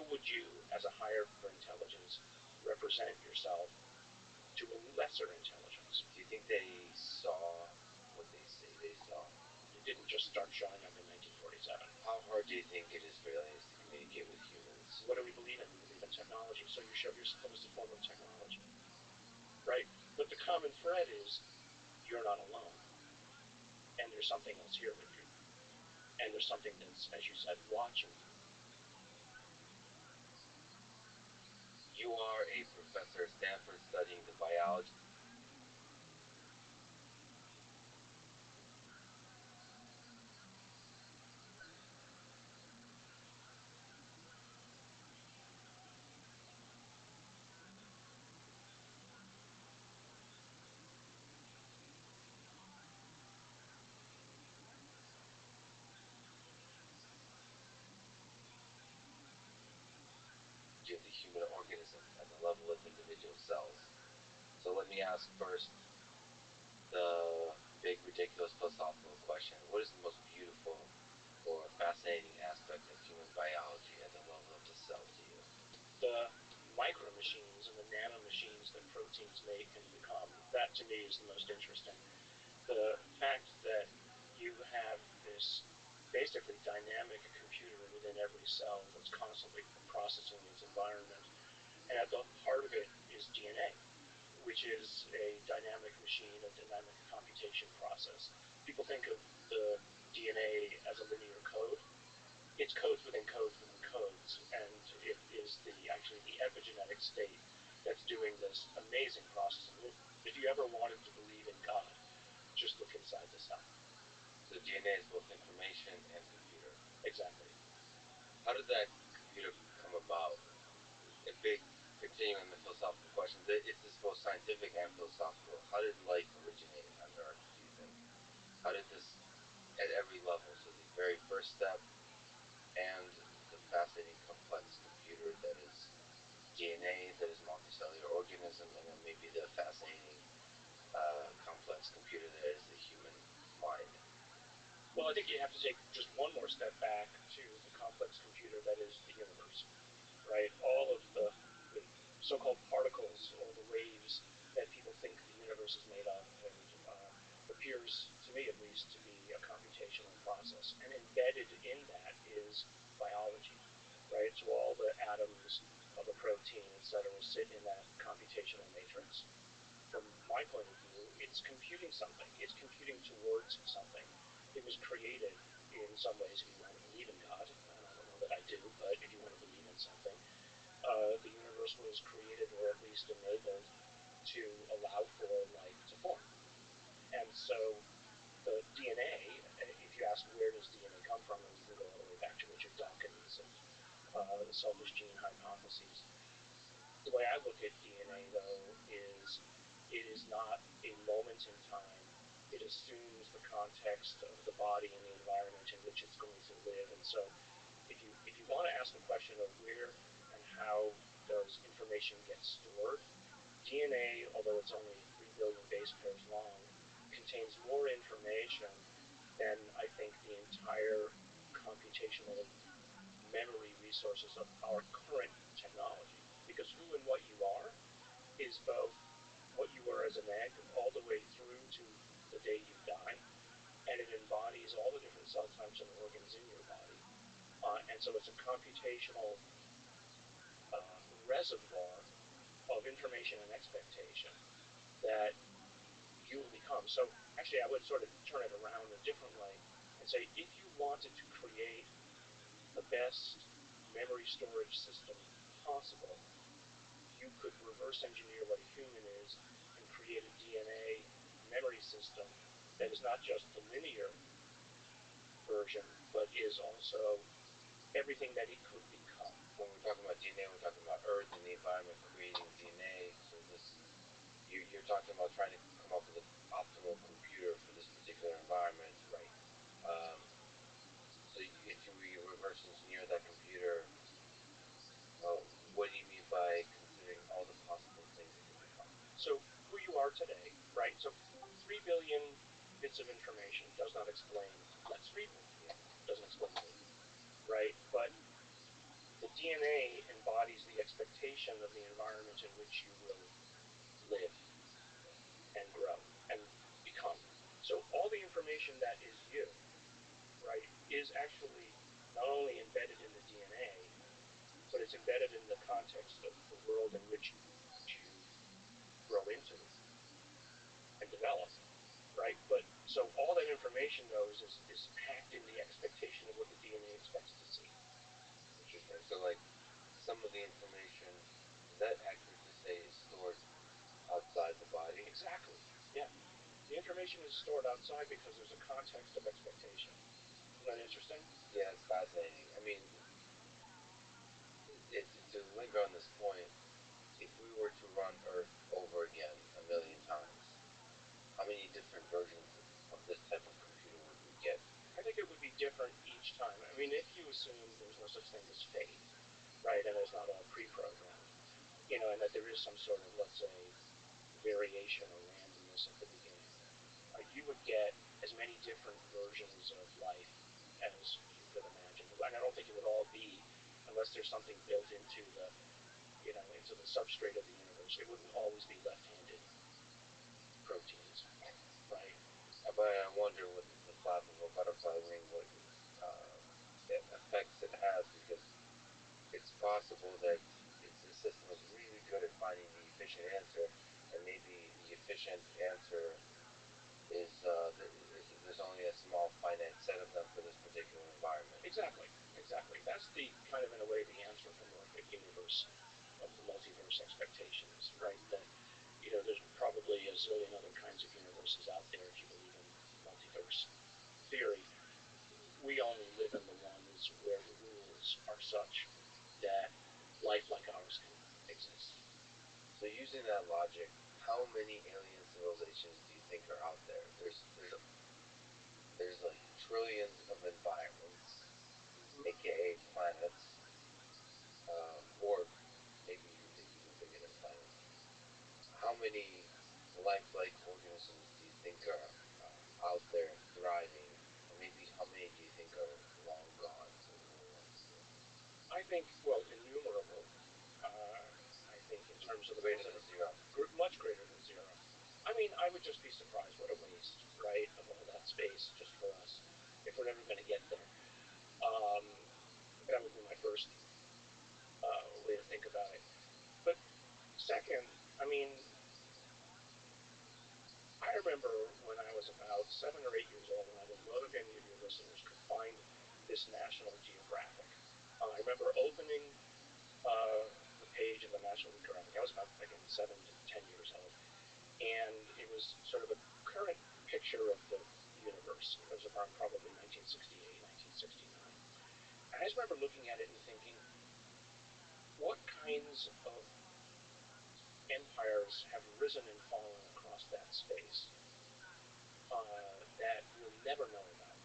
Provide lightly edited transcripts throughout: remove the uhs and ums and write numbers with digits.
how would you, as a higher intelligence, represent yourself to a lesser intelligence? Do you think they saw what they say they saw? It didn't just start showing up in 1947. How hard do you think it is for aliens to communicate with humans? What do we believe in? We believe in technology, so you show yourself as a form of technology, right? But the common thread is you're not alone, and there's something else here with you, and there's something that's, as you said, watching you. You are a professor at Stanford studying the biology. Of the human organism at the level of individual cells. So let me ask first the big, ridiculous philosophical question. What is the most beautiful or fascinating aspect of human biology at the level of the cell to you? The micro machines and the nano machines that proteins make and become, that to me is the most interesting. The fact that you have this basically dynamic computer within every cell that's constantly processing its environment, and at the heart of it is DNA, which is a dynamic machine, a dynamic computation process. People think of the DNA as a linear code. It's codes within codes within codes, and it is actually the epigenetic state that's doing this amazing processing. If you ever wanted to believe in God, just look inside the cell. So DNA is both information and computer. Exactly. How did that computer come about? A big, continuing the philosophical questions, it's this both scientific and philosophical. How did life originate on Earth, do you think? How did this, at every level, so the very first step and the fascinating complex computer that is DNA, that is multicellular organism, and then maybe the fascinating complex computer that is the human mind? Well, I think you have to take just one more step back to the complex computer that is the universe, right? All of the so-called particles or the waves that people think the universe is made of and appears, to me at least, to be a computational process. And embedded in that is biology, right? So all the atoms of a protein, et cetera, sit in that computational matrix. From my point of view, it's computing something. It's computing towards something. It was created in some ways, if you want to believe in God, and I don't know that I do, but if you want to believe in something, the universe was created, or at least enabled, to allow for life to form. And so the DNA, if you ask where does DNA come from, and you can go all the way back to Richard Dawkins and the selfish gene hypotheses, the way I look at DNA, though, is it is not a moment in time. It assumes the context of the body and the environment in which it's going to live. And so if you want to ask the question of where and how does information get stored, DNA, although it's only 3 billion base pairs long, contains more information than I think the entire computational memory resources of our current technology. Because who and what you are is both what you were as an egg all the way through to the day you die, and it embodies all the different cell types and organs in your body. And so it's a computational reservoir of information and expectation that you will become. So actually, I would sort of turn it around a different way and say, if you wanted to create the best memory storage system possible, you could reverse engineer what a human is and create a DNA memory system that is not just the linear version, but is also everything that it could become. When we're talking about DNA, we're talking about Earth and the environment creating DNA. So you're talking about trying to come up with an optimal computer for this particular environment. Right. So if you reverse engineer that computer, what do you mean by considering all the possible things it could become? So who you are today, right? So 3 billion bits of information does not explain. Let's read them. Doesn't explain me, right? But the DNA embodies the expectation of the environment in which you will live and grow and become. So all the information that is you, right, is actually not only embedded in the DNA, but it's embedded in the context of the world in which you grow into and develop, right? But so all that information though is packed in the expectation of what the DNA expects to see. Interesting. So like some of the information, is that accurate to say is stored outside the body? Exactly. Yeah. The information is stored outside because there's a context of expectation. Isn't that interesting? Yeah, it's fascinating. I mean, to linger on this point, if we were to run Earth over again a million times, how many different versions of this type of computer would we get? I think it would be different each time. I mean, if you assume there's no such thing as fate, right, and it's not all pre-programmed, and that there is some sort of, let's say, variation or randomness at the beginning, you would get as many different versions of life as you could imagine. And I don't think it would all be, unless there's something built into into the substrate of the universe. It wouldn't always be left-handed proteins, right? But I wonder with the flap of a butterfly wing, what effects it has, because it's possible that the system is really good at finding the efficient answer, and maybe the efficient answer is there's only a small finite set of them for this particular environment. Exactly. That's the kind of, in a way, the anthropomorphic universe of the multiverse expectations, right? That there's probably a zillion other kinds of universes out there if you believe in multiverse theory. We only live in the ones where the rules are such that life like ours can exist. So using that logic, how many alien civilizations do you think are out there? There's like trillions of environments, aka planets, or maybe even bigger than planets. How many lifelike organisms do you think are out there thriving, and maybe how many do you think are long gone, so we no longer here? I think, well, innumerable. I think in terms of the greater than zero, much greater than zero. I mean, I would just be surprised. What a waste, right, of all that space just for us, if we're never going to get there. That would be my first way to think about it. But second, I mean, I remember when I was about 7 or 8 years old, and I would love if any of your listeners could find this National Geographic. I remember opening the page of the National Geographic. I was about, again, 7 to 10 years old, and it was sort of a current picture of the universe. It was around probably 1968, 1969. And I just remember looking at it and thinking, what kinds of empires have risen and fallen across that space that we'll never know about?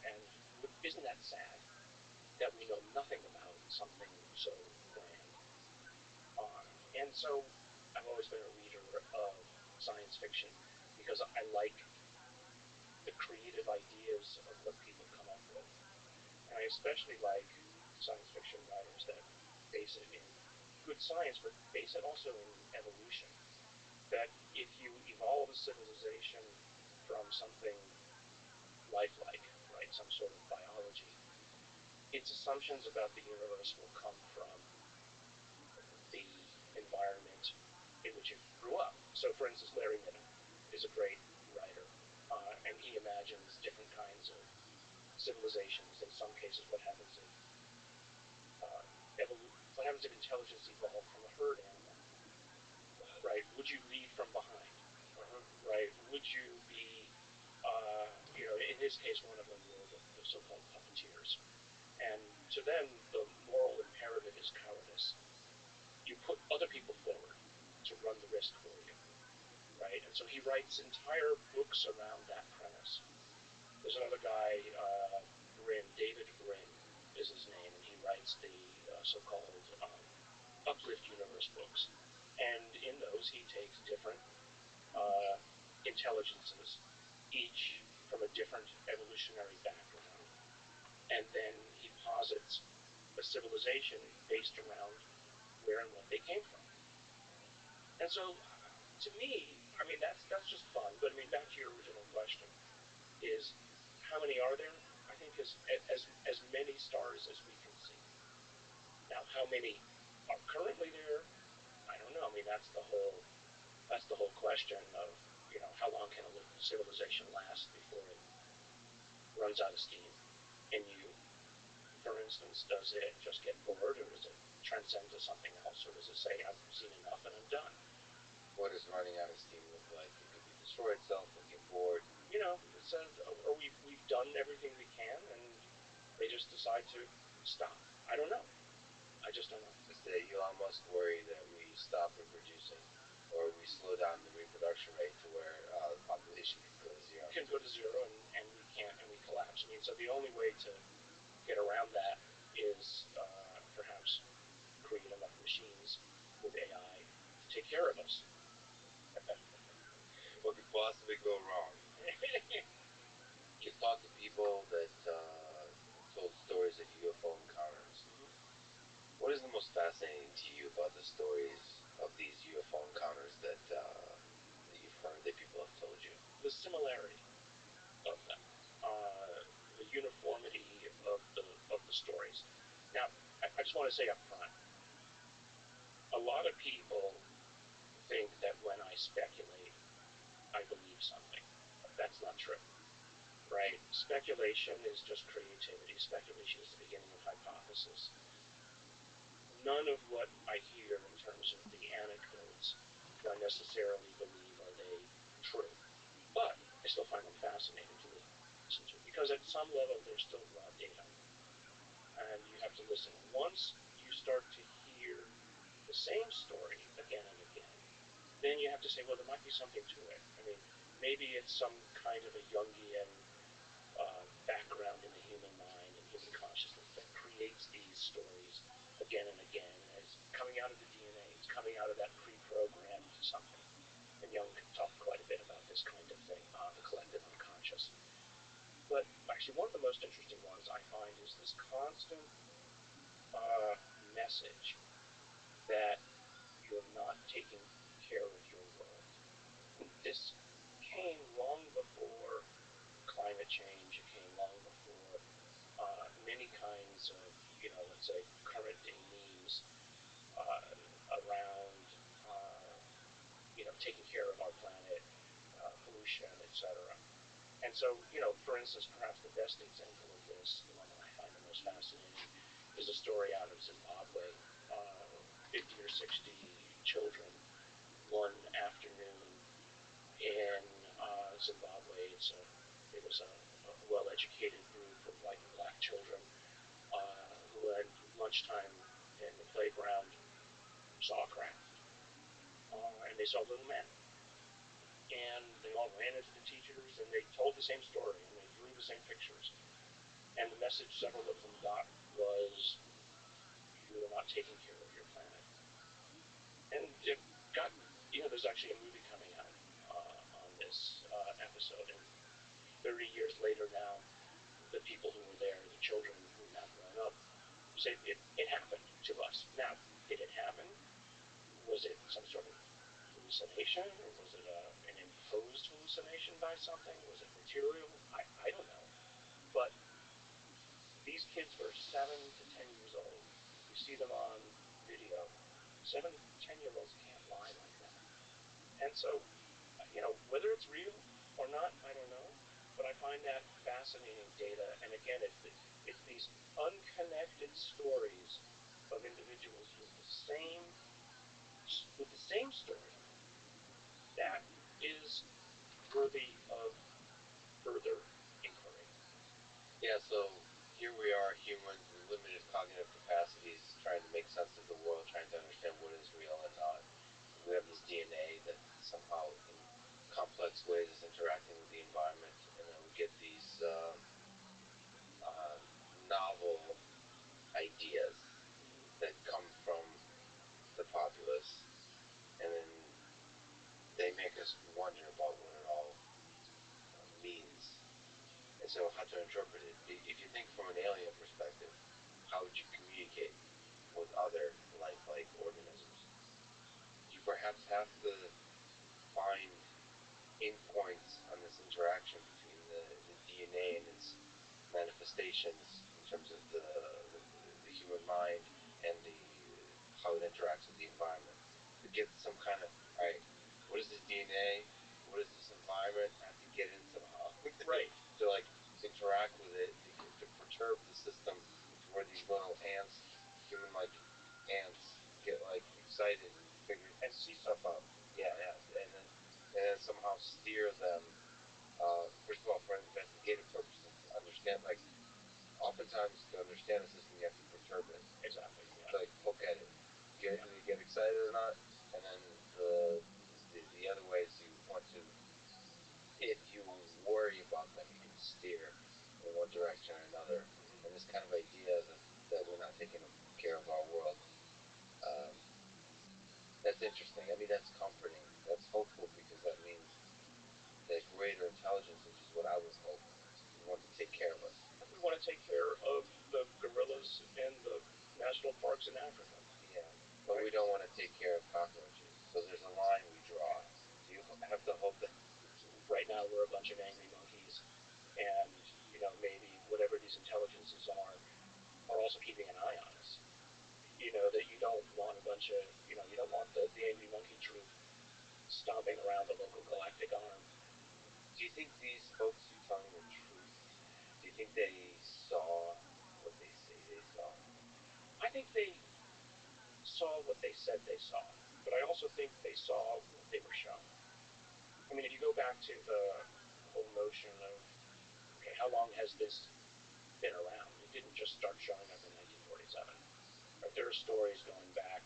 And isn't that sad that we know nothing about something so grand? And so I've always been a reader of science fiction because I like the creative ideas of what people come up with. And I especially like science fiction writers that base it in good science, but base it also in evolution. That if you evolve a civilization from something lifelike, right, some sort of biology, its assumptions about the universe will come from the environment in which it grew up. So, for instance, Larry Niven is a great writer, and he imagines different kinds of civilizations. In some cases, what happens if intelligence evolved from a herd animal? Right? Would you leave from behind? Right? Would you be, in his case, one of them were the so-called puppeteers. And to them, the moral imperative is cowardice. You put other people forward to run the risk for you, right? And so he writes entire books around that premise. There's another guy, David Brin is his name, and he writes the so-called Uplift Universe books. And in those, he takes different intelligences, each from a different evolutionary background, and then he posits a civilization based around where and what they came from. And so, to me, I mean, that's just fun. But I mean, back to your original question, is how many are there? I think as many stars as we can see. Now, how many are currently there? I don't know. I mean, that's the whole question of, how long can a civilization last before it runs out of steam? And you, for instance, does it just get bored, or does it transcend to something else, or does it say, I've seen enough and I'm done? What does running out of steam look like? It could be destroy itself or get bored. It says, or we've done everything we can, and they just decide to stop. I don't know. I just don't know. Is the Elon Musk worry that we stop reproducing, or we slow down the reproduction rate to where the population can go to zero? Can go to zero, and we can't, and we collapse. I mean, so the only way to get around that is perhaps create enough machines with AI to take care of us. What could possibly go wrong? You've talked to people that told stories of UFO encounters. Mm-hmm. What is the most fascinating to you about the stories of these UFO encounters that you've heard, that people have told you? The similarity of them, the uniformity of the stories. Now, I just want to say up front, a lot of people think that when I speculate, I believe something. That's not true, right? Speculation is just creativity. Speculation is the beginning of hypothesis. None of what I hear in terms of the anecdotes do I necessarily believe are they true. But I still find them fascinating to listen to, because at some level they're still raw data. And you have to listen. Once you start to hear the same story again and again, then you have to say, well, there might be something to it. I mean, maybe it's some kind of a Jungian background in the human mind and human consciousness that creates these stories again and again. And it's coming out of the DNA. It's coming out of that pre-programmed something. And Jung talked quite a bit about this kind of thing, the collective unconscious. But actually, one of the most interesting ones I find is this constant message that you're not taking care of your world. This came long before climate change. It came long before many kinds of, let's say, current day memes around, taking care of our planet, pollution, etc. And so, for instance, perhaps the best example of this, the one that I find the most fascinating, is a story out of Zimbabwe. 50 or 60 children one afternoon in Zimbabwe. It was a well-educated group of white and black children who at lunchtime in the playground saw a craft, and they saw little men. And they all ran into the teachers, and they told the same story, and they drew the same pictures. And the message several of them got was, you are not taking care of your planet. And it got, there's actually a movie coming out on this episode, and 30 years later now, the people who were there, the children who are now grown up, say it happened to us. Now, did it happen? Was it some sort of hallucination, or was it an imposed hallucination by something? Was it material? I don't know. But these kids were 7 to 10 years old. You see them on video. 7 to 10-year-olds can't lie like that. And so, whether it's real or not, I don't know. But I find that fascinating data. And again, it's these unconnected stories of individuals with the same story that is worthy of further inquiry. Yeah, so here we are, humans with limited cognitive capacities, trying to make sense of the world, trying to understand what is real and not. We have this DNA that somehow in complex ways is interacting with the environment, and then we get these novel ideas that come from the populace, and then they make us wonder about what it all means. And so how to interpret it. If you think from an alien perspective, how would you communicate to find endpoints on this interaction between the DNA and its manifestations in terms of the human mind and how it interacts with the environment. To get some kind of, all right, what is this DNA? What is this environment? I have to get in somehow. Right. To like interact with it, to perturb the system to where these little ants, human-like ants, get like excited and figure And see stuff out. Yeah, and then somehow steer them. First of all, for investigative purposes, to understand, like, oftentimes to understand a system, you have to perturb it. Exactly. Yeah. To like poke at it, get you get excited or not, and then the other way is you want to, if you worry about them, you can steer in one direction or another. And this kind of idea that we're not taking care of our world, that's interesting. I mean, that's comforting. That's hopeful, because that means that greater intelligence, which is what I would hope, would want to take care of us. We want to take care of the gorillas and the national parks in Africa. Yeah, but we don't want to take care of cockroaches. So there's a line we draw. So you have to hope that right now we're a bunch of angry monkeys, and maybe whatever these intelligences are also keeping an eye on us. That you don't want a bunch of you don't want the angry monkey troop stomping around the local galactic arm. Do you think these folks are telling the truth? Do you think they saw what they say they saw? I think they saw what they said they saw, but I also think they saw what they were shown. I mean, if you go back to the whole notion of, okay, how long has this been around? It didn't just start showing up in 1947. Right? There are stories going back,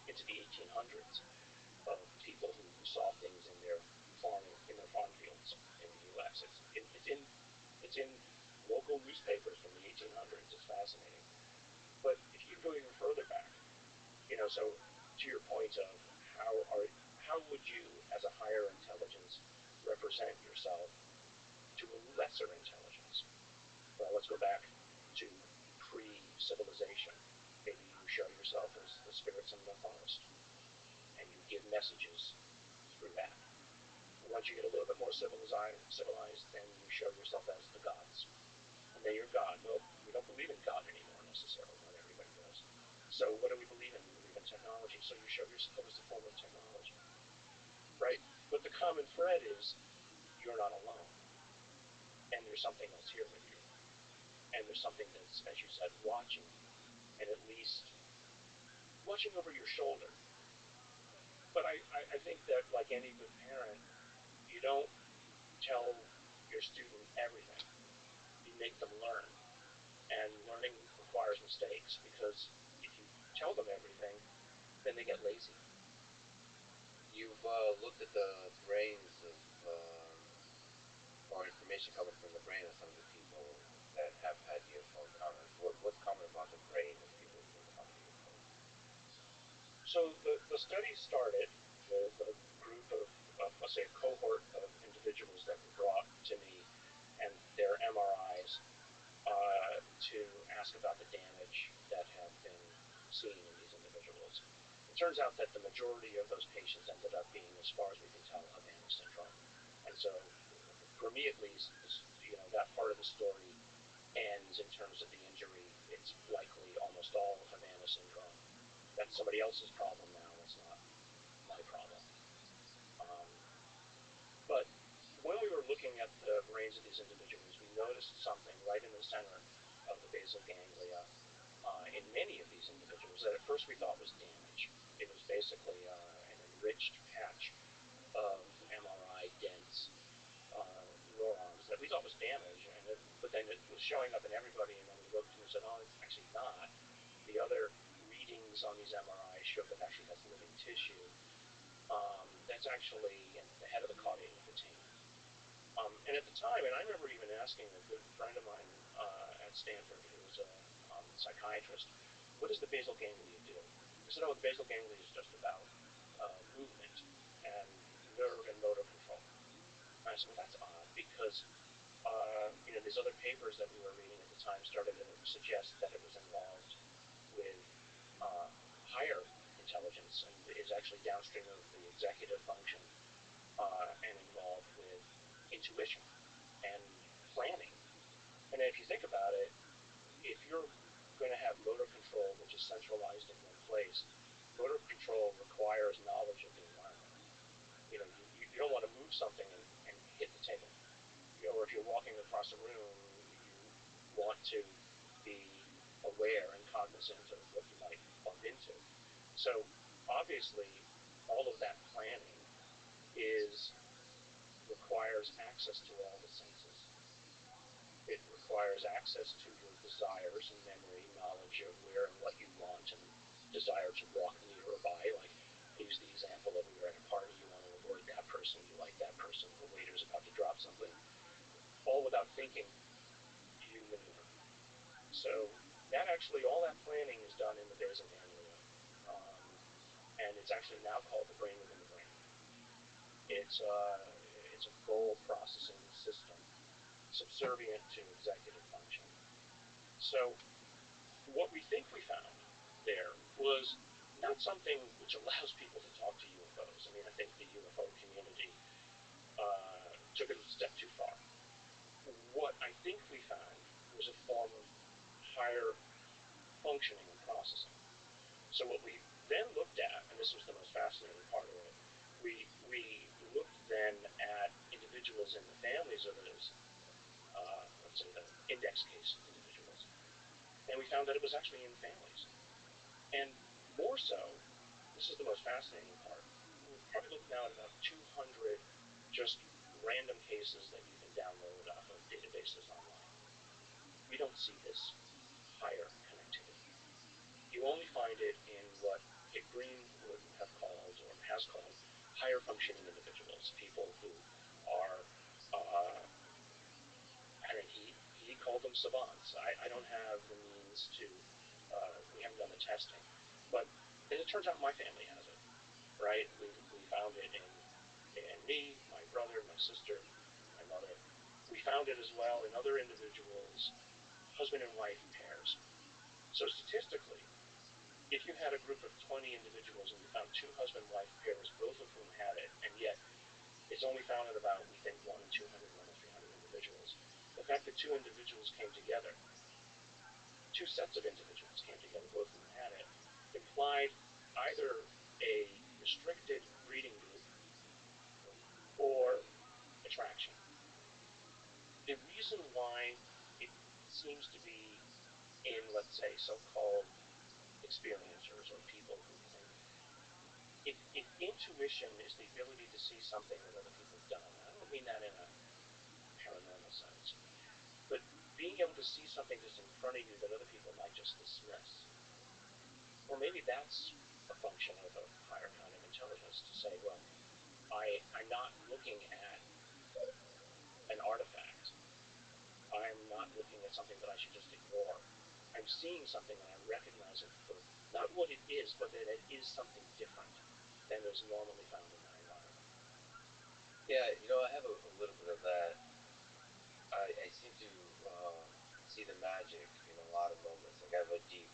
into the 1800s of people who saw things in their farm fields in the U.S. It's in local newspapers from the 1800s. It's fascinating. But if you go even further back, so to your point of how would you, as a higher intelligence, represent yourself to a lesser intelligence? Well, let's go back to pre-civilization. Maybe you show yourself as the spirits in the forest, and you give messages through that. Once you get a little bit more civilized, then you show yourself as the gods. And then you're God. Well, we don't believe in God anymore necessarily. Not everybody does. So what do we believe in? We believe in technology. So you show yourself as a form of technology. Right? But the common thread is you're not alone. And there's something else here with you. And there's something that's, as you said, watching you. And at least watching over your shoulder. But I think that, like any good parent, you don't tell your student everything. You make them learn. And learning requires mistakes, because if you tell them everything, then they get lazy. You've looked at the brains of, or information coming from the brain of some of the people that have had UFO encounters. What's common about the brain of people who encounter UFOs? So the study started with a group of, let's say, a cohort of individuals that were brought to me and their MRIs to ask about the damage that had been seen in these individuals. It turns out that the majority of those patients ended up being, as far as we can tell, Havana syndrome. And so, for me at least, that part of the story ends in terms of the injury. It's likely almost all Havana syndrome. That's somebody else's problem now. That's not my problem. But when we were looking at the brains of these individuals, we noticed something right in the center of the basal ganglia in many of these individuals that at first we thought was damage. It was basically an enriched patch of MRI dense neurons that we thought was damage, but then it was showing up in everybody, and then we looked and we said, oh, it's actually not. The other readings on these MRIs show that it actually has living tissue that's actually in the head of the caudate of the taint. And at the time, and I remember even asking a good friend of mine at Stanford, who was a psychiatrist, what does the basal ganglia do? He said, oh, the basal ganglia is just about movement and nerve and motor control. And I said, well, that's odd, because these other papers that we were reading at the time started to suggest that it was involved with higher intelligence and is actually downstream of the executive function and involved with intuition and planning. And if you think about it, if you're going to have motor control, which is centralized in one place, motor control requires knowledge of the environment. You don't want to move something and hit the table. Or if you're walking across a room, you want to be aware and cognizant of what you might bump into. So obviously, all of that planning requires access to all the senses. It requires access to your desires and memory, knowledge of where and what you want, and desire to walk near or by. Like I use the example of you're at a party, you want to avoid that person, you like that person, the waiter's about to drop something. All without thinking, you maneuver. So all that planning is done in the basal ganglia, and it's actually now called the brain within the brain. It's a goal processing system subservient to executive function. So what we think we found there was not something which allows people to talk to UFOs. I mean, I think the UFO community took it a step too far. What I think we found was a form of higher functioning and processing. So what we then looked at, and this was the most fascinating part of it, we looked then at individuals in the families of those, let's say the index case individuals, and we found that it was actually in families. And more so, this is the most fascinating part, we're probably looking now at about 200 just random cases that you can download off of databases online. We don't see this higher connectivity. You only find it in what Hick Green would have called, or has called, higher functioning individuals, people who are, he called them savants. I don't have the means to, we haven't done the testing, but as it turns out, my family has it, right? We found it in me, my brother, my sister, my mother. We found it as well in other individuals, husband and wife pairs. So statistically, if you had a group of 20 individuals and you found two husband-wife pairs, both of whom had it, and yet it's only found in about, we think, 1 in 200, 1 in 300 individuals. The fact that two individuals came together, two sets of individuals came together, both of whom had it, implied either a restricted breeding group or attraction. The reason why it seems to be in, let's say, so-called experiencers or people who think, if intuition is the ability to see something that other people have done, I don't mean that in a paranormal sense, but being able to see something that's in front of you that other people might just dismiss, or maybe that's a function of a higher kind of intelligence, to say, well, I'm not looking at an artifact. I'm not looking at something that I should just ignore. I'm seeing something and I recognize it for not what it is, but that it is something different than is normally found in that environment. Yeah, I have a little bit of that. I seem to see the magic in a lot of moments. Like I have a deep,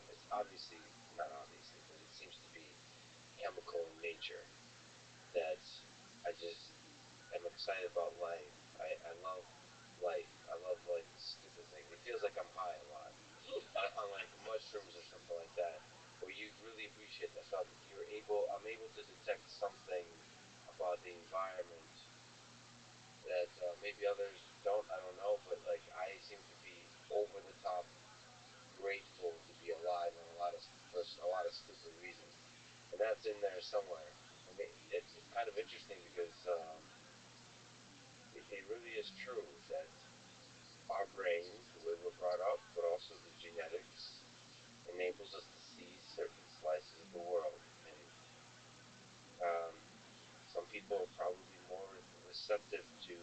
it's obviously, not obviously, but it seems to be chemical in nature that I just am excited about life. I love life. I love like stupid things. It feels like I'm high a lot. On like mushrooms or something like that, where you really appreciate the fact that I'm able to detect something about the environment that maybe others don't. I don't know, but like I seem to be over the top grateful to be alive for a lot of stupid reasons, and that's in there somewhere. And it's kind of interesting because it really is true that our brains, the way we're brought up, but also the genetics, enables us to see certain slices of the world. And some people are probably more receptive to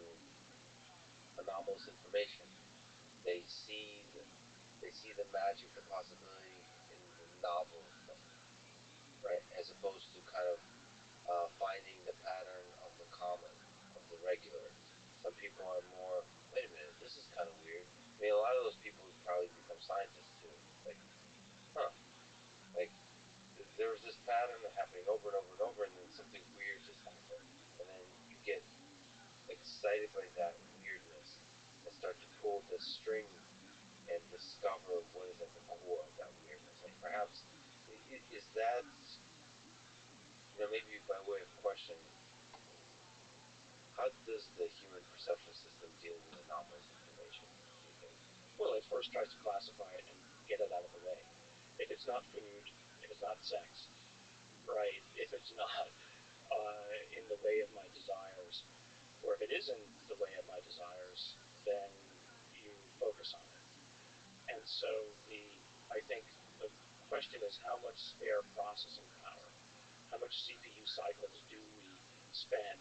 anomalous information. They see the magic, the possibility in the novel thing, right? As opposed to kind of finding the pattern of the common, of the regular. Some people are more, wait a minute, this is kind of weird. I mean, a lot of those people would probably become scientists too. Like, huh, like there was this pattern does the human perception system deal with anomalous information, do you think? Well, it first tries to classify it and get it out of the way. If it's not food, if it's not sex, right? If it's not in the way of my desires, or if it is in the way of my desires, then you focus on it. And so I think the question is how much spare processing power, how much CPU cycles do we spend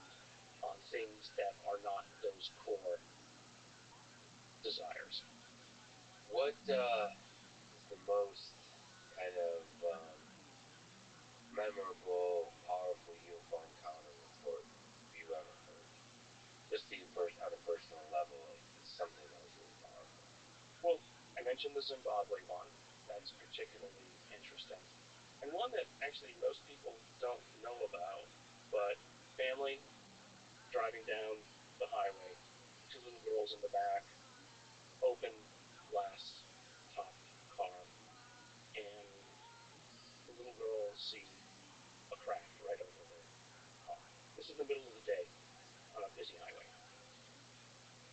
on things that are not those core desires? What is the most kind of memorable, powerful UFO encounter report you ever heard? Just to you on a personal level, like this is something that was really powerful. Well, I mentioned the Zimbabwe one. That's particularly interesting. And one that actually most people don't know about, but family driving down the highway, two little girls in the back, open glass top car, and the little girls see a craft right over their car. This is the middle of the day on a busy highway.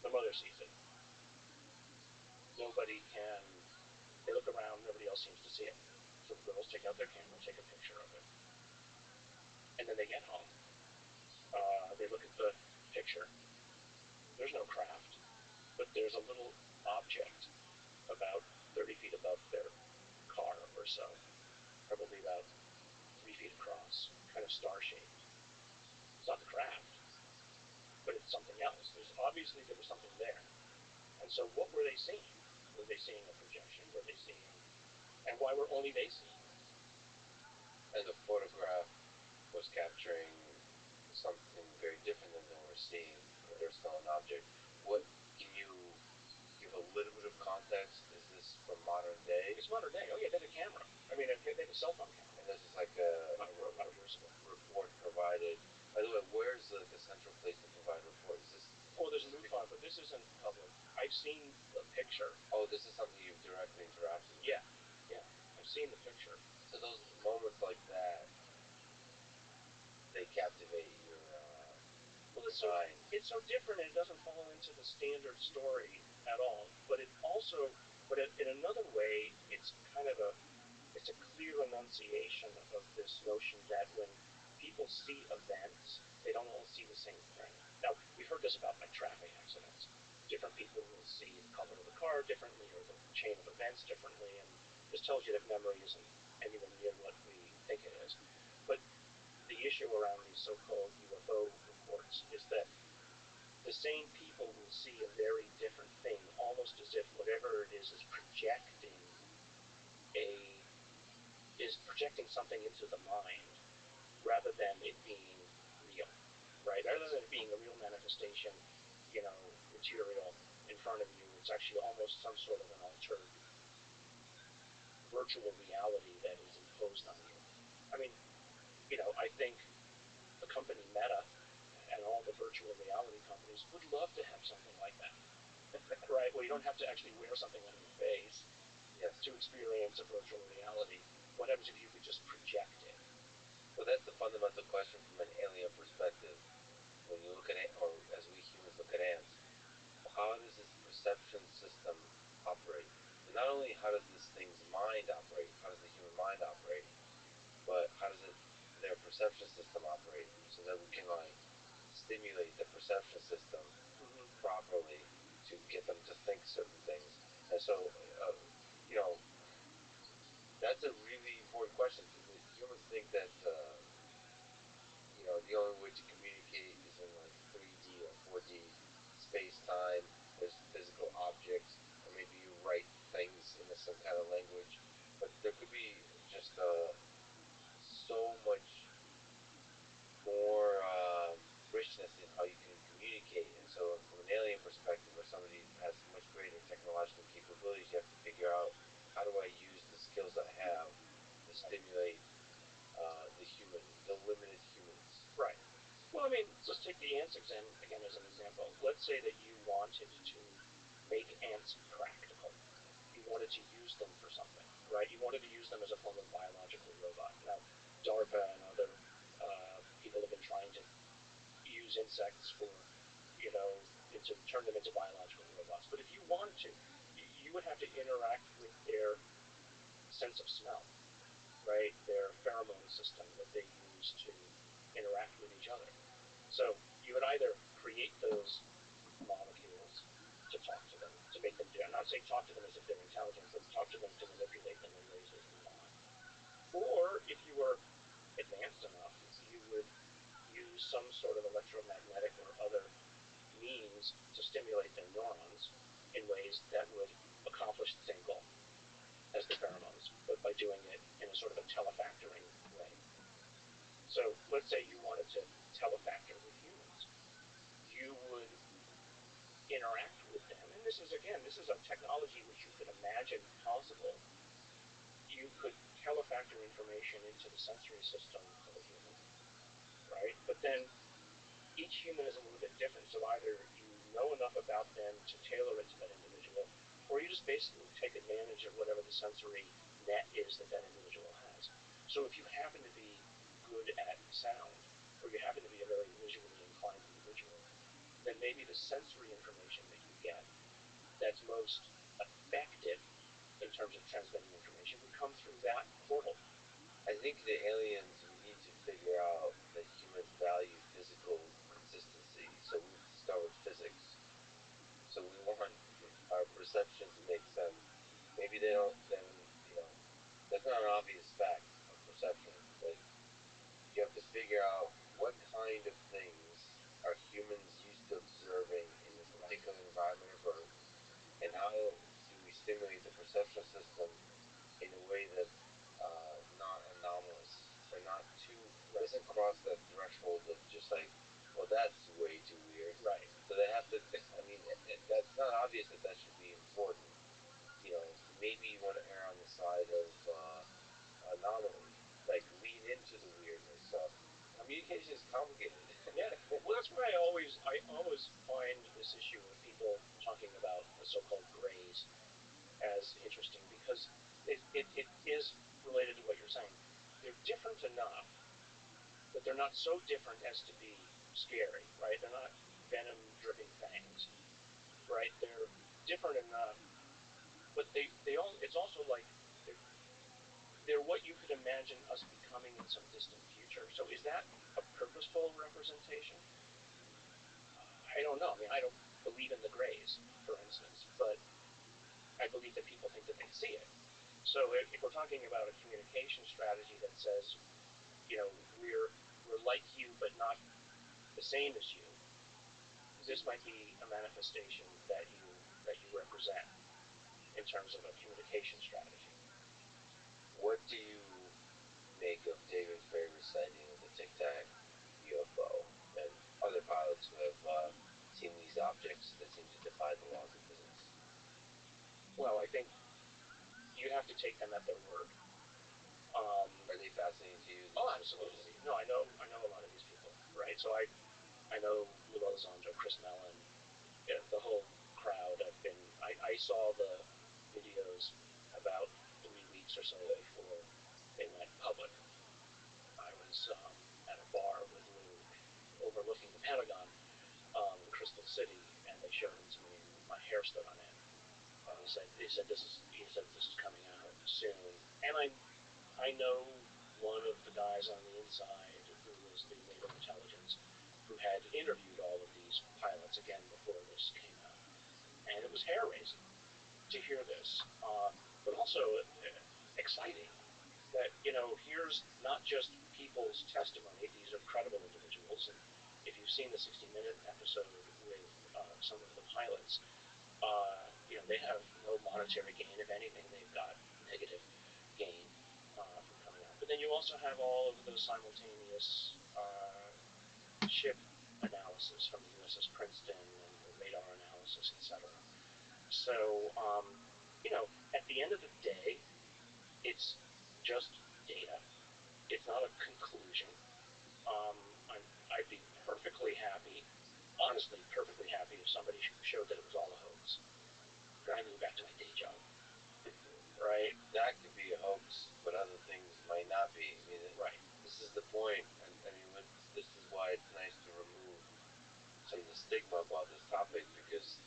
The mother sees it. Nobody can, they look around, nobody else seems to see it. So the girls take out their camera, take a picture of it. And then they get home. They look at the picture. There's no craft, but there's a little object about 30 feet above their car or so, probably about 3 feet across, kind of star-shaped. It's not the craft, but it's something else. Obviously there was something there. And so what were they seeing? Were they seeing a projection? Were they seeing, and why were only they seeing? And the photograph was capturing something very different than they were seeing, but there's still an object. What can you give a little bit of context? Is this from modern day? It's modern day. Oh yeah, they had a camera. I mean, they had a cell phone camera. And this is like a report provided. By the way, where's the central place to provide reports? Is this? Oh, there's a MUFON, but this isn't public. I've seen the picture. Oh, this is something you've directly interacted with? Yeah, yeah. I've seen the picture. So those moments like that, they captivate your mind. It's so different, and it doesn't fall into the standard story at all. But in another way, it's kind of it's a clear enunciation of this notion that when people see events, they don't all see the same thing. Now, we've heard this about like traffic accidents. Different people will see the color of the car differently, or the chain of events differently, and this tells you that memory isn't anywhere near what we think it is. But the issue around these so-called UFO reports is that the same people will see a very different thing, almost as if whatever it is projecting something into the mind rather than it being real, right? Rather than it being a real manifestation, material in front of you, it's actually almost some sort of an altered virtual reality that is imposed on you. I mean, I think the company Meta and all the virtual reality companies would love to have something like that, right? Where you don't have to actually wear something on your face to experience a virtual reality. What happens if you could just project it? Well, that's the fundamental question from an alien perspective. When you look at it, or as we humans look at ants, how does this perception system operate? And not only how does this thing's mind operate, how does the human mind operate, but how does their perception system operate, so that we can stimulate the perception system properly to get them to think certain things. And so, that's a really important question. Humans think that the only way to communicate is in like 3D or 4D space-time. There's physical objects, or maybe you write things in some kind of language. But there could be just so much more richness in how you can communicate. And so from an alien perspective, or somebody who has much greater technological capabilities, you have to figure out, how do I use the skills I have to stimulate the limited humans? Right. Well, I mean, let's take the ants again as an example. Let's say that you wanted to make ants practical. You wanted to use them for something, right? You wanted to use them as a form of biological robot. Now, DARPA and other people have been trying to use insects for them into biological robots. But if you wanted to, you would have to interact with their sense of smell, right? Their pheromone system that they use to interact with each other. So you would either create those molecules to talk to them, to make them do. I'm not saying talk to them as if they're intelligent, but talk to them to manipulate them in ways that you want. Or if you were advanced enough, you would use some sort of electromagnetic or other means to stimulate their neurons in ways that would accomplish the same goal as the pheromones, but by doing it in a sort of a telefactoring way. So let's say you wanted to telefactor with humans. You would interact with them, and this is a technology which you could imagine possible. You could telefactor information into the sensory system of a human, right? But then each human is a little bit different, so either you know enough about them to tailor it to that individual, or you just basically take advantage of whatever the sensory net is that that individual has. So if you happen to be good at sound, or you happen to be a very visually inclined individual, then maybe the sensory information that you get that's most effective in terms of transmitting information would come through that portal. I think the aliens need to figure out that humans value physical consistency. So we've discovered physics. So we want our perception to make sense. Maybe they don't, then, that's not an obvious fact of perception, but you have to figure out what kind of things are humans used to observing in this particular environment of Earth, and how do we stimulate the perception system in a way that's not anomalous, or not too, doesn't cross that threshold of just like, well, that's way too weird. Right. So they have to, that's not obvious that should be important. Maybe you want to err on the side of anomaly, like lean into the weirdness stuff. Communication is complicated. Yeah, well, that's why I always find this issue of people talking about the so-called grays as interesting, because it is related to what you're saying. They're different enough, but they're not so different as to be scary, right? They're not venom-dripping fangs, right? They're different enough, but it's also like they're what you could imagine us becoming in some distant future. So is that a purposeful representation? I don't know. I don't believe in the grays, for instance, but I believe that people think that they see it. So if we're talking about a communication strategy that says, we're like you but not the same as you, this might be a manifestation that you represent in terms of a communication strategy. What do you make of David Fravors' sighting of the Tic Tac UFO and other pilots who have seen these objects that seem to defy the laws of physics? Well, I think you have to take them at their word. Are they fascinating to you? Oh, absolutely. No, I know a lot of these people, right? So I know Lou Elizondo, Chris Mellon, the whole crowd. I saw the videos about 3 weeks or so before they went public. I was at a bar with Lou overlooking the Pentagon in Crystal City, and they showed them to me, and my hair stood on end. And he said this is coming out soon, and I know one of the guys on the inside who was the naval intelligence who had interviewed all of these pilots again before this came out, and it was hair raising to hear this, but also exciting that here's not just people's testimony; these are credible individuals. And if you've seen the 60-minute episode with some of the pilots, they have no monetary gain. If anything, they've got negative gain from coming out. But then you also have all of the simultaneous ship analysis from the USS Princeton and the radar analysis, etc. So, at the end of the day, it's just data. It's not a conclusion. I'd be perfectly happy, honestly, perfectly happy if somebody showed that it was all a hoax. I move back to my day job. Right? That could be a hoax, but other things might not be. Right. This is the point. This is why it's nice to remove some of the stigma about this topic, because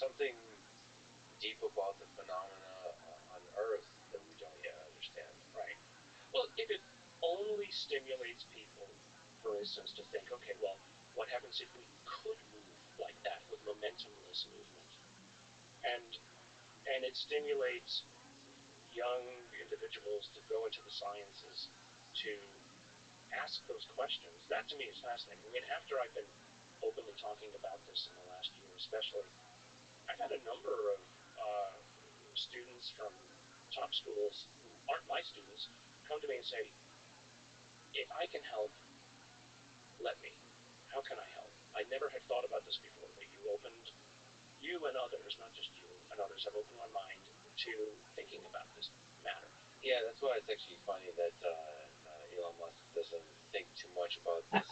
something deep about the phenomena on Earth that we don't yet understand. Right. Well, if it only stimulates people, for instance, to think, okay, well, what happens if we could move like that with momentumless movement? And it stimulates young individuals to go into the sciences to ask those questions. That to me is fascinating. I mean, after I've been openly talking about this in the last year, especially, I've had a number of students from top schools who aren't my students come to me and say, if I can help, let me. How can I help? I never had thought about this before, but you and others, not just you, and others have opened my mind to thinking about this matter. Yeah, that's why it's actually funny that Elon Musk doesn't think too much about this,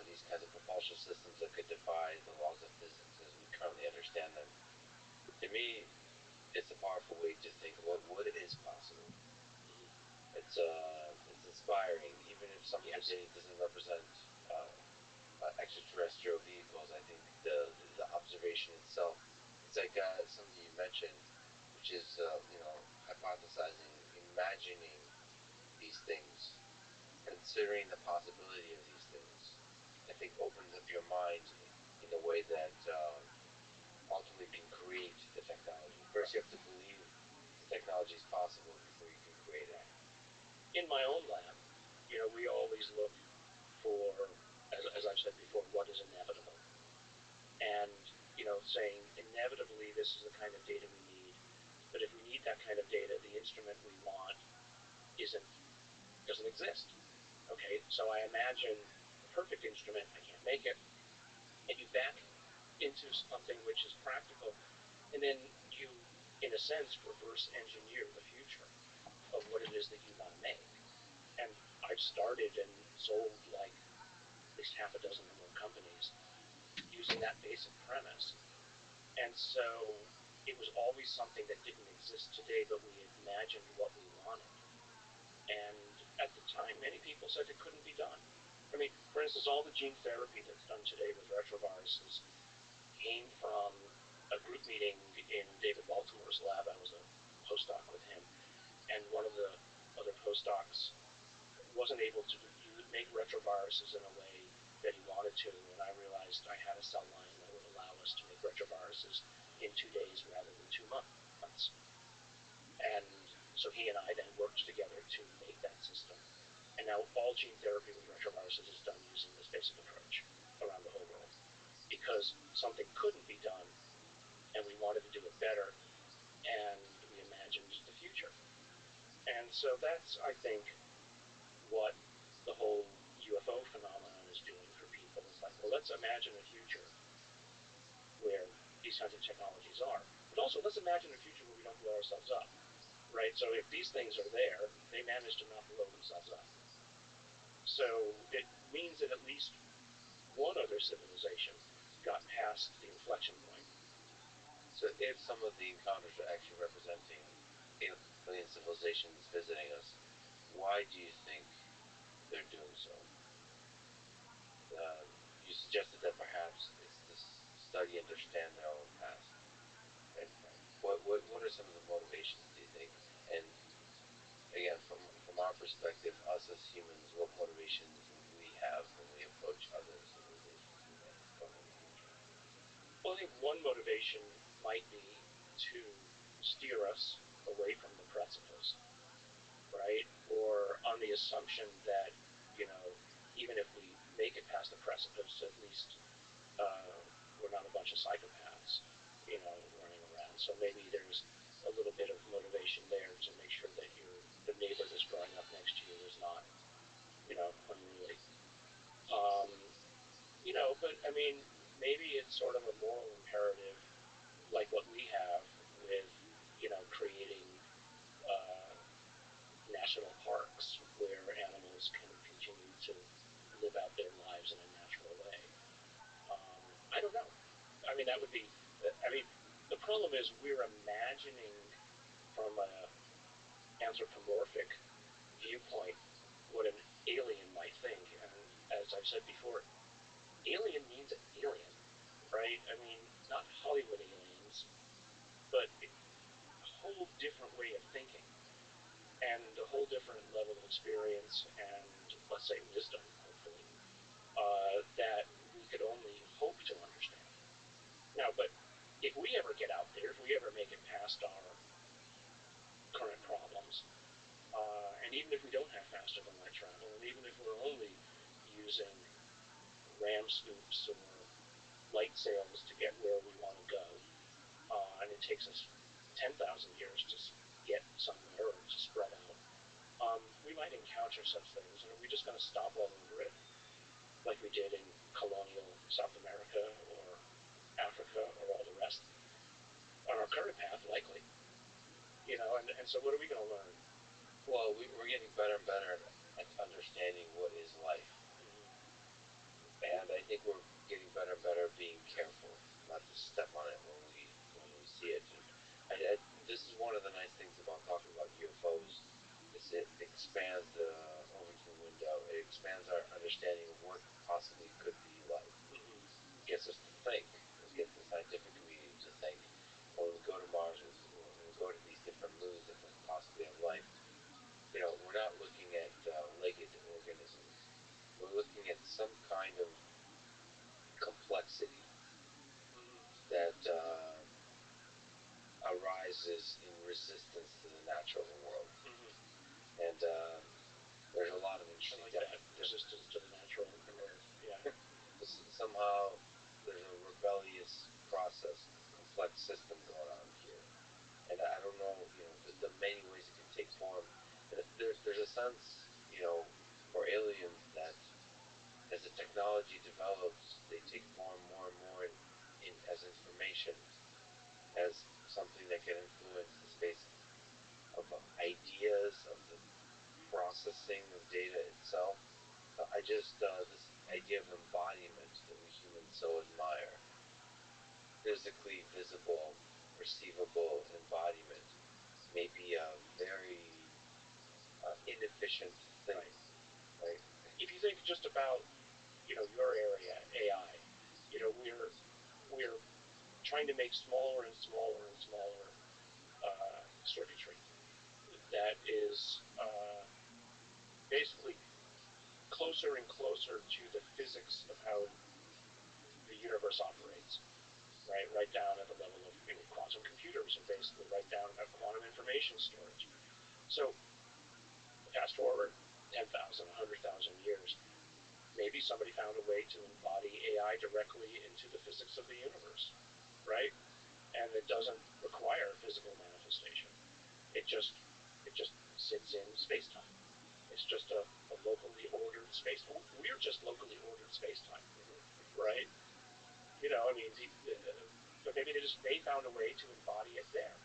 these kinds of propulsion systems that could defy the laws of physics as we currently understand them. To me, it's a powerful way to think about what is possible. It's inspiring, even if some of the data doesn't represent extraterrestrial vehicles. I think the observation itself, it's like something you mentioned, which is hypothesizing, imagining these things, considering the possibility of these things. I think opens up your mind in a way that ultimately can create the technology. First, you have to believe the technology is possible before you can create it. In my own lab, we always look for, as I've said before, what is inevitable. And, saying inevitably this is the kind of data we need, but if we need that kind of data, the instrument we want doesn't exist. Okay, so I imagine the perfect instrument, I can't make it, and you back into something which is practical, and then you, in a sense, reverse engineer the future of what it is that you want to make. And I've started and sold like at least half a dozen or more companies using that basic premise. And so it was always something that didn't exist today, but we imagined what we wanted. And at the time, many people said it couldn't be done. I mean, for instance, all the gene therapy that's done today with retroviruses came from a group meeting in David Baltimore's lab. I was a postdoc with him. And one of the other postdocs wasn't able to make retroviruses in a way that he wanted to, and I realized I had a cell line that would allow us to make retroviruses in 2 days rather than 2 months. And so he and I then worked together to make that system. And now all gene therapy with retroviruses is done using this basic approach around the whole world. Because something couldn't be done, and we wanted to do it better, and we imagined the future. And so that's, I think, what the whole UFO phenomenon is doing for people. It's like, well, let's imagine a future where these kinds of technologies are. But also, let's imagine a future where we don't blow ourselves up, right? So if these things are there, they manage to not blow themselves up. So it means that at least one other civilization got past the inflection point. So if some of the encounters are actually representing alien civilizations visiting us, why do you think they're doing so? You suggested that perhaps it's to study and understand their own past. Right? What are some of the motivations, do you think? And again, from our perspective, us as humans, what motivations would we have when we approach other civilizations who might come in the future? Well, I think one motivation might be to steer us away from the precipice, right? Or on the assumption that, even if we make it past the precipice, at least we're not a bunch of psychopaths, running around. So maybe there's a little bit of motivation there to make sure that the neighbor that's growing up next to you is not, unruly. But I mean, maybe it's sort of a moral imperative, like what we have with, creating uh, national parks where animals can continue to live out their lives in a natural way. I don't know. I mean, that would be. I mean, the problem is we're imagining from an anthropomorphic viewpoint what an alien might think, and as I've said before, alien means alien, right? I mean, say wisdom, hopefully, that we could only hope to understand. Now, but if we ever get out there, if we ever make it past our current problems, and even if we don't have faster than light travel, and even if we're only using ram scoops or light sails to get where we want to go, and it takes us 10,000 years to get somewhere or to spread out, we might encounter such things, and are we just going to stop all over it, like we did in colonial South America or Africa or all the rest? On our current path, likely. And so what are we going to learn? Well, we're getting better and better at understanding what is life. And I think we're getting better and better at being careful not to step on it when we see it. And this is one of the nice things about talking about UFOs, is it expands the overview window. It expands our understanding of what possibly could be life. It gets us to think. It gets the scientific community to think. When we go to Mars, when we go to these different moons that could possibly have life, we're not looking at legged organisms. We're looking at some kind of complexity that arises in resistance to the natural world. And there's a lot of interesting resistance to the natural world. Yeah. Somehow there's a rebellious process, complex system going on here. And I don't know, the many ways it can take form. And there's a sense, for aliens that as the technology develops, they take form more and more as information, as something that can influence the space of ideas, of the processing of data itself. This idea of embodiment that we humans so admire, physically visible, perceivable embodiment, may be a very inefficient thing. Right? If you think just about, your area, AI, we're trying to make smaller and smaller and smaller circuitry that is basically closer and closer to the physics of how the universe operates, right down at the level of quantum computers, and basically right down at quantum information storage. So fast forward 10,000, 100,000 years, maybe somebody found a way to embody AI directly into the physics of the universe, right? And it doesn't require physical manifestation. It just sits in space-time. It's just a locally ordered space. We're just locally ordered space-time, right? But maybe they found a way to embody it there.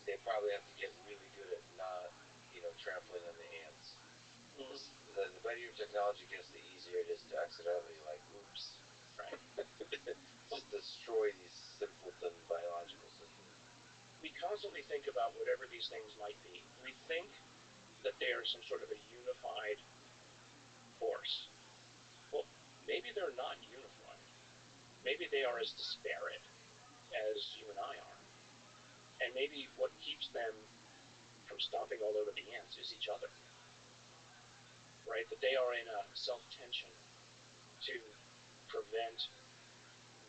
They probably have to get really good at not, trampling on the ants. The better your technology gets, the easier it is to accidentally, oops. Right. Just destroy these simpleton biological systems. We constantly think about whatever these things might be. We think that they are some sort of a unified force. Well, maybe they're not unified. Maybe they are as disparate as you and I are. And maybe what keeps them from stomping all over the ants is each other. Right? That they are in a self-tension to prevent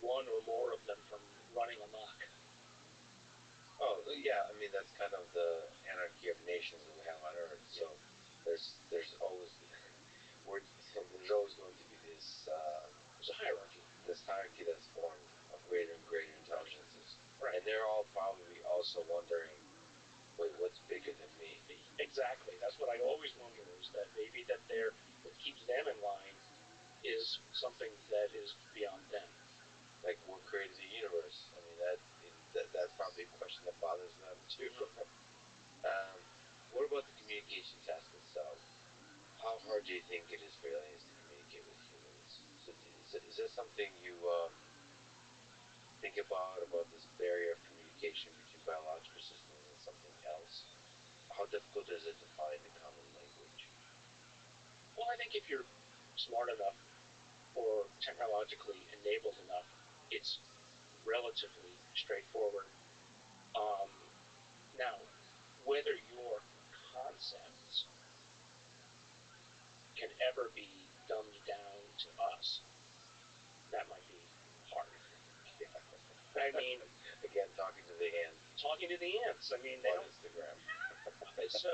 one or more of them from running amok. Oh, yeah, that's kind of the anarchy of nations that we have on Earth. So there's always going to be this there's a hierarchy. This hierarchy that's formed of greater and greater intelligences. Right. And they're all probably also wondering, wait, what's bigger than me? Exactly. That's what I always wonder, is that maybe what keeps them in line is something that is beyond them. Like, what created the universe? That's probably a question that bothers them too. What about the communication task itself? How hard do you think it is for aliens to communicate with humans? Is that something you think about this barrier of communication between biological systems and something else? How difficult is it to find a common language? Well, I think if you're smart enough or technologically enabled enough, it's relatively straightforward. Now, whether your concepts can ever ever be dumbed down to us, that might be hard. I mean, again, talking to the ants. Talking to the ants. I mean, they on don't. Instagram. So.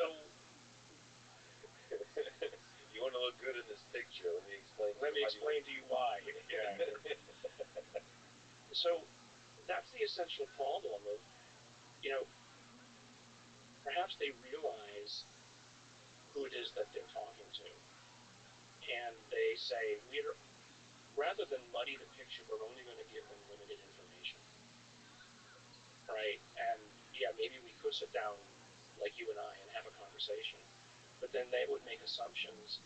You want to look good in this picture? Let me explain. To you why. Yeah. So that's the essential problem of, perhaps they realize who it is that they're talking to, and they say, rather than muddy the picture, we're only going to give them limited information, right? And yeah, maybe we could sit down like you and I and have a conversation, but then they would make assumptions.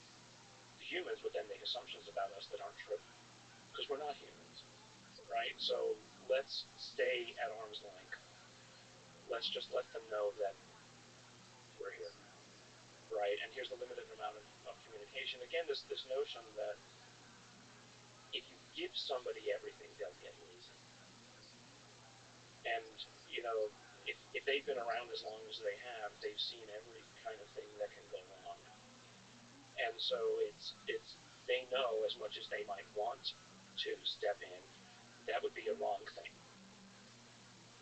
The humans would then make assumptions about us that aren't true, because we're not humans, right? So let's stay at arm's length. Let's just let them know that we're here, right? And here's the limited amount of communication. Again, this notion that if you give somebody everything, they'll get lazy. And, if they've been around as long as they have, they've seen every kind of thing that can go wrong. And so they know, as much as they might want to step in, that would be a wrong thing.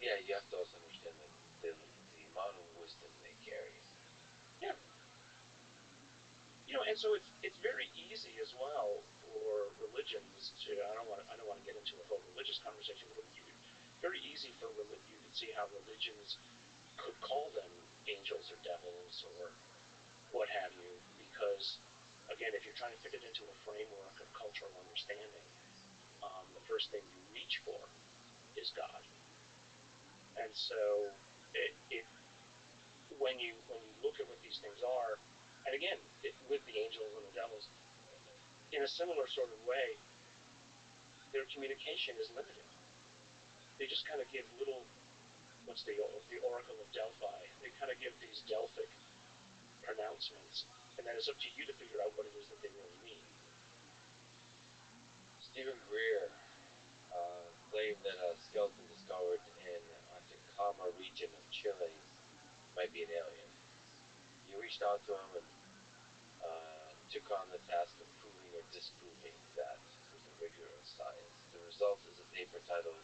Yeah, you have to also understand that the amount of wisdom they carry. Yeah. And so it's very easy as well for religions to. I don't want to get into a whole religious conversation, but very easy for you can see how religions could call them angels or devils or what have you, because again, if you're trying to fit it into a framework of cultural understanding, the first thing you reach for is God. And so when you look at what these things are, and again, with the angels and the devils, in a similar sort of way, their communication is limited. They just kind of give little, what's the Oracle of Delphi? They kind of give these Delphic pronouncements, and then it's up to you to figure out what it is that they really mean. Stephen Greer claimed that a skeleton discovered in Atacama region of Chile might be an alien. He reached out to him and took on the task of proving or disproving that with the rigor of science. The result is a paper titled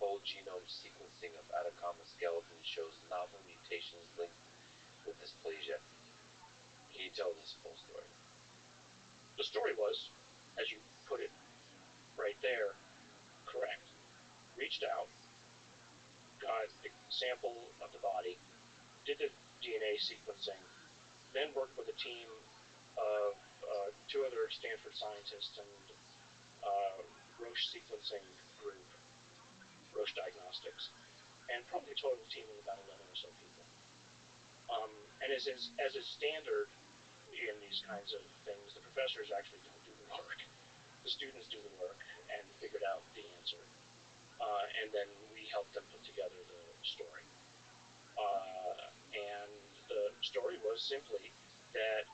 "Whole Genome Sequencing of Atacama Skeleton Shows Novel Mutations Linked with Dysplasia." Can you tell this full story? The story was, as you put it right there, correct. Reached out, got a sample of the body, did the DNA sequencing, then worked with a team of two other Stanford scientists and Roche sequencing group, Roche Diagnostics, and probably a total team of about 11 or so people. And as is standard in these kinds of things, the professors actually don't do the work. The students do the work and figured out the answer. And then we helped them put together the story. And the story was simply that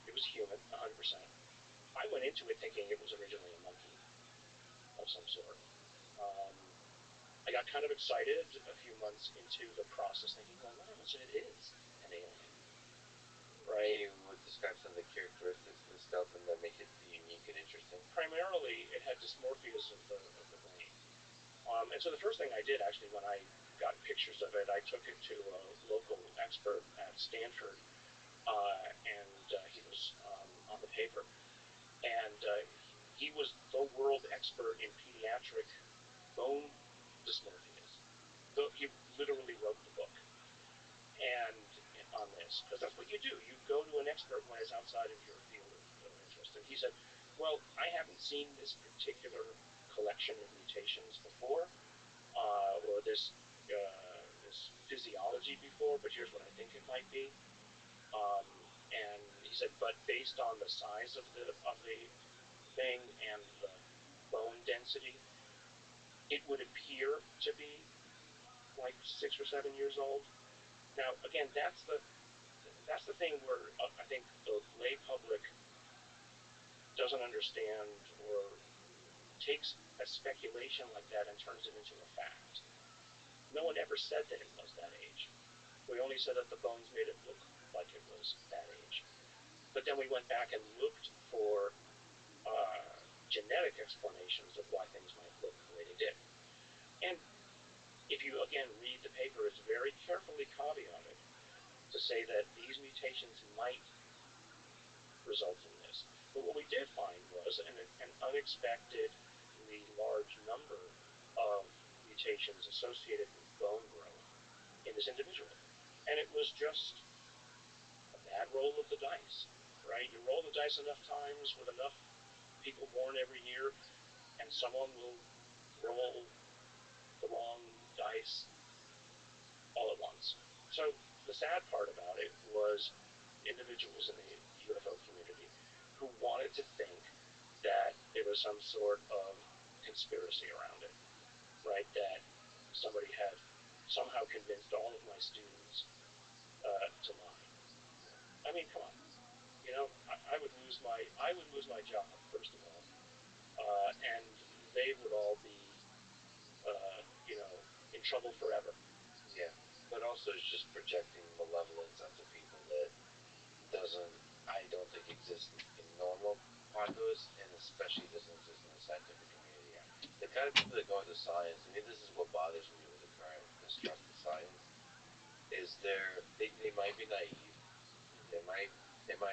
it was human, 100%. I went into it thinking it was originally a monkey of some sort. I got kind of excited a few months into the process, thinking, well, what else it is an alien? Right? You would describe some of the characteristics of the skeleton that make it unique and interesting. Primarily, it had dysmorphias of the brain. And so the first thing I did, actually, when I got pictures of it, I took it to a local expert at Stanford, and he was on the paper. And he was the world expert in pediatric bone dysmorphias. He literally wrote the book and on this, because that's what you do. You go to an expert when it's outside of your field of interest. And he said, well, I haven't seen this particular collection of mutations before, or this physiology before, but here's what I think it might be. And he said, but based on the size of the thing and the bone density, it would appear to be like 6 or 7 years old. Now, again, that's the thing where I think the lay public doesn't understand or takes a speculation like that and turns it into a fact. No one ever said that it was that age. We only said that the bones made it look like it was that age. But then we went back and looked for genetic explanations of why things might look the way they did. And if you, again, read the paper, it's very carefully caveated to say that these mutations might result in this. But what we did find was an unexpectedly large number of mutations associated with bone growth in this individual. And it was just a bad roll of the dice, right? You roll the dice enough times with enough people born every year, and someone will roll the wrong dice all at once. So the sad part about it was individuals in the UFO community who wanted to think that there was some sort of conspiracy around it, right? That somebody had somehow convinced all of my students to lie. I mean, come on. You know, I would lose my job, first of all, and they would all be in trouble forever. Yeah, but also it's just projecting malevolence onto people that I don't think exists in normal populace, and especially doesn't exist in the scientific community. The kind of people that go into science, I mean, this is what bothers me with the current mistrust of science, is they might be naive, they might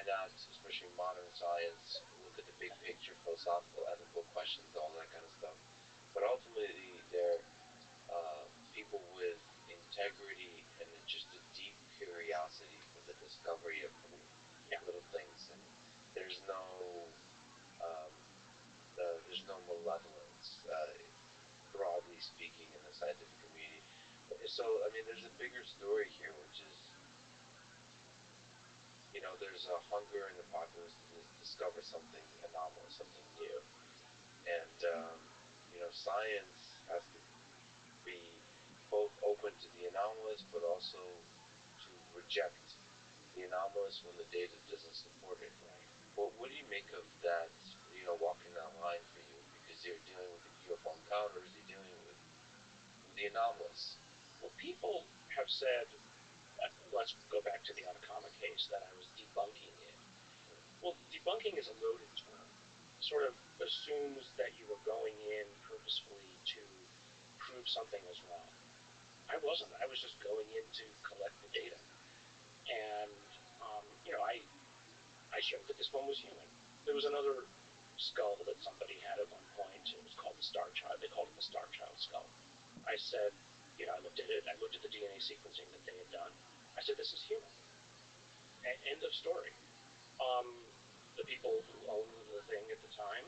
not, especially modern science, look at the big picture, philosophical, ethical questions, all that kind of stuff. But ultimately, they're people with integrity and just a deep curiosity for the discovery of little things, and there's no um, there's no malevolence, broadly speaking, in the scientific community. So, I mean, there's a bigger story here, which is, there's a hunger in the populace to discover something anomalous, something new. And, science has to be both open to the anomalous, but also to reject the anomalous when the data doesn't support it. Right. Well, what do you make of that, walking that line for you? Because you're dealing with the UFO encounters, you're dealing with the anomalous. Well, people have said, let's go back to the Atacama case, that I was debunking it. Well, debunking is a loaded term. It sort of assumes that you were going in purposefully to prove something was wrong. I wasn't. I was just going in to collect the data. And, I showed that this one was human. There was another skull that somebody had at one point. It was called the Star Child. They called it the Star Child skull. I said, I looked at it. I looked at the DNA sequencing that they had done. I said, this is human. End of story. The people who owned the thing at the time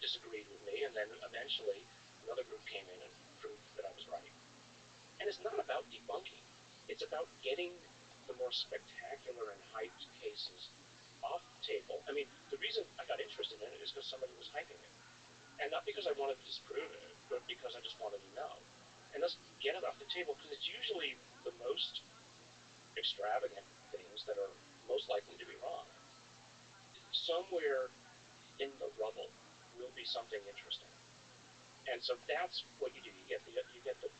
disagreed with me, and then eventually another group came in and proved that I was right. And it's not about debunking. It's about getting the more spectacular and hyped cases off the table. I mean, the reason I got interested in it is because somebody was hyping it. And not because I wanted to disprove it, but because I just wanted to know. And let's get it off the table, because it's usually the most extravagant things that are most likely to be wrong. Somewhere in the rubble will be something interesting. And so that's what you do. You get the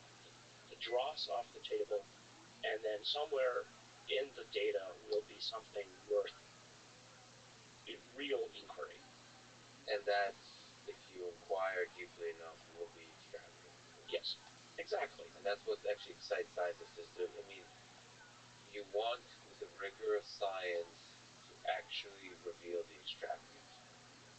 dross off the table, and then somewhere in the data will be something worth real inquiry. And that, if you inquire deeply enough, will be extravagant. Yes, exactly. And that's what actually excites scientists. I mean, you want, with the rigor of science, to actually reveal the extravagant.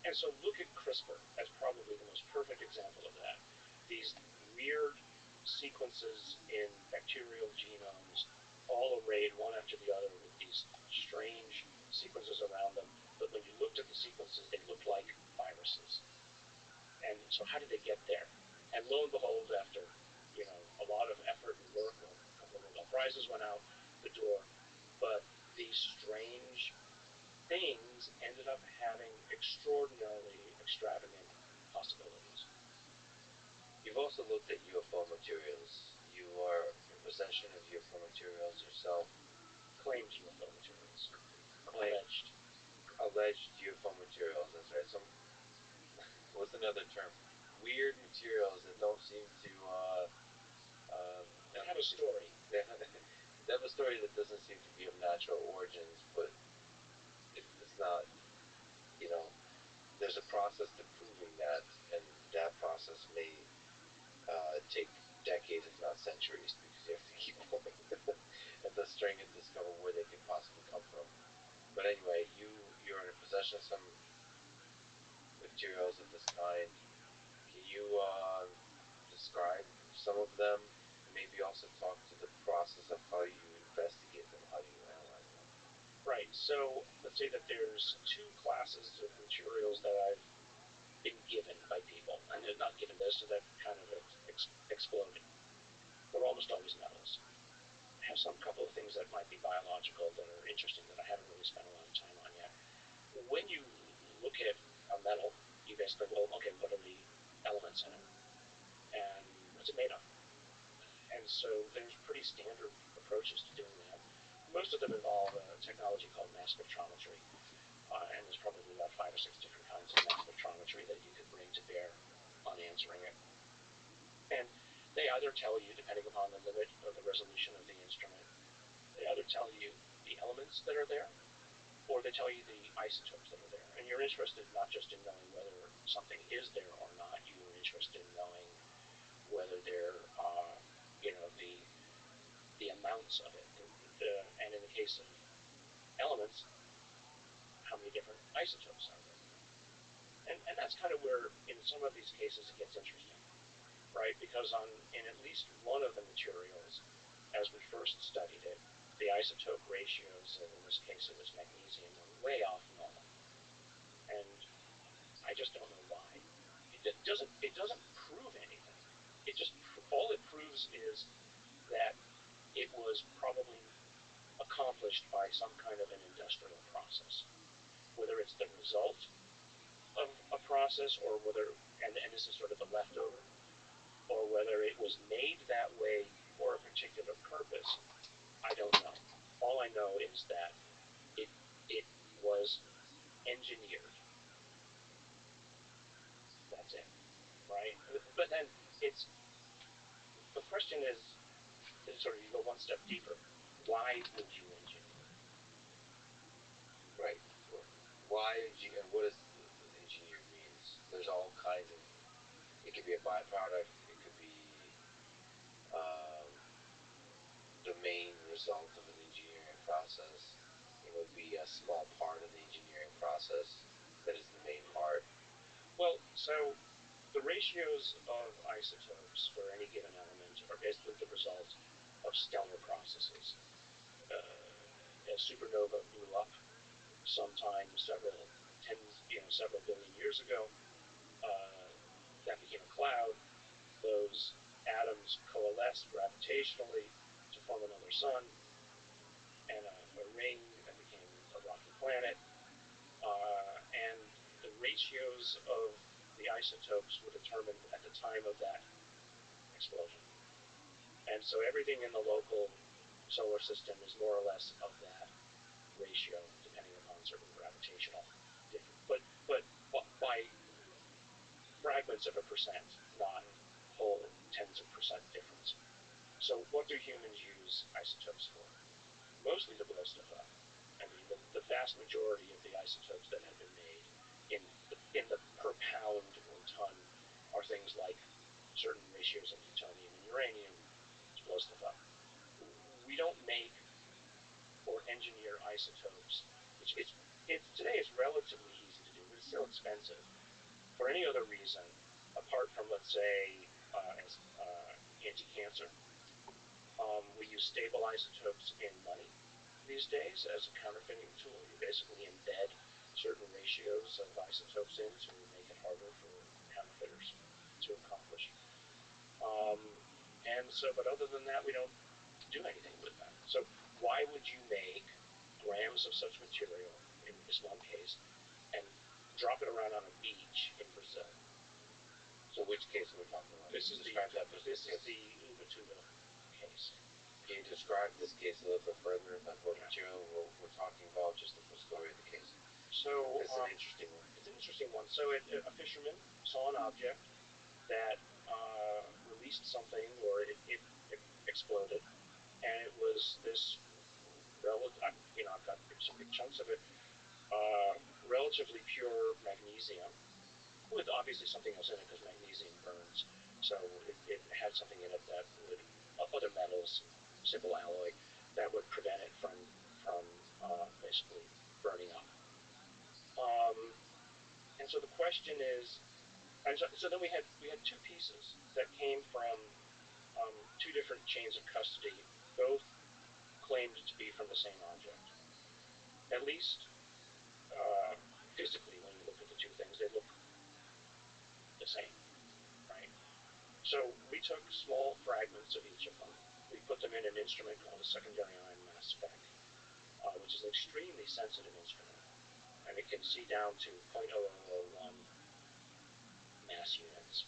And so look at CRISPR as probably the most perfect example of that. These weird sequences in bacterial genomes, all arrayed one after the other with these strange sequences around them. But when you looked at the sequences, they looked like viruses. And so how did they get there? And lo and behold, after a lot of effort and work, a couple of Nobel Prizes went out the door, but these strange things ended up having extraordinarily extravagant possibilities. You've also looked at UFO materials. You are in possession of UFO materials yourself. Claimed UFO materials. Alleged UFO materials, that's right. What's another term? Weird materials that don't seem to have a story. They have a story that doesn't seem to be of natural origins, but process to proving that, and that process may take decades, if not centuries, because you have to keep going and thus trying to discover where they could possibly come from. But anyway, you're in possession of some materials of this kind. Can you describe some of them, and maybe also talk to the process of how you investigate them, how you analyze them? Right. So let's say that there's two classes of materials that I've been given by people, and they're not given this, so that kind of exploded. They're almost always metals. I have some couple of things that might be biological that are interesting that I haven't really spent a lot of time on yet. When you look at a metal, you basically, well, okay, what are the elements in it? And what's it made of? And so there's pretty standard approaches to doing that. Most of them involve a technology called mass spectrometry. And there's probably about 5 or 6 different kinds of mass spectrometry that you could bring to bear on answering it. And they either tell you, depending upon the limit of the resolution of the instrument, they either tell you the elements that are there, or they tell you the isotopes that are there. And you're interested not just in knowing whether something is there or not, you're interested in knowing whether there are, the amounts of it. And in the case of elements, how many different isotopes are there? And that's kind of where, in some of these cases, it gets interesting, right? Because in at least one of the materials, as we first studied it, the isotope ratios, and in this case it was magnesium, were way off normal. And I just don't know why. It doesn't prove anything. All it proves is that it was probably accomplished by some kind of an industrial process. Whether it's the result of a process, or whether, and this is sort of the leftover, or whether it was made that way for a particular purpose, I don't know. All I know is that it was engineered. That's it, right? But then the question is sort of, you go one step deeper. Why would you engineer? Right. Why engineer? What does engineer means? There's all kinds of. It could be a byproduct. It could be the main result of an engineering process. It would be a small part of the engineering process that is the main part. Well, so the ratios of isotopes for any given element are basically the result of stellar processes. A supernova blew up sometime several billion years ago. That became a cloud. Those atoms coalesced gravitationally to form another sun and a ring that became a rocky planet. And the ratios of the isotopes were determined at the time of that explosion. And so everything in the local solar system is more or less of that ratio, depending upon certain gravitational difference. But by fragments of a percent, not whole tens of percent difference. So what do humans use isotopes for? Mostly to blow stuff up. I mean, the vast majority of the isotopes that have been made in the per pound or ton are things like certain ratios of plutonium and uranium to blow stuff up. We don't make or engineer isotopes, which today it's relatively easy to do, but it's still expensive. For any other reason, apart from, let's say, as anti-cancer, we use stable isotopes in money these days as a counterfeiting tool. You basically embed certain ratios of isotopes in to make it harder for counterfeiters to accomplish. But other than that, we don't do anything with that. So why would you make grams of such material, in this one case, and drop it around on a beach in Brazil? So which case are we talking about? This is the Ubatuba case. Can you describe this case a little bit further, like what material we're talking about, just the full story of the case? So it's an interesting one. It's an interesting one. So a fisherman saw an object that released something, or it exploded, and it was this I've got some big chunks of it, relatively pure magnesium, with obviously something else in it because magnesium burns. So it had something in it that would other metals, simple alloy, that would prevent it from basically burning up. Um, and so the question is, and so then we had two pieces that came from two different chains of custody, both claimed to be from the same object. At least physically, when you look at the two things, they look the same, right? So we took small fragments of each of them. We put them in an instrument called a secondary ion mass spec, which is an extremely sensitive instrument, and it can see down to 0.0001 mass units,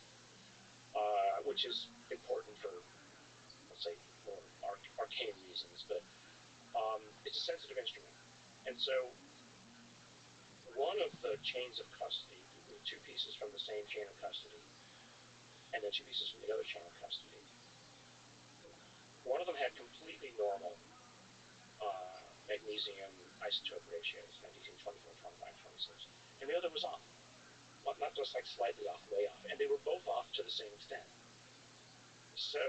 which is important for, let's say, more arcane reasons, but it's a sensitive instrument. And so one of the chains of custody, with two pieces from the same chain of custody, and then two pieces from the other chain of custody, one of them had completely normal magnesium isotope ratios, magnesium 24, 25, 26, and the other was off. Not just like slightly off, way off, and they were both off to the same extent. So,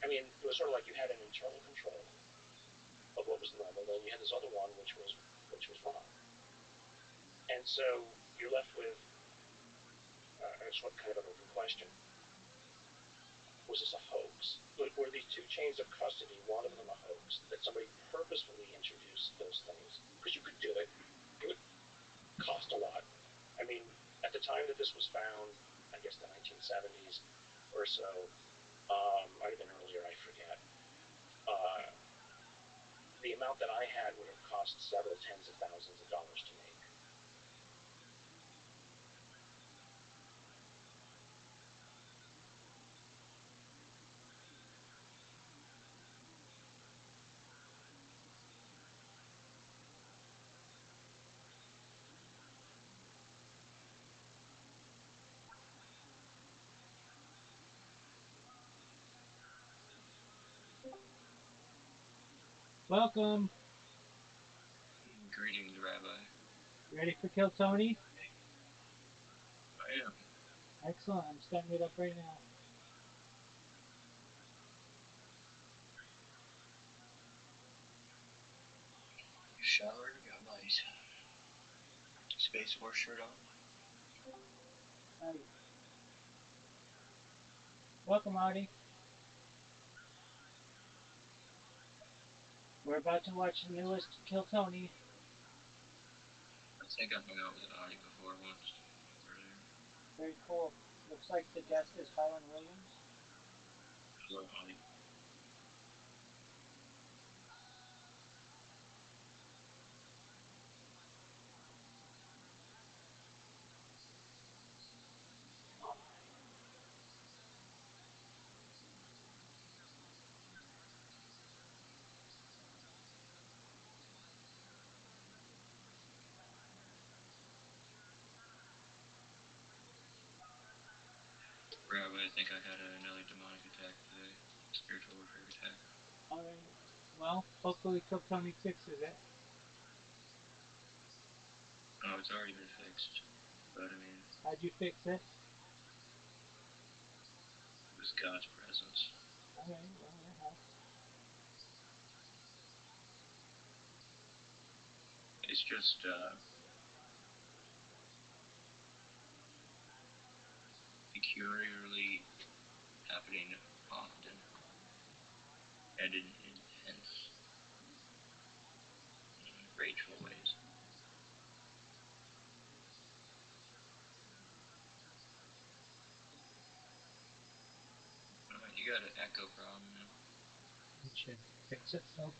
I mean, it was sort of like you had an internal control of what was normal, then you had this other one which was wrong, and so you're left with sort of kind of an open question: was this a hoax? Were these two chains of custody, one of them a hoax, that somebody purposefully introduced those things? Because you could do it. It would cost a lot. I mean, at the time that this was found, I guess the 1970s or so, might have been earlier, I forget. The amount that I had would have cost several tens of thousands of dollars to make. Welcome. Greetings, Rabbi. Ready for Kill Tony? I am. Excellent. I'm starting it up right now. You showered, got my Space Force shirt on. Howdy. Welcome, Artie. We're about to watch the newest Kill Tony. I think I hung out with Audie before once. Earlier. Very cool. Looks like the guest is Harlan Williams. Hello, Audie. Rabbi, I think I had another demonic attack today. Spiritual warfare attack. Alright. Well, hopefully Kill Tony fixes it. Oh, it's already been fixed. But I mean, How'd you fix it? it was God's presence. Alright, well, that helps. It's just, peculiarly happening often and in intense, rageful ways. You got an echo problem now. It should fix itself.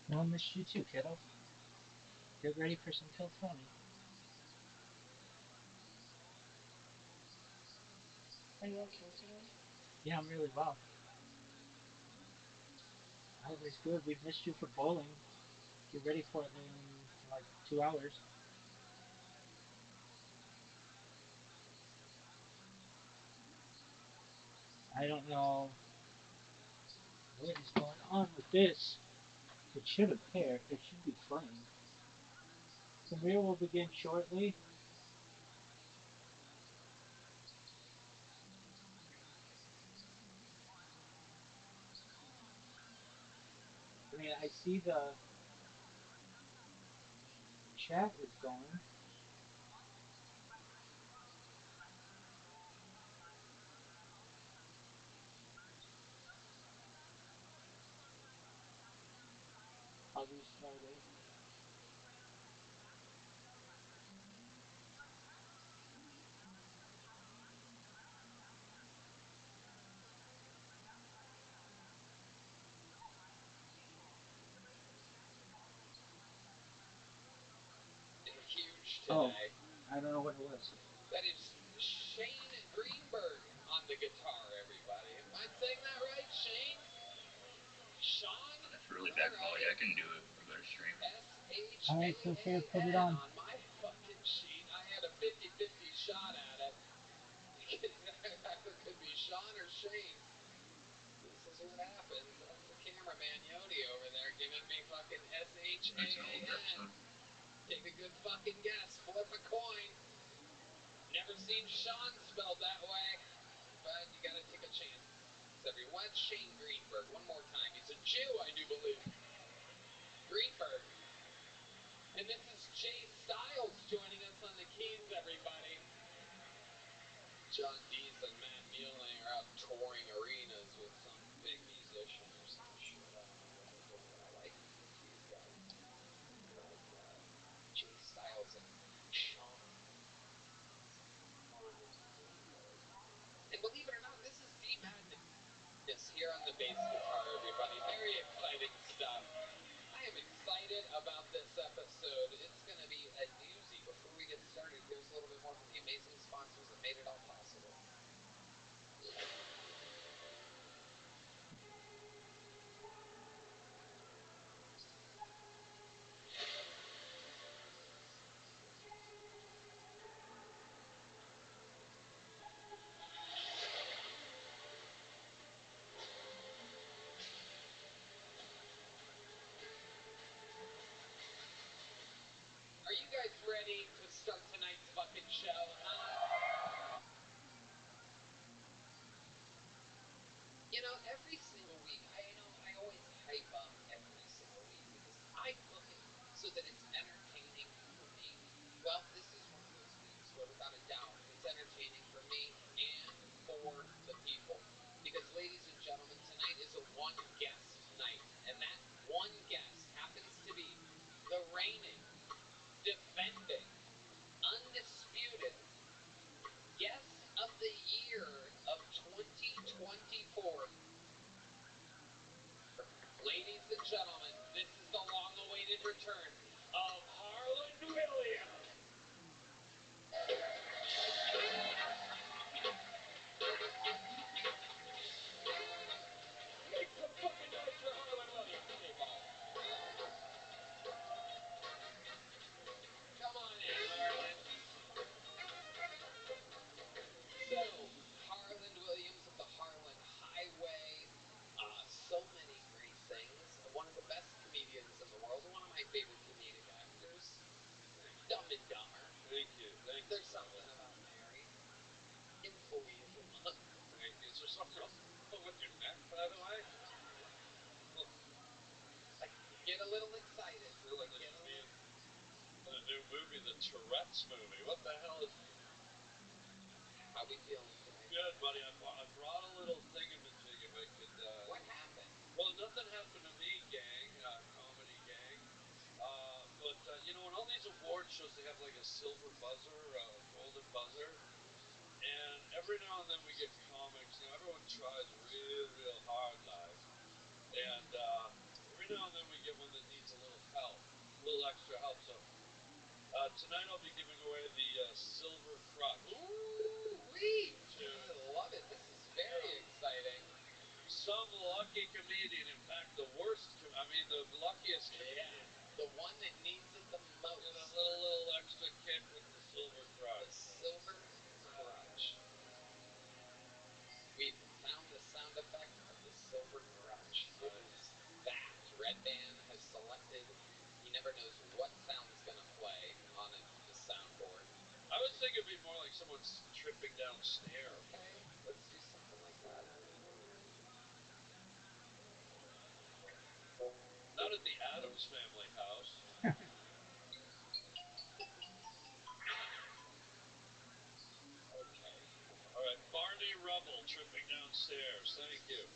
Well, I missed you too, kiddo. Get ready for some Kill Tony. Yeah, I'm really well. Weather's good. We've missed you for bowling. Get ready for it in like 2 hours. I don't know what is going on with this. It should appear. It should be playing. The premiere will begin shortly. I mean, I see the chat is going. I'll restart it. And huge Oh, today. I don't know what it was. That is Shane Greenberg on the guitar, everybody. Am I saying that right, Shane? Sean? That's really bad quality. I can do it with a better stream. All right, so here, put it SHAAN on. on my fucking sheet. I had a 50-50 shot at it. Either could be Sean or Shane. This is what happens. That's the cameraman Yodi over there giving me fucking SHAAN. It's an older episode. Take a good fucking guess. Flip a coin. Never seen Sean spelled that way, but you gotta take a chance. Everyone, Shane Greenberg. One more time. He's a Jew, I do believe. Greenberg. And this is Jay Styles joining us on the keys, everybody. John Dees and Matt Mueller are out touring arenas with some big musician or some shit. I don't know what they're doing, but I like these guys. I like Jay Styles and Sean Greenberg. And believe it or not, this is D Madness here on the bass guitar, everybody. Very exciting stuff. I am excited about this episode. It's going to be a doozy. Before we get started, here's a little bit more from the amazing sponsors that made it all possible. Are you guys ready to start tonight's fucking show, huh? You know, every single week, I always hype up every single week because I book it so that it's entertaining for me. Well, this is one of those weeks where, without a doubt, it's entertaining for me and for the people. Because, ladies and gentlemen, tonight is a one-guest night, and that one guest happens to be the reigning, defending, undisputed guest of the year of 2024. Ladies and gentlemen, this is the long-awaited return of Harland Williams. Make some fucking noise for Harland Williams, people. Come on in, Harland. So, Harland Williams of the Harland Highway. So many great things. One of the best comedians in the world. One of my favorite comedic actors. Dumb and Dumber. Thank you. There's something about Mary. Employee of the month. Thank you. Is there something else with your neck, by the way? Get a little excited. I feel like I should be in the new movie, the Tourette's movie. What the hell is... How we feeling tonight? Good, buddy. I brought a little thingamajig if I could... What happened? Well, nothing happened to me, gang. Comedy gang. But, you know, in all these award shows, they have like a silver buzzer, a golden buzzer. And every now and then we get comics. You know, everyone tries real hard, like. little extra help. So tonight I'll be giving away the silver crutch. Ooh, wee! To I love it. This is very exciting. some lucky comedian. In fact, the luckiest comedian. The one that needs it the most. Get a little extra kick with the silver The crutch. silver crutch. We've found the sound effect of the silver crutch. It is that. Red Band has selected. He never knows what sound's going to play on the soundboard. I was thinking it'd be more like someone's tripping downstairs. Okay, let's do something like that. Not at the Addams Family house. Okay. All right, Barney Rubble tripping downstairs. Thank you.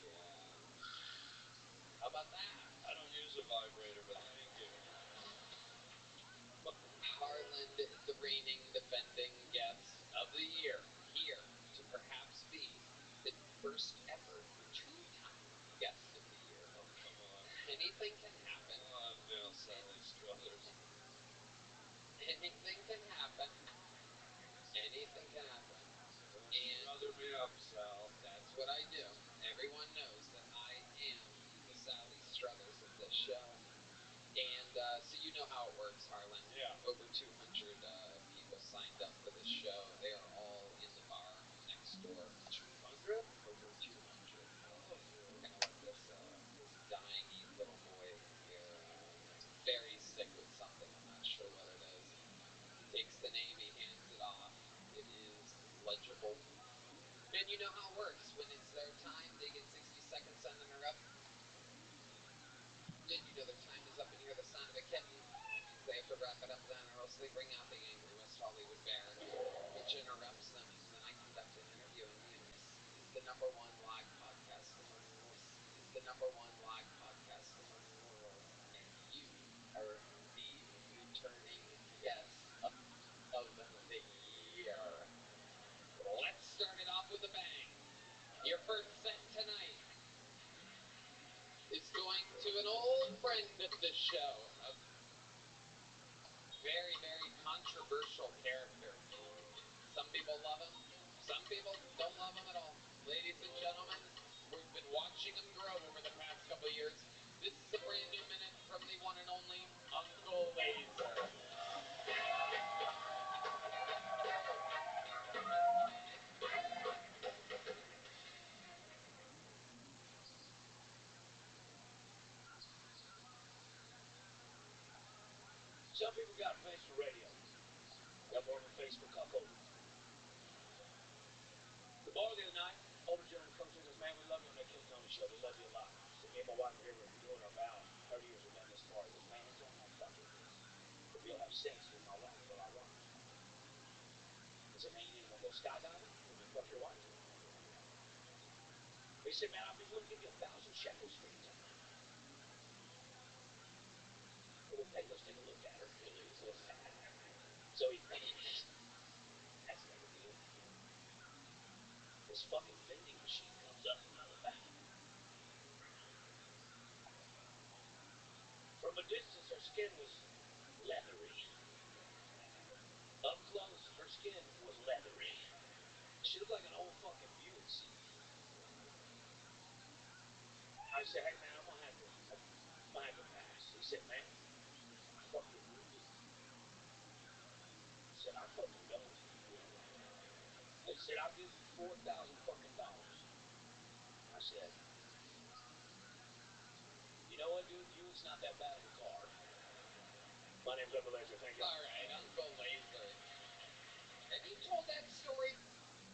Yeah. How about that? I don't use a vibrator, but thank you. Harland, the reigning, defending guest of the year, here to perhaps be the first ever two-time guest of the year. Oh, come on. Anything can happen. Oh, Bill Sally Struthers. Anything can happen. Anything can happen. Don't struther me up, Sal. That's what I do. Everyone knows that I am the Sally Struthers of this show. And so you know how it works, Harlan. Yeah. Over 200 people signed up for this show. They are all in the bar next door. 200? Over 200. Oh, We're going to let this dying little boy here, very sick with something. I'm not sure what it is. He takes the name, he hands it off. It is legible. And you know how it works. When it's their time, they get 60 seconds to interrupt. Then you know their time is up and hear the sound of a kitten. It means they have to wrap it up then, or else they bring out the angry West Hollywood bear, which interrupts them. And then I conduct an interview, and this is the #1 live podcast in the world. It's the #1 live podcast in the world. And you are the returning guest of the year. Let's start it off with a bang. Your first set tonight is going to an old friend of the show, a very, very controversial character. Some people love him, some people don't love him at all. Ladies and gentlemen, we've been watching him grow over the past couple of years. This is a brand new minute from the one and only Uncle Laser. Some people got a face for radio. Got more of a face for cuckolding. The bar the other night, older gentleman comes in and goes, "Man, we love you on that Kill Tony show. We love you a lot." So me and my wife are here renewing our vows. 30 years we've done this bar. He goes, "Man, it's on my bucket list to be able to have sex with my wife while I watch." I said, "Man, you didn't want to go skydiving? You want to fuck your wife?" He said, "Man, I'll be willing to give you 1,000 shekels for your time." Well, let's take a look at her. So he, that's never good. This fucking vending machine comes up out of the back. From a distance, her skin was leathery. Up close, her skin was leathery. She looked like an old fucking Buick seat. I said, "Hey man, I'm gonna have to pass." He said, "Man, I fucked her real good." He said, "I fucking know it." He said, "I'll give you 4,000 fucking dollars." I said, "You know what, dude? Buick's not that bad of a car." My name's Uncle Laser. Thank you. All right, Uncle Laser. Have you told that story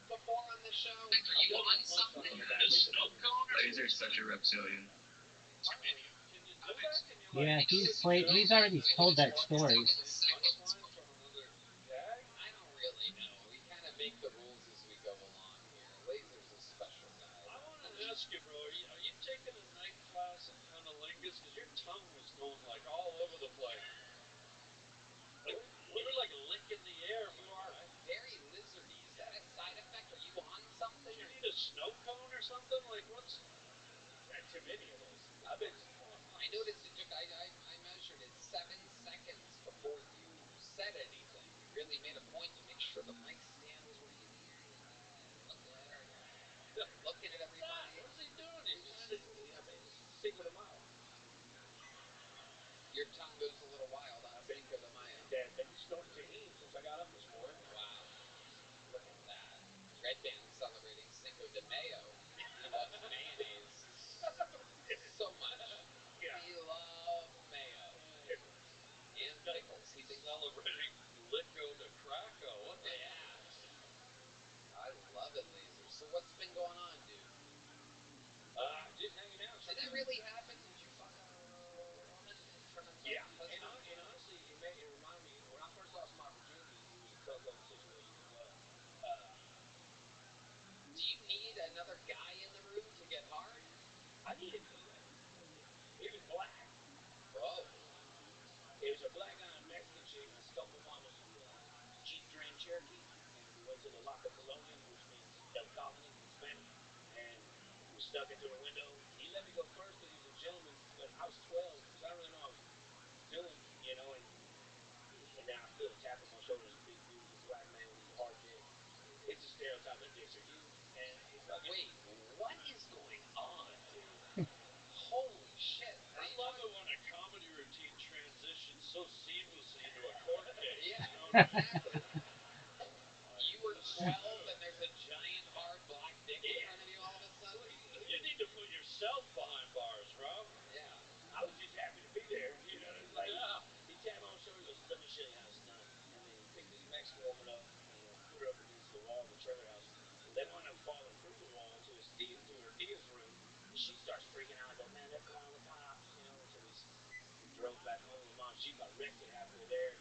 before on the show? Are you on something? A snow cone? Laser's such a reptilian. Can you do that? Can you, Yeah, like, he's already told that story. punchlines on another gag? I don't really know. We kind of make the rules as we go along here. Laser's a special guy. I want to ask you, bro, are you taking a night class in cunnilingus? Because your tongue was going, like, all over the place. Like, you were, like, licking the air, You are very lizardy. Is that a side effect? Are you on something? Do you need a snow cone or something? Like, what's... Too many of those. I've been... I noticed it took, I measured it, 7 7 seconds before you said anything. You really made a point to make sure the mic stand was where you needed it. Look there, looking at everybody. What is he doing? He's just Cinco de Mayo. Your tongue goes a little wild on Cinco de Mayo. I've been snorting Tahini since I got up this morning. Wow. Look at that. Red Band celebrating Cinco de Mayo. He loves mayonnaise so much. Yeah. He loves mayo. And pickles. He thinks Celebrating Lico de Krakow. What the? Yeah. I love it, Laser. So what's been going on, dude? Just hanging out. Did that really happen? Did you fuck a woman in front of Yeah. husband? And honestly, it reminded me, when I first lost my virginity, it was a telltale situation as well. Do you need another guy in the room to get hard? I needed. He was black. Whoa. It was a black guy and Mexican chick, and I stole my mama's Jeep Grand Cherokee, and we went to the La Colonia, which means El Colony in Spanish, and we stuck into her window. He let me go first because he was a gentleman, but I was 12, so I didn't really know what I was doing, and then I feel a tap on my shoulder. This big, beautiful black man with his hard dick. It's a stereotype. Them dicks are huge, and he fucking. Wait, what is going on, dude? Holy shit! I love it when a comedy routine transitions so seamlessly into a court case. Yeah, exactly. You were 12 and there's a giant hard black dick in front of you all of a sudden? You need to put yourself behind bars, Rob. Yeah. I was just happy to be there. It's like, he tapped me on the shoulder and goes, "Let me show you how it's done." And then he picked this Mexican woman up and put her up against the wall of the trailer house. Well, they wound up falling through the wall to her tia's room, and she starts freaking out. I go, "Man, they're calling the cops," So we drove back home with mom. She got wrecked halfway there,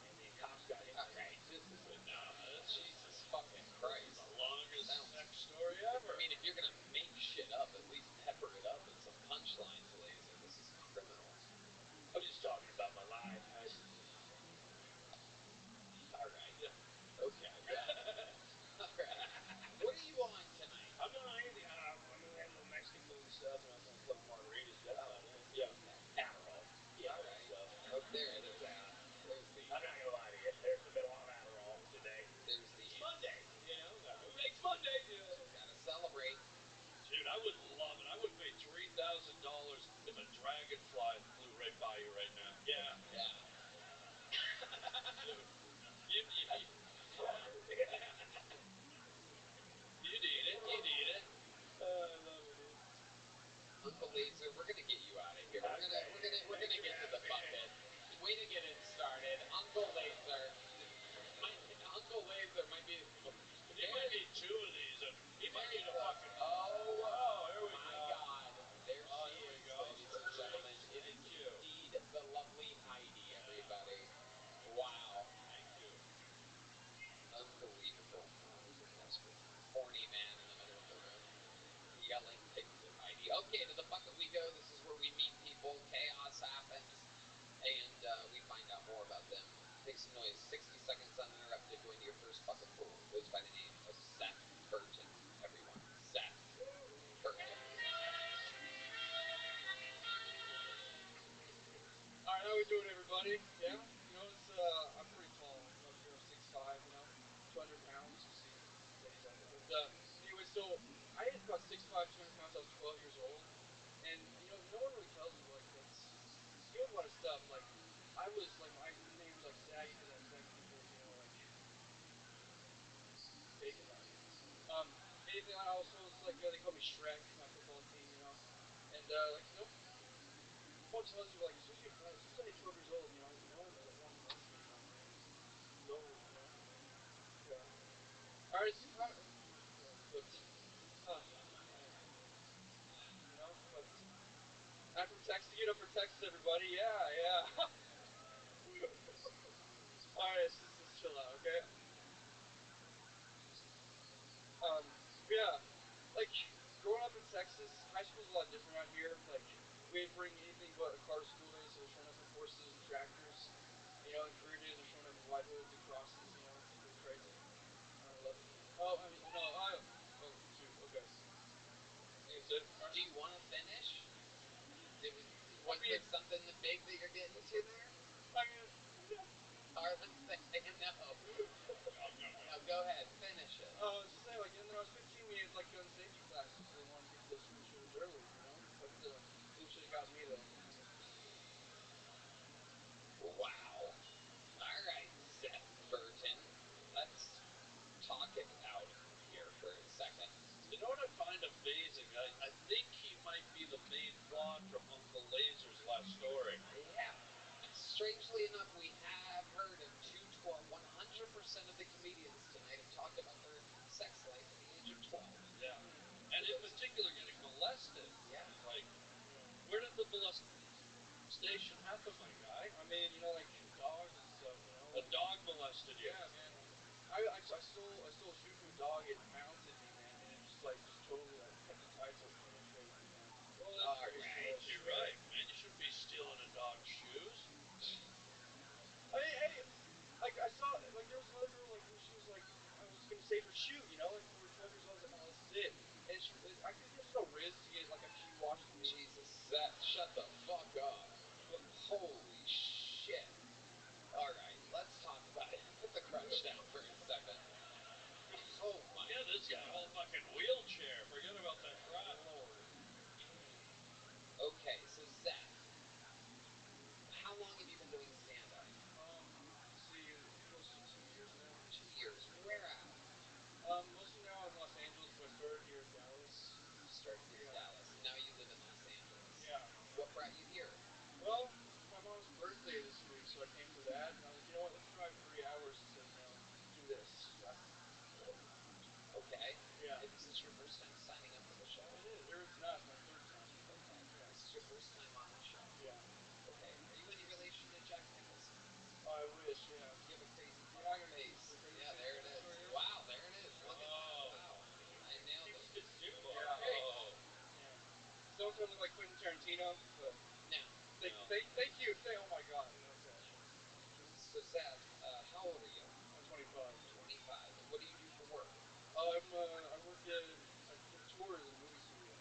and then cops got hit. Okay, this is enough. Jesus fucking Christ. The longest sex story ever. I mean, if you're gonna make shit up, at least pepper it up with some punchlines, Laser. This is criminal. I'm just talking about my life. All right. Okay. Yeah. All right. What are you on tonight? I'm not on anything. We had a little Mexican food and stuff, and I was on a couple margaritas. That's about it. Yeah. Adderall. Yeah. All right. So, Oh, there it is. There's the. I'm not gonna lie to you. There's been a lot of Adderall today. There's the. It's Monday. Who makes Monday? Gotta celebrate. Dude, I would love it. I would pay $3,000 if a dragonfly flew right by you right now. Yeah. Yeah. Dude, you'd eat it. You'd eat it. I love it, dude. Uncle Laser, we're gonna get you out of here. We're gonna get to the bucket. Way to get it started, Uncle Laser. Uncle Laser might be. He might need two of these. He might need a fucking. Oh, here we my go. God. There Oh, she here we is, go. ladies and gentlemen. It is Thank you. indeed the lovely Heidi, everybody. Wow. Thank you. Unbelievable. Oh, there's a desperate, horny man in the middle of the room yelling things at Heidi. Okay, to the bucket we go. This is where we meet people. Chaos happens, and we find out more about them. Make some noise. 60 seconds uninterrupted. Going to your first bucket pool. Goes by the name of Seth Burton. Everyone, Seth Burton. All right, how we doing, everybody? Yeah, it's I'm pretty tall. I'm 6'5", 200 pounds. You see titties out there. But anyway, so I hit about 6'5", 200 pounds. I was 12 years old, and no one really tells you like that's. You have a lot of stuff. Like I was like my name was like Saggy because I sang people, like bacon last night. Anything I also was like they call me Shrek, my football team, and no one tells you like especially at 12 years old, no one knows me. My name's low. Yeah. All right, but but I'm from Texas. Give it up for Texas, everybody. Yeah. All right, let's chill out, okay? Yeah, like growing up in Texas, high school's a lot different out here. Like we didn't bring anything but a car to school days, so we're showing up in horses and tractors. And career days are showing up in white hoods and crosses. It's pretty crazy. I love it. Oh, I mean, no, oh shoot, okay. I think that's it. Do you want to finish? There's something big that you're getting to there? I mean, no. Harlan's saying no. No, go ahead, finish it. I was just saying, like, and then I was 15, we had, like, gun safety classes, so they wanted to get the school shooters early, you know? But, eventually got me, though. Wow. Alright, Seth Burton. Let's talk it out here for a second. You know what I find amazing? I think he might be the main plot from Uncle Laser's last story. Yeah. Strangely enough, we have heard of 100% of the comedians tonight have talked about their sex life at the age of 12. Yeah. And in particular, getting molested. Yeah. Like, where did the molestation happen, my guy? I mean, you know, like, dogs and stuff, you know? A dog molested you. Yeah, man. I stole a shoo shoo dog. It mounted me, man, and it just totally kept the tights penetrating, man. Well, that's All right. You're right, man. You shouldn't be stealing a dog's shoes. I mean, hey, like I saw, like there was another girl, like she was like, I was gonna save her shoe, you know, like we were 12 years old. I was like, oh, this is it. And I could just go Riz to get like a shoe washed for me. Jesus, Seth, shut the fuck up. Holy shit. Alright, let's talk about it. Put the crutch down for a second. Oh my Yeah, this God. guy, whole fucking wheelchair. Forget about that crotch. Lord. Okay, so Seth, how long have you been doing stand-up? Let's see, close to 2 years now. 2 years. Where at? Mostly now in Los Angeles, but I started here in Dallas. You started here in Dallas, and now you live in Los Angeles. Yeah. What brought you here? Well, it's my mom's birthday this week, so I came for that, and I was like, you know what, let's drive 3 hours to, do this. Okay. Yeah. Is this your first time signing up for the show? It is. Or it's not. It's my third time. Okay. Yeah. This is your first time on the show? Yeah. Okay. Are you any relation to Jack Nicholson? I wish, yeah. You have a crazy Yeah, I got face. the crazy Yeah, face there it is. right here. Wow, there it is. Look at that. Wow. I nailed it. Yeah. Oh. Yeah. Don't tell me like Quentin Tarantino, but No. thank you. Oh my God. Okay. So Seth, how old are you? I'm 25. 25. And what do you do for work? I work I give tours in a movie studio.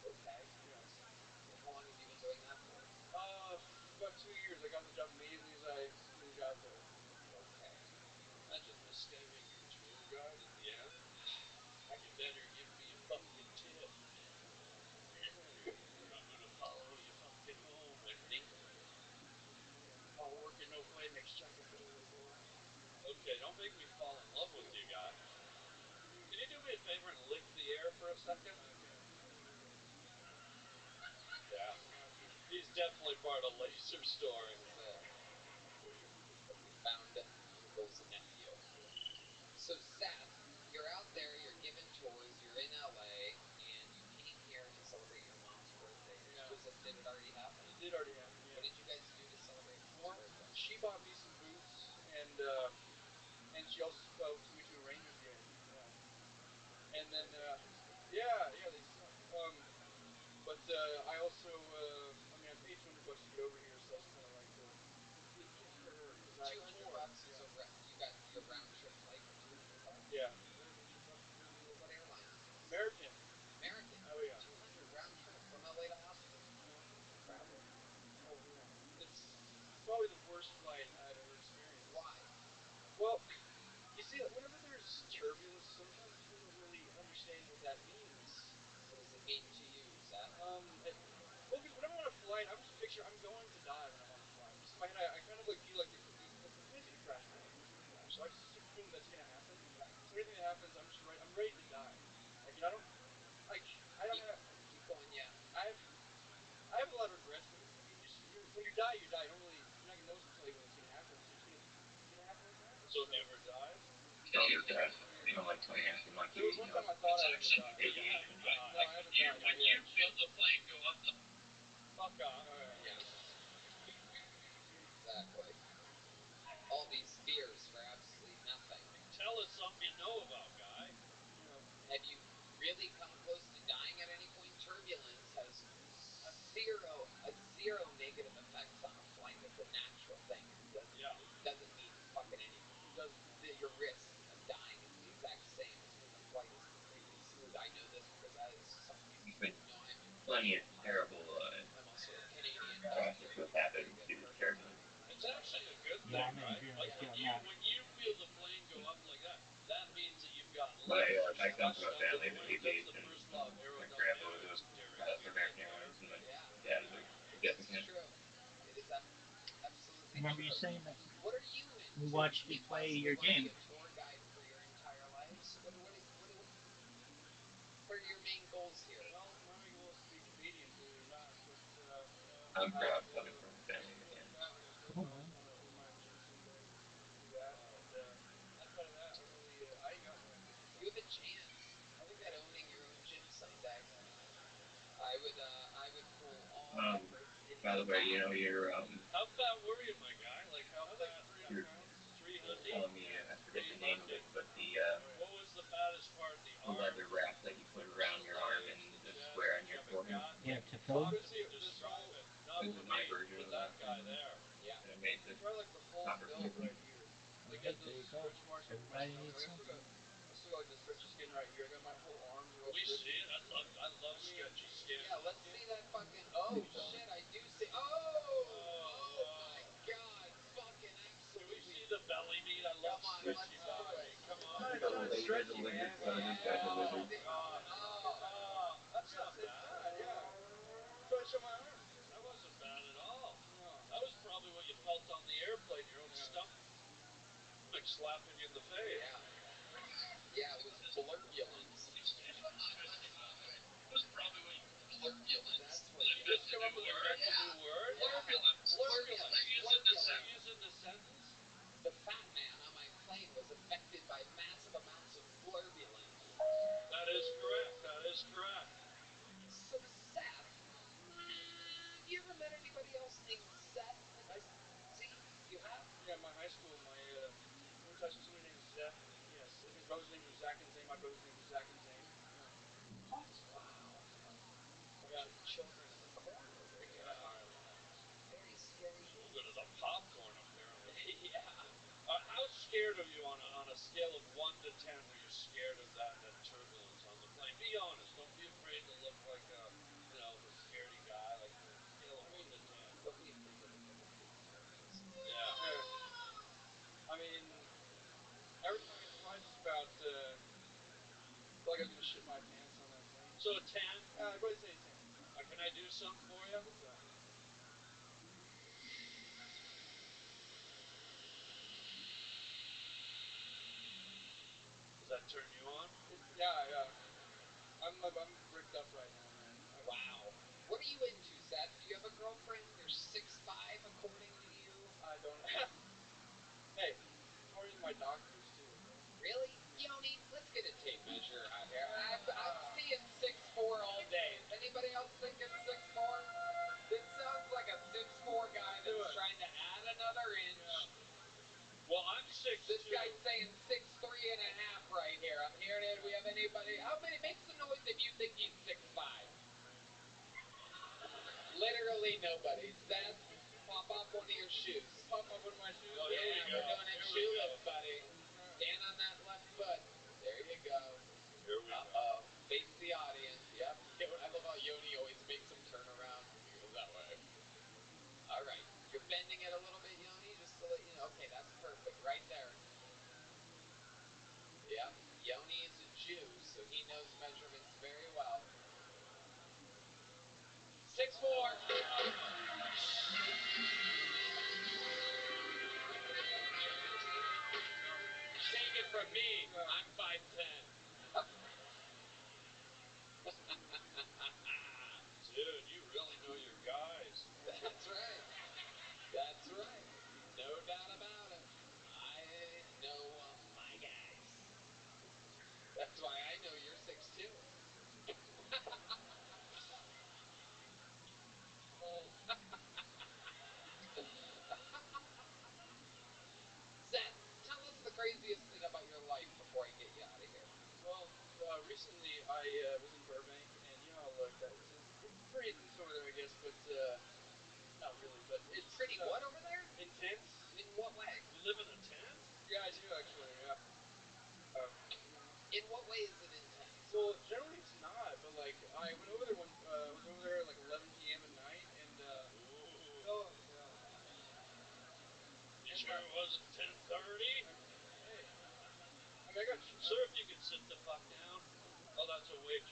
Okay. Yeah. And how long have you been doing that for? About 2 years. I got the job immediately as I moved out there. Okay. Imagine this guy being your tour guide at the end. You better give me a fucking tip. I'm gonna follow you fucking home with me. All work and no play makes Jack a gold boy. Okay, don't make me fall in love with you, guy. Can you do me a favor and lick the air for a second? Yeah. He's definitely part of Laser Story. We found Uncle's nephew. So Seth, you're out there, you're giving tours, you're in LA, and you came here to celebrate your mom's birthday. Yeah. Did it already happen? It did already happen, yeah. What did you guys do to celebrate mom's birthday? She bought me some boots, and she also took me to a Rangers game. Yeah. And then, yeah, they suck. But I also, I paid $200 to get over here, so I just kind of like to gift her because I $200 is you got your round trip flight for $200. Yeah. What airline? American. American. Oh yeah. 200 round trip from LA to Austin. Incredible. Oh yeah. It's probably the worst flight I've ever experienced. Why? Well, you see, whenever there's turbulence, sometimes people don't really understand what that means. What does it mean to you, Seth? Well, because whenever I'm on a flight, I'm just picturing I'm going to die when I'm on a flight. Just in my head, I kind of like feel like the plane's gonna crash. I know the plane's gonna crash. So I just assume that's gonna happen. Right. So anything that happens, I'm just ready. I'm ready to die. Like I don't have. Keep going, yeah. I have a lot of regrets, but I mean, when you die, you die. You're not gonna know until when it's gonna happen. So it's gonna happen when it happens. So have you ever died? Tell you that you don't like playing after monkey. There was one time I thought I was gonna die. You haven't died. No, I haven't died. When you feel the plane go up the fuck off. Yes. Exactly. All these fears for absolutely nothing. Tell us something you know about, guy. Have you really come close to dying at any point? Turbulence has zero negative effects on a flight. It's a natural thing. It doesn't mean fucking anything. Your risk of dying is the exact same as when the flight is completely smooth. I know this because as somebody You've been I'm plenty of terrible I'm also a Canadian. car I'm thing, in right? agreement Like with you on that. when you feel the plane go up like that means that you've got My lift. my come That's from a that's the family that point. he That's based the in first law of my grandpa was aerodynamics, a Terry. pilot If for you get American there, Airlines and my Yeah, dad was a jet it's mechanic. true. It is absolutely Remember true. you saying that What are you into? we watched Can you you play possibly your want to be game. a tour guide for your entire life? What are your main goals here? Well, my main goal is to be a comedian, believe it or not. But I'm I proud have coming from a family of like mechanics. that. Like I said, Cool, I man. just want to own my own gym someday. Do that, and outside of that, I ain't got no ambitions. You have a chance. Look at owning your own gym someday. I would pull all efforts in By your the way, you know, back. how fat were you, my guy? Like how I was like fat? 300 pounds. 300. telling me I forget the name of it, but Oh yeah. What was the fattest part? The the arm, leather wrap that you put around your arm and legs, the the chest. square on Did you your have a forehead. gut? Yeah, Like, to talk fill. to me. Basically, this Describe whole it. Not This for is me. my version For of that that. guy there. Yeah. And I made this probably like the full copper build plate. right here. Like Alright, got there those you go. stretch marks on my Everybody stomach. needs something. I still got like the stretchy skin right here. I got my whole arms are all We see stretchy. it. I love stretchy skin. Yeah, let's see that fucking. Oh shit, I do see. Oh my god, fucking Can we absolutely. see the belly meat? I love Come on, stretchy let's belly prove it. meat. Come It's on. not stretchy, man. One of these guys Oh delivered. God. Oh, That's not It's bad. not. Yeah. So I show my arms. That wasn't bad at all. No. That was probably what you felt on the airplane. Your own Yeah. stomach slapping you in the face. yeah, it was blurbulence. It was probably what you. That's what. Yeah. That's a new word. That's a new word. Blurbulence. Use in the sentence. The fat man on my plane was affected by massive amounts of blurbulence. That is correct. That is correct. So Seth, have you ever met anybody else named Seth like Z? You have? Yeah, my high school, I went to high school with somebody named Seth. Yes, his brother's names were Zach and Zane. My brother's names were Zach and Zane. Yeah. What? Wow. Bunch of children of the corn over here. Very scary So name. good as a popcorn, apparently. yeah. How scared are you on a scale of 1 to 10? Were you scared of that turbulence on the plane? Be honest. Don't be afraid to look like the scaredy guy. Like a scale of 1 to 10. Don't be afraid to look like a big terrorist. I mean, everything was probably just about. Felt like I was gonna shit my pants on that plane. So a 10. I'd probably say a 10. Can I do something for you? What's that? Does that turn you on? Yeah. I'm bricked up right now, man. Wow. What are you into, Seth? Do you have a girlfriend? You're 6'5", according to you. I don't. Hey, according to my doctors too. Okay. Really? Yoni, let's get a tape measure out here. I'm seeing 6'4" all day. Is anybody else thinking 6'4"? This sounds like a 6'4" guy that's trying to add another inch. Well, I'm 6'2". This guy's saying 6'3.5" right here. I'm hearing it. Do we have anybody? How many? Make some noise if you think he's 6'5". Literally nobody. Seth, pop off one of your shoes. Pop off one of my shoes. Oh, here we go. We're doing it shoeless, buddy. Stand on that left foot. There you go. Here we go. Face the audience. Yep. I love how Yoni always makes him turn around when he goes that way. All right. You're bending it a little bit, Yoni, just to let you know. Okay, that's perfect. Right there. Yep. Yoni is a Jew, so he knows measurements very well. 6'4". Take it from me. I'm 5'10". Dude, you really know your guys. That's right. That's right. No doubt about it. I know my guys. That's why I know you're 6'2".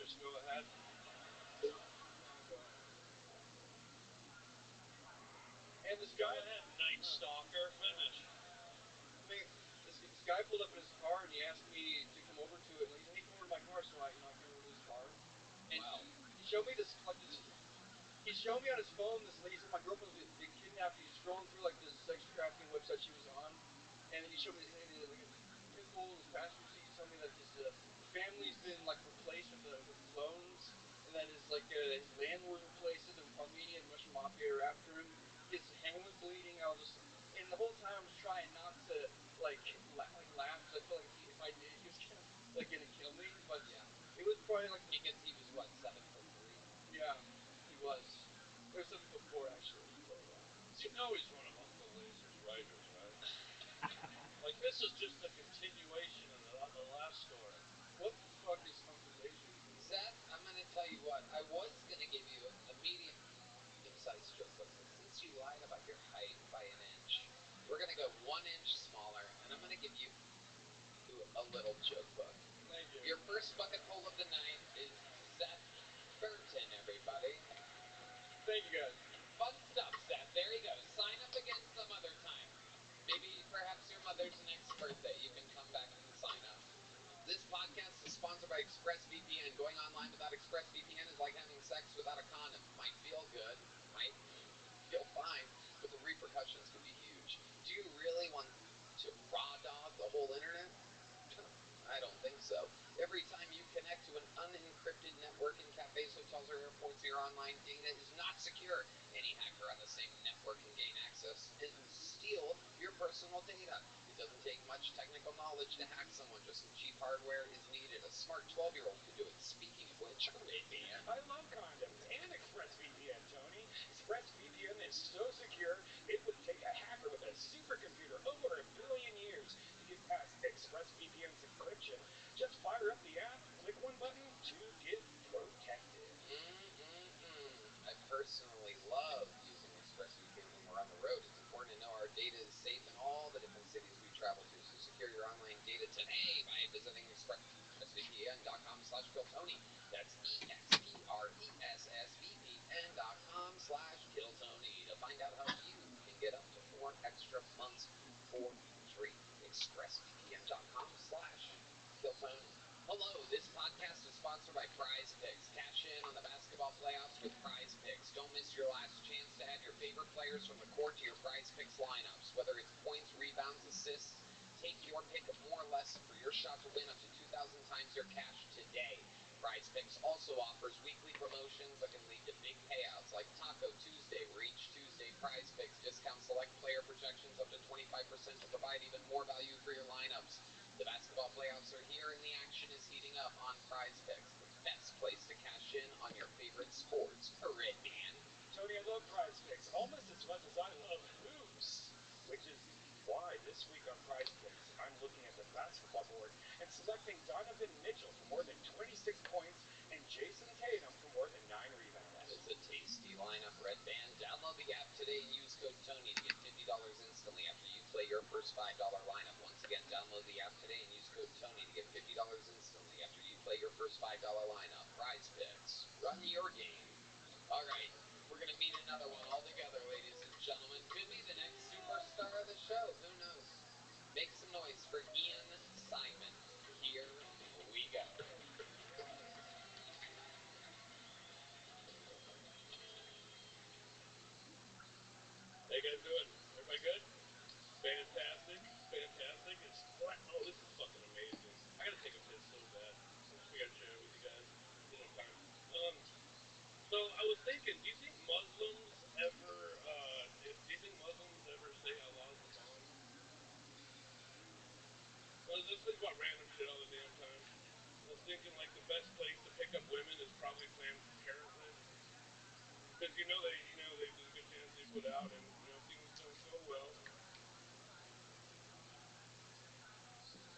Just go ahead. Go ahead. And this Go guy, ahead, Night Stalker. Finish. I mean, this guy pulled up in his car and he asked me to come over to it. Like, he's like, hey, come over to my car, so I came over to his car. And Wow. he showed me this like this. He showed me on his phone this. He said my girlfriend was being kidnapped. He's scrolling through like this sex trafficking website she was on, and then he showed me like a vehicle, his passenger seat. He told me that his family's been like replaced with clones, and that his landlord replaced it. The Armenian Russian mafia are after him. His hand was bleeding. And the whole time I was trying not to laugh because I felt like if I did, he was gonna kill me. But Yeah. it was probably like Because he was what, 7'3"? yeah. He was. It was 7'4" actually, but yeah. You know he's one of Uncle Laser's writers, right? Like, this is just a continuation of the last story. What the fuck is Uncle Laser doing? Seth, I'm going to tell you what. I was going to give you a medium-sized joke book, but since you lied about your height by an inch, we're going to go 1 inch smaller, and I'm going to give you a little joke book. Thank you. Your first bucket full of the night is Seth Burton, everybody. Thank you guys. Fun stuff, Seth. There you go. Sign up again some other time. Maybe perhaps your mother's next birthday. You can come back and sign up. This podcast is sponsored by ExpressVPN. Going online without ExpressVPN is like having sex without a condom. Might feel good, might feel fine, but the repercussions could be huge. Do you really want to raw dog the whole internet? I don't think so. Every time you connect to an unencrypted network in cafes, hotels, or airports, your online data is not secure. Any hacker on the same network can gain access and steal your personal data. It doesn't take much technical knowledge to hack someone. Just some cheap hardware is needed. A smart 12-year-old could do it. Speaking of which, Rabbi, I love condoms and ExpressVPN, Tony. ExpressVPN is so secure, it would take a hacker with a supercomputer over 1 billion years to get past ExpressVPN's encryption. Just fire up the app, click one button to get protected. I personally love using ExpressVPN when we're on the road. It's important to know our data is safe in all the different cities we travel to. So secure your online data today by visiting expressvpn.com/killtony. That's expressvpn.com/killtony to find out how you can get up to 4 extra months for free. expressvpn.com/killtony. Hello, this podcast is sponsored by Prize Picks. Cash in on the basketball playoffs with Prize Picks. Don't miss your last chance to add your favorite players from the court to your Prize Picks lineups. Whether it's points, rebounds, assists, take your pick of more or less for your shot to win up to 2,000 times your cash today. Prize Picks also offers weekly promotions that can lead to big payouts like Taco Tuesday, where each Tuesday Prize Picks discounts select player projections up to 25% to provide even more value for your lineups. The basketball playoffs are here and the action is heating up on Prize Picks, the best place to cash in on your favorite sports. Red Band. Tony, I love Prize Picks almost as much as I love hoops, which is why this week on Prize Picks, I'm looking at the basketball board and selecting Donovan Mitchell for more than 26 points and Jason Tatum for more than 9 rebounds. That is a tasty lineup, Red Band. Download the app today and use code Tony to get $50 instantly after you play your first $5 lineup. Once again, download the app today and use code Tony to get $50 instantly after you play your first $5 lineup. Prize Picks. Run your game. All right, we're going to meet another one all together, ladies and gentlemen. Could be the next superstar of the show. Who knows? Make some noise for Ian Simon. Here we go. How you guys doing? Everybody good? Fantastic. Fantastic. It's oh, this is fucking amazing. I gotta take a piss so bad. I just figured I'd share it with you guys. Still have time. So I was thinking, do you think Muslims ever say Allah's the bomb? Well, let's think about random shit all the damn time. I was thinking like the best place to pick up women is probably Planned Parenthood, because there's a good chance they put out and things don't go well.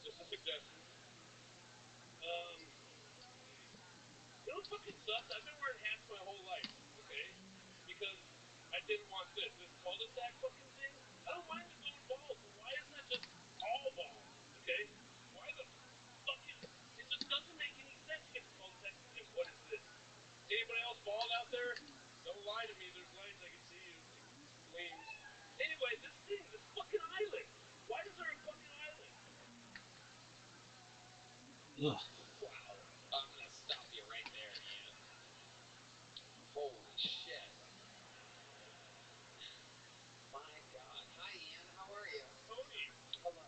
Just a suggestion. You know what fucking sucks? I've been wearing hats my whole life, okay? Because I didn't want this cul-de-sac fucking thing. I don't mind it going bald, but why isn't it just all bald? Okay? Why the fuck is it just doesn't make any sense. You get the cul-de-sac, and what lie to me. There's lights. I can see you. Gleams. Anyway, this thing, this fucking island. Why is there a fucking island? Ugh. Wow. I'm gonna stop you right there, Ian. Holy shit. My God. Hi, Ian. How are you? Tony. Hello.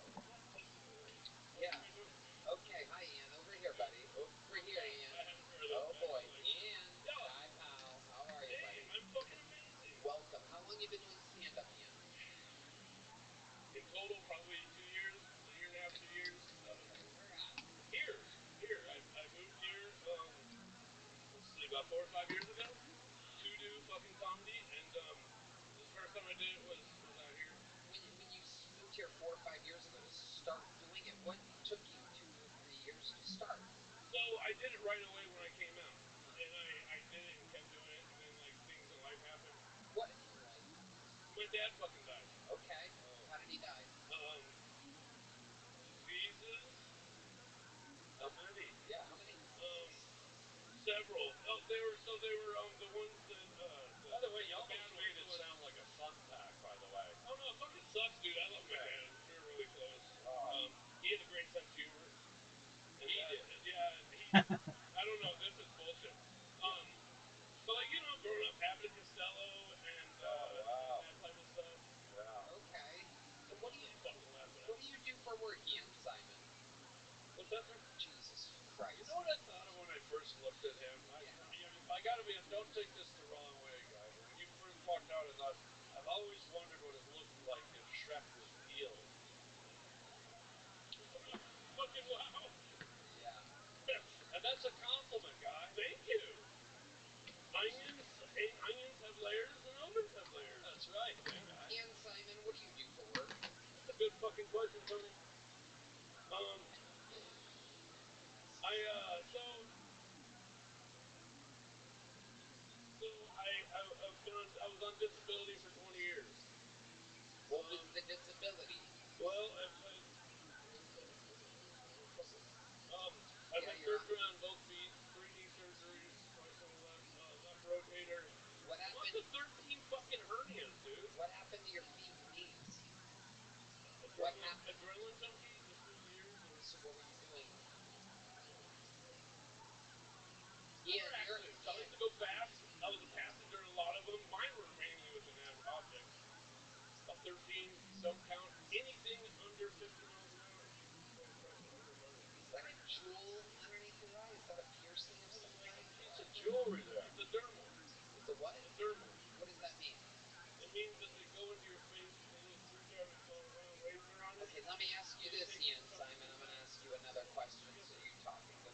Yeah. How you doing? Okay. Hi, Ian. Over here, buddy. Over here, Ian. I haven't heard of Oh that, boy. actually. Ian. Yo. Hi, pal. How are you, Hey, buddy? I'm fucking amazing. Welcome. How long you been doing stand-up, Ian? In total, probably 2 years, a year and a half, 2 years. Okay. Where at? Here. I moved here. Let's see, about 4 or 5 years ago to do fucking comedy, and the first time I did it was out here. When you moved here 4 or 5 years ago to start doing it, what took you 2 or 3 years to start? So I did it right away when I came out, and I did it and kept doing it, and then like things in life happened. What in your life? My dad fucking died. Okay. How did he die? Diseases. How many? Yeah, how many diseases? Several. Oh, they were the ones that. By the way, you almost made it sound like a fun pack. By the way. Oh no, it fucking sucks, dude. I love my dad. We were really close. He had a great sense of humor. And He did. Yeah, I don't know. This is bullshit. But like growing up Abbott and Costello and that type of stuff. Yeah. Okay. And what do you Fucking laughing. What do you do for work, Ian Simon? What's that, sir? Jesus Christ. You know what I thought of when I first looked at him? I gotta be. Don't take this the wrong way, guys. When you first walked out, I thought I've always wondered what it looked like if Shrek was real. Fucking wow. Yeah. And that's a compliment, guy. Thank you. Onions have layers and almonds have layers. That's right. Hey, guy. Ian Simon, what do you do for work? That's a good fucking question, Tony. I was on disability for 20 years. What was the disability? Well, I've had surgery on both feet, 3 knee surgeries, twice on the left rotator. What happened? I'm up to 13 fucking hernias, dude. What happened to your feet and knees? What happened? Adrenaline junkie, just through the years. So what were you doing? Ian, I used to go fast. I was a passenger in a lot of them. Mine were mainly with inanimate objects. About 13, don't count anything under 50 miles an hour. Don't touch it, I'm gonna burn it. Is that a jewel underneath your eye? Is that a piercing of some kind? Like a piece of jewelry there. It's a dermal. It's a what? A dermal. What does that mean? It means that they go into your face, they need a screwdriver and put a round razor on it. Okay, let me ask you this, Ian Simon. I'm going to ask you another question. So you're talking to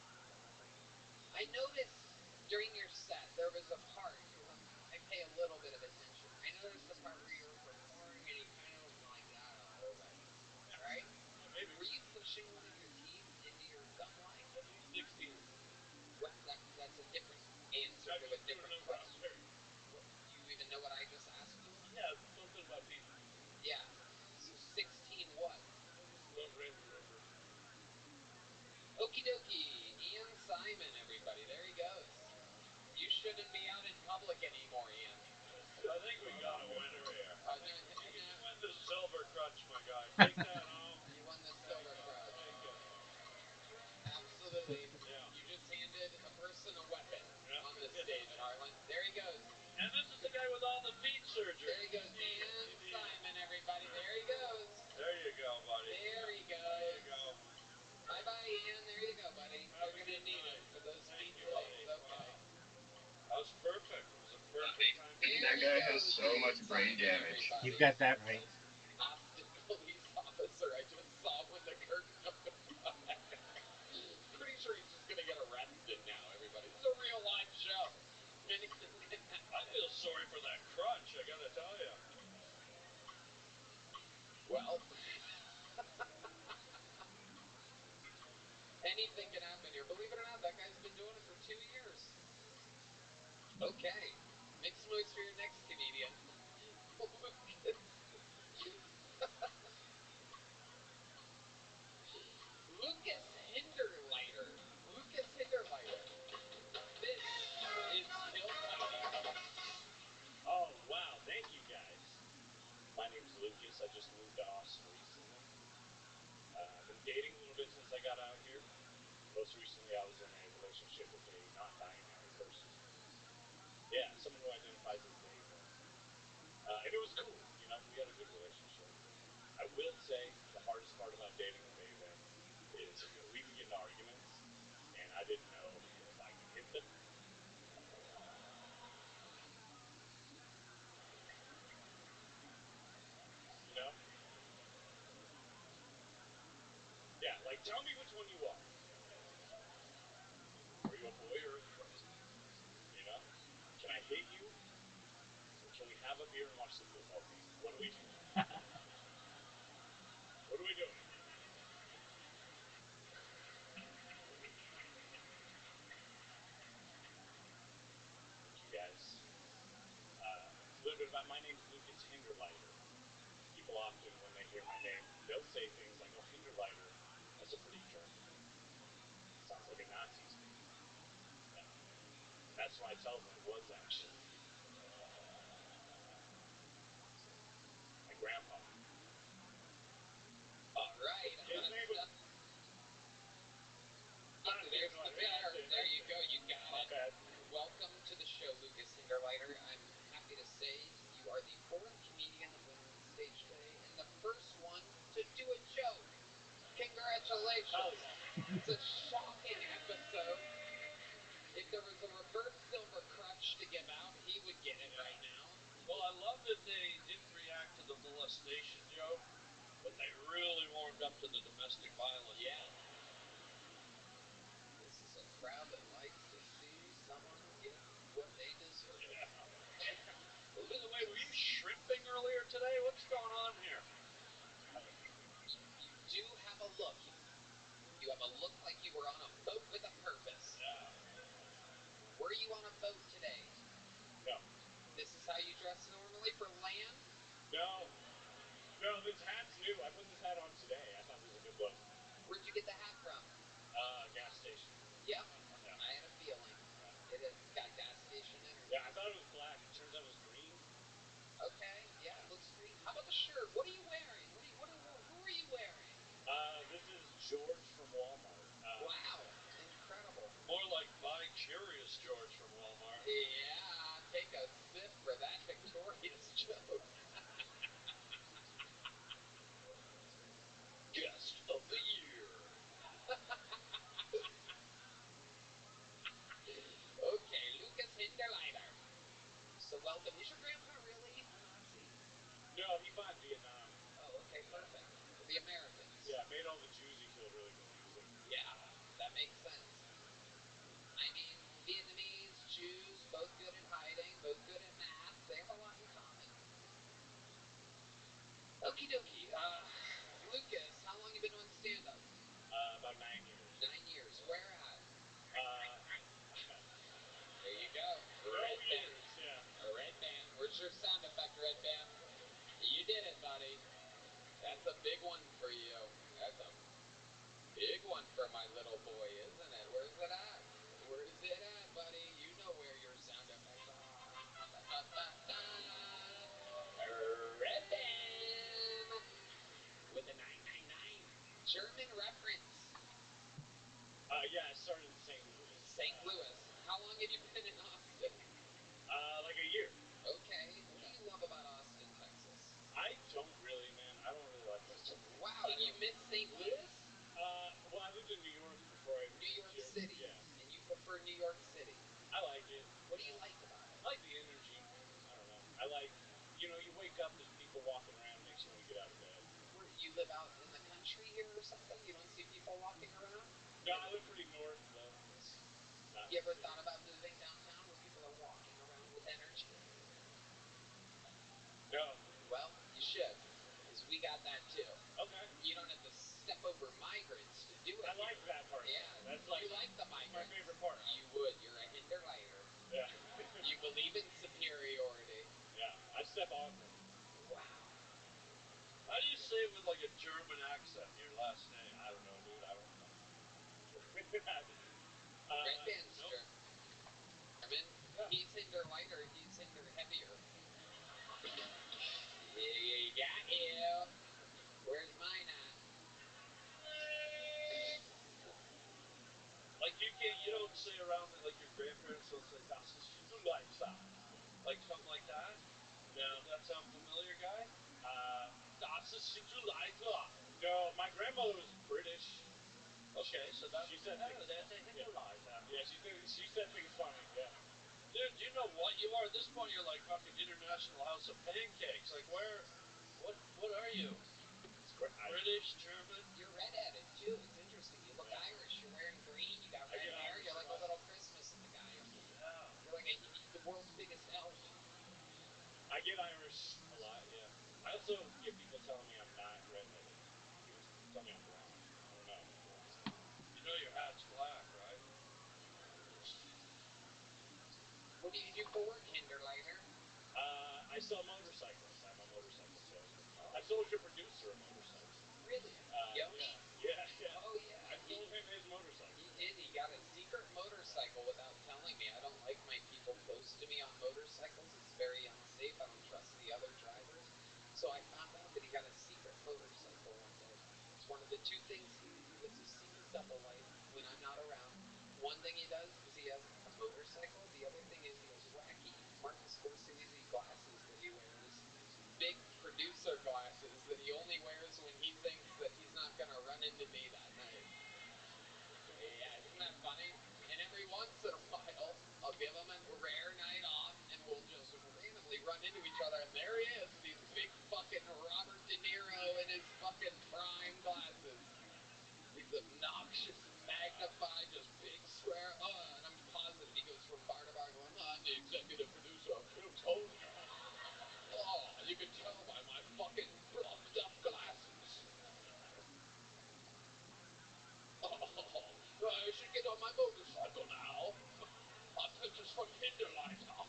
I noticed during your set there was a part, because I pay a little bit of attention. I noticed the part where you were performing and you kind of went like that all over. Right? Yeah, maybe. Were you pushing one of your teeth into your gum line? At least 16. That's a different answer to a different question. Do you even know what I just asked you? Yeah, something about teeth. Yeah. So 16 what? Don't remember. Okie dokie. Ian Simon, everybody. There he goes. You shouldn't be out in public anymore, Ian. I think we got a winner here. You win the silver crutch, my guy. Take that home. You won the silver crutch. Take it. Absolutely. Yeah. You just handed a person a weapon on the Yeah. stage, Harlan. There he goes. And this is the guy with all the feet surgery. There he goes. Ian Simon, everybody. There he goes. There you go, buddy. There he goes. There you go. Bye-bye, Ian. There you go, buddy. You're going to need it for those feet blades. Okay. That was perfect. It was a perfect time. That guy has so much brain damage. You got that right. Austin police officer. I just saw when the curtain opened. Pretty sure he's just going to get arrested now, everybody. This is a real live show. Anything can happen. I feel sorry for that crutch, I gotta tell you. Well, anything can happen here. Believe it or not, that guy's been doing it for 2 years. Okay. Make some noise for your next comedian. Lucas Hinderleiter. Lucas Hinderleiter. This is Kill Tony. will say the hardest part about dating a maven is we would get into arguments, and I didn't know if I could hit them. You know? Yeah, like tell me which one you are. Are you a boy or a girl? You know? Can I hit you? Or can we have a beer and watch the football game? What do we do? What are we doing? Thank you guys. A little bit about my name's Lucas Hinderleiter. People often, when they hear my name, they'll say things like, "Oh, Hinderleiter, that's a pretty German name. Sounds like a Nazi's name." No, and that's why I tell them it was actually my grandpa. All right, I'm His gonna name was. step. There you go. You got My it. bad. Welcome to the show, Lucas Hinderleiter. I'm happy to say you are the fourth comedian that went on stage today and the first one to do a joke. Congratulations. Oh, yeah. It's a shocking episode. If there was a reverse silver crutch to give out, he would get it right now. Well, I love that they didn't react to the molestation joke, but they really warmed up to the domestic violence. Yeah. This is a crowd that likes to see someone get what they deserve. Yeah. By the way, were you shrimping earlier today? What's going on here? You do have a look. You have a look like you were on a boat with a purpose. Yeah. Were you on a boat today? No. This is how you dress normally for land? No. No, this hat's new. I put this hat on today. I thought this was a good look. Where'd you get the hat from? Gas station. Yep. Yeah. I had a feeling. It has got gas station energy. Yeah, I thought it was black. It turns out it was green. Okay, yeah, it looks green. How about the shirt? What are you wearing? Who are you wearing? This is George from Walmart. Wow, incredible. More like Buy Curious George from Walmart. Yeah, take a sip for that victorious joke. Guest of the year. Okay, Lucas Hinderleiter. So welcome. Is your grandpa really Nazi? No, he fought in Vietnam. Oh, okay, perfect. For the Americans. Yeah, made all the Jews he killed really confusing. Yeah, that makes sense. I mean, Vietnamese, Jews, both good at hiding, both good at math. They have a lot in common. Okie dokie. Lucas, how long you been doing stand-up? About 9 years. 9 years. Where at? There you go. Red band. Yeah. A red band. Where's your sound effect, red band? You did it, buddy. That's a big one for you. That's a big one for my little boy, isn't it? Where's it at? Where's it at, buddy? You know where your sound effects are. Red band with a 999. German reference. Yeah, I started in St. Louis. St. Louis. How long have you been in Austin? Like a year. Okay. What do you love about Austin, Texas? I don't really, man. I don't really like this. Wow, you miss St. Louis? Well, I lived in New York before I moved New York here. City. Yeah. And you prefer New York City. I like it. What do you like about it? I like the energy. I don't know. I like, you wake up, there's people walking around, it makes you want to get out of bed. Where you live out in the country here or something? You don't see people walking around? No, I live pretty north, though. You ever thought about moving downtown where people are walking around with energy? No. Well, you should, because we got that too. Okay. You don't have to step over migrants to do it. I like that part. Yeah. That's like, you like the migrants. My favorite part. You would. You're a Hinderleiter. Yeah. You believe in superiority. Yeah. I step on them. Wow. How do you say it with like a German accent, your last name? I don't know, dude. I don't know. Red band's nope. German. I mean, he's Hinderleiter, he's Hinder heavier. Yeah, got you. Where's mine at? Like you don't say around it like your grandparents don't say das ist Hinterleiter. Like something like that? No. Does that sound familiar, guy? Was ist Hinterleiter? No, my grandmother was British. Okay, so that's She said things. that's a Hinterleiter. Yeah, she said things funny. Yeah. Dude, you know what you are at this point? You're like fucking International House of Pancakes. Like what are you? British, German? You're redheaded too. It's interesting. You look Irish. You're wearing green. You got red hair. You're like a little Christmas guy. Yeah. You're like the world's biggest elf. I get Irish a lot. Yeah. I also get people telling me I'm not redheaded. People tell me I'm blonde. I don't know. You know your hat's black, right? What do you do for work, Hinterleiter? I sell motorcycles. I'm a motorcycle salesman. I sold your producer a motorcycle. Really? Yoni? Yeah. Oh yeah. I sold him his motorcycle. He did. He got a secret motorcycle without telling me. I don't like my people close to me on motorcycles. It's very unsafe. I don't trust the other drivers. So I found out that he got a secret motorcycle one day. It's one of the two things he lives a secret double life when I'm not around. One thing he does is he has a motorcycle. The other thing is he has wacky Martin Scorsese glasses that he wears. Big producer glasses that he only wears when he thinks that he's not going to run into me that night. Yeah, isn't that funny? And every once in a while, I'll give him a rare night off, and we'll just randomly run into each other, and there he is, these big fucking Robert De Niro in his fucking prime glasses. These obnoxious, magnified, just big square, and I'm positive he goes from bar to bar going, I'm the executive producer of Film Tony. Oh, you can tell by my fucking blocked up glasses. Oh, I should get on my motorcycle now. I purchased from Hinterleiter.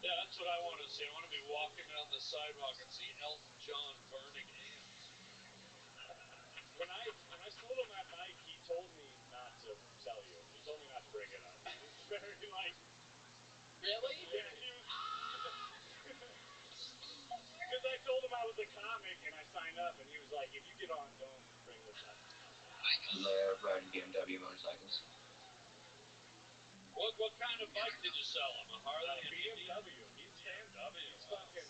Yeah, that's what I want to see. I want to be walking down the sidewalk and see Elton John burning ants. When I sold him that bike, he told me not to sell you. He told me not to bring it up. He was very like. Really? Yeah, he was. Because I told him I was a comic and I signed up, and he was like, "If you get on, don't bring this up." I love riding BMW motorcycles. What kind of bike did you sell him? A Harley? A BMW. He's BMW. fucking.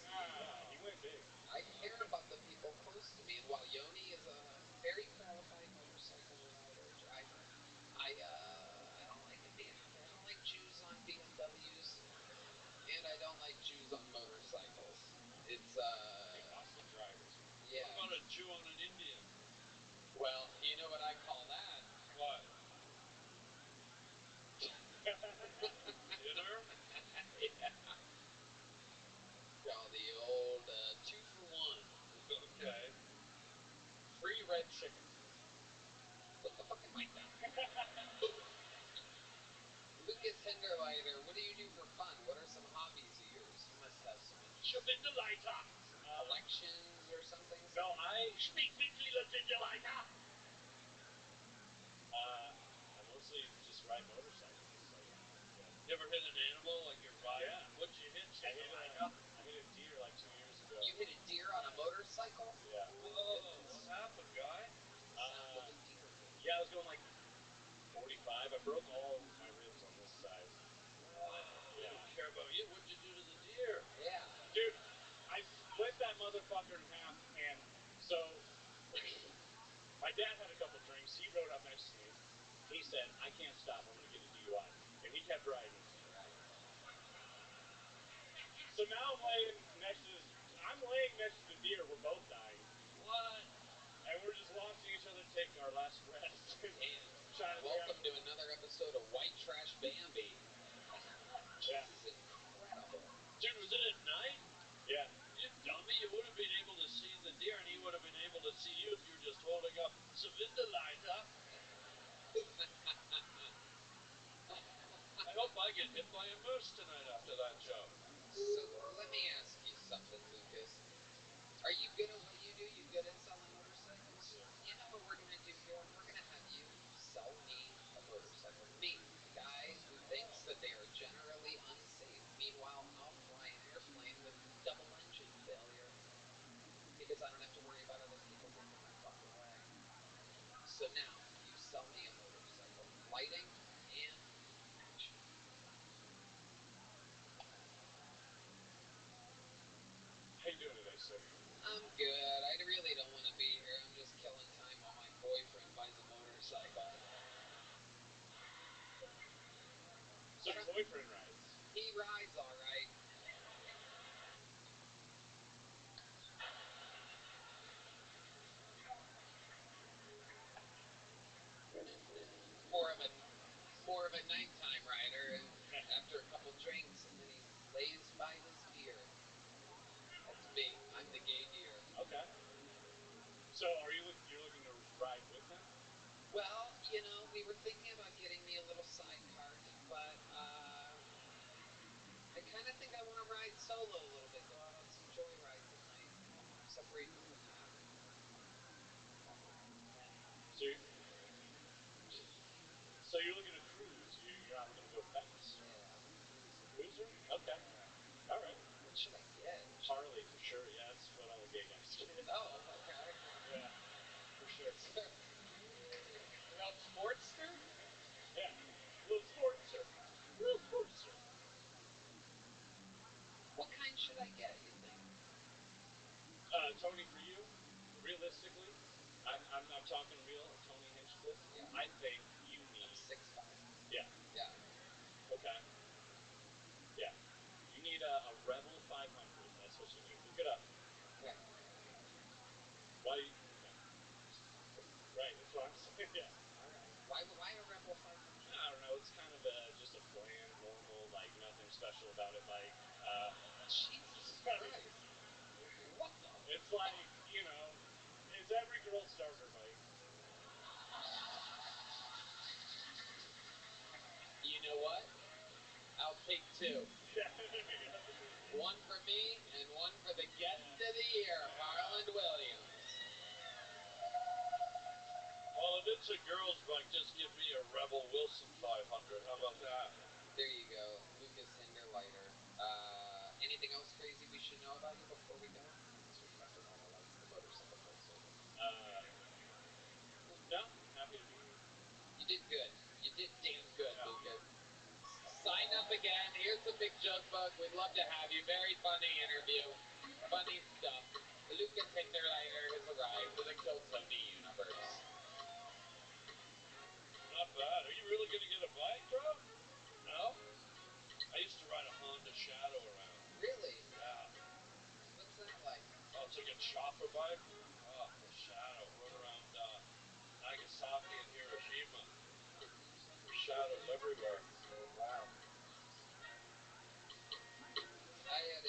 He went big. I care about the people close to me, and while Yoni is a very qualified motorcycle rider, driver, I don't like I don't like Jews on BMWs, and I don't like Jews on motorcycles. It's Awesome drivers. yeah. What about a Jew on an Indian? Well, you know what I call that? What? Dinner? Yeah. Call the old 2 for 1. Okay. Free red chicken. Put the fucking mic down. Lucas Hinderleiter, what do you do for fun? What are some hobbies of yours? You must have some Hinterleiter. collections or something? No, I Speak me, Hinterleiter. I mostly just ride motorcycles. Like, yeah. You ever hit an animal like you're riding? Yeah. What'd you hit? I hit a deer like 2 years ago. You hit a deer on a motorcycle? Yeah. Whoa, what happened, guy? Sound of a deer. Yeah, I was going like 45. I broke all my ribs on this side. They don't care about you. What'd you do to the deer? Yeah. Dude, I split that motherfucker in half, and so my dad had a couple drinks. He rode up next to me. He said, "I can't stop. I'm gonna get a DUI," and he kept riding. So now I'm laying next to the deer. We're both dying. What? And we're just watching each other take our last breaths. Welcome to another episode of White Trash Bambi. Yeah. This is incredible. Dude, was it at night? Yeah. You dummy, you would have been able to see the deer, and he would have been able to see you if you were just holding up some Hinterleiter. I hope I get hit by a moose tonight after that joke. So, let me ask you something, Lucas. Are you good at what you do? You good at selling motorcycles? Yeah. You know what we're going to do here? We're going to have you sell me a motorcycle. Me, the guy who thinks that they are generally unsafe. Meanwhile, I'll fly an airplane with double engine failure because I don't have to worry about other people getting in my fucking way. So now, you sell me a motorcycle. Lighting and action. How you doing today, sir? I'm good. I boyfriend rides. He rides all right. More of a nighttime rider, and after a couple drinks, and then he lays by his deer. That's me. I'm the gay deer. Okay. So you're looking to ride with him? Well, we were thinking about getting me a little sidecar, but I kind of think I want to ride solo a little bit, go out on some joy rides at night, separate from the pack. Yeah. So you're looking to cruise. You're not looking to go fast. Yeah, cruiser. Cruiser? Okay. All right. What should I get? Harley for sure. Yeah, that's what all the gay guys get. Oh, okay. Yeah, for sure. An old Sportster? Yeah, little Sportster. Little Sportster. What kind should I get, you think? Tony, for you, realistically, I'm talking real. Tony Hinchcliffe. Yeah. I think you need. I'm 6'5". Yeah. Yeah. Okay. Yeah. You need a Rebel 500. That's what you need. Look it up. Okay. Why? Okay. Right. That's what I'm saying. Yeah. All right. Why a Rebel 500? I don't know. It's kind of just a bland, normal, like nothing special about it. Like, Jesus Christ. What the? it's like, it's every girl's starter bike. You know what? I'll take 2. Yeah. One for me and one for the guest of the year, Harland Williams. Well, if it's a girl's bike, just give me a Rebel Wilson 500. How about that? There you go, Lucas Hinderleiter. Anything else crazy we should know about you before we go? Mr. Petronella likes the motorcycle person. No, happy to be here. You did good. You did damn good, yeah. Lucas. Sign up again. Here's the big joke book. We'd love to have you. Very funny interview. Funny stuff. Lucas Hinderleiter has arrived to the Kill Tony universe. Not bad. Are you really going to get a bike, bro? No? I used to ride a Honda Shadow around. Really? Yeah. What's that like? Oh, it's like a chopper bike. Oh, the Shadow. Rode around Nagasaki and Hiroshima. There's shadows everywhere. Wow. I had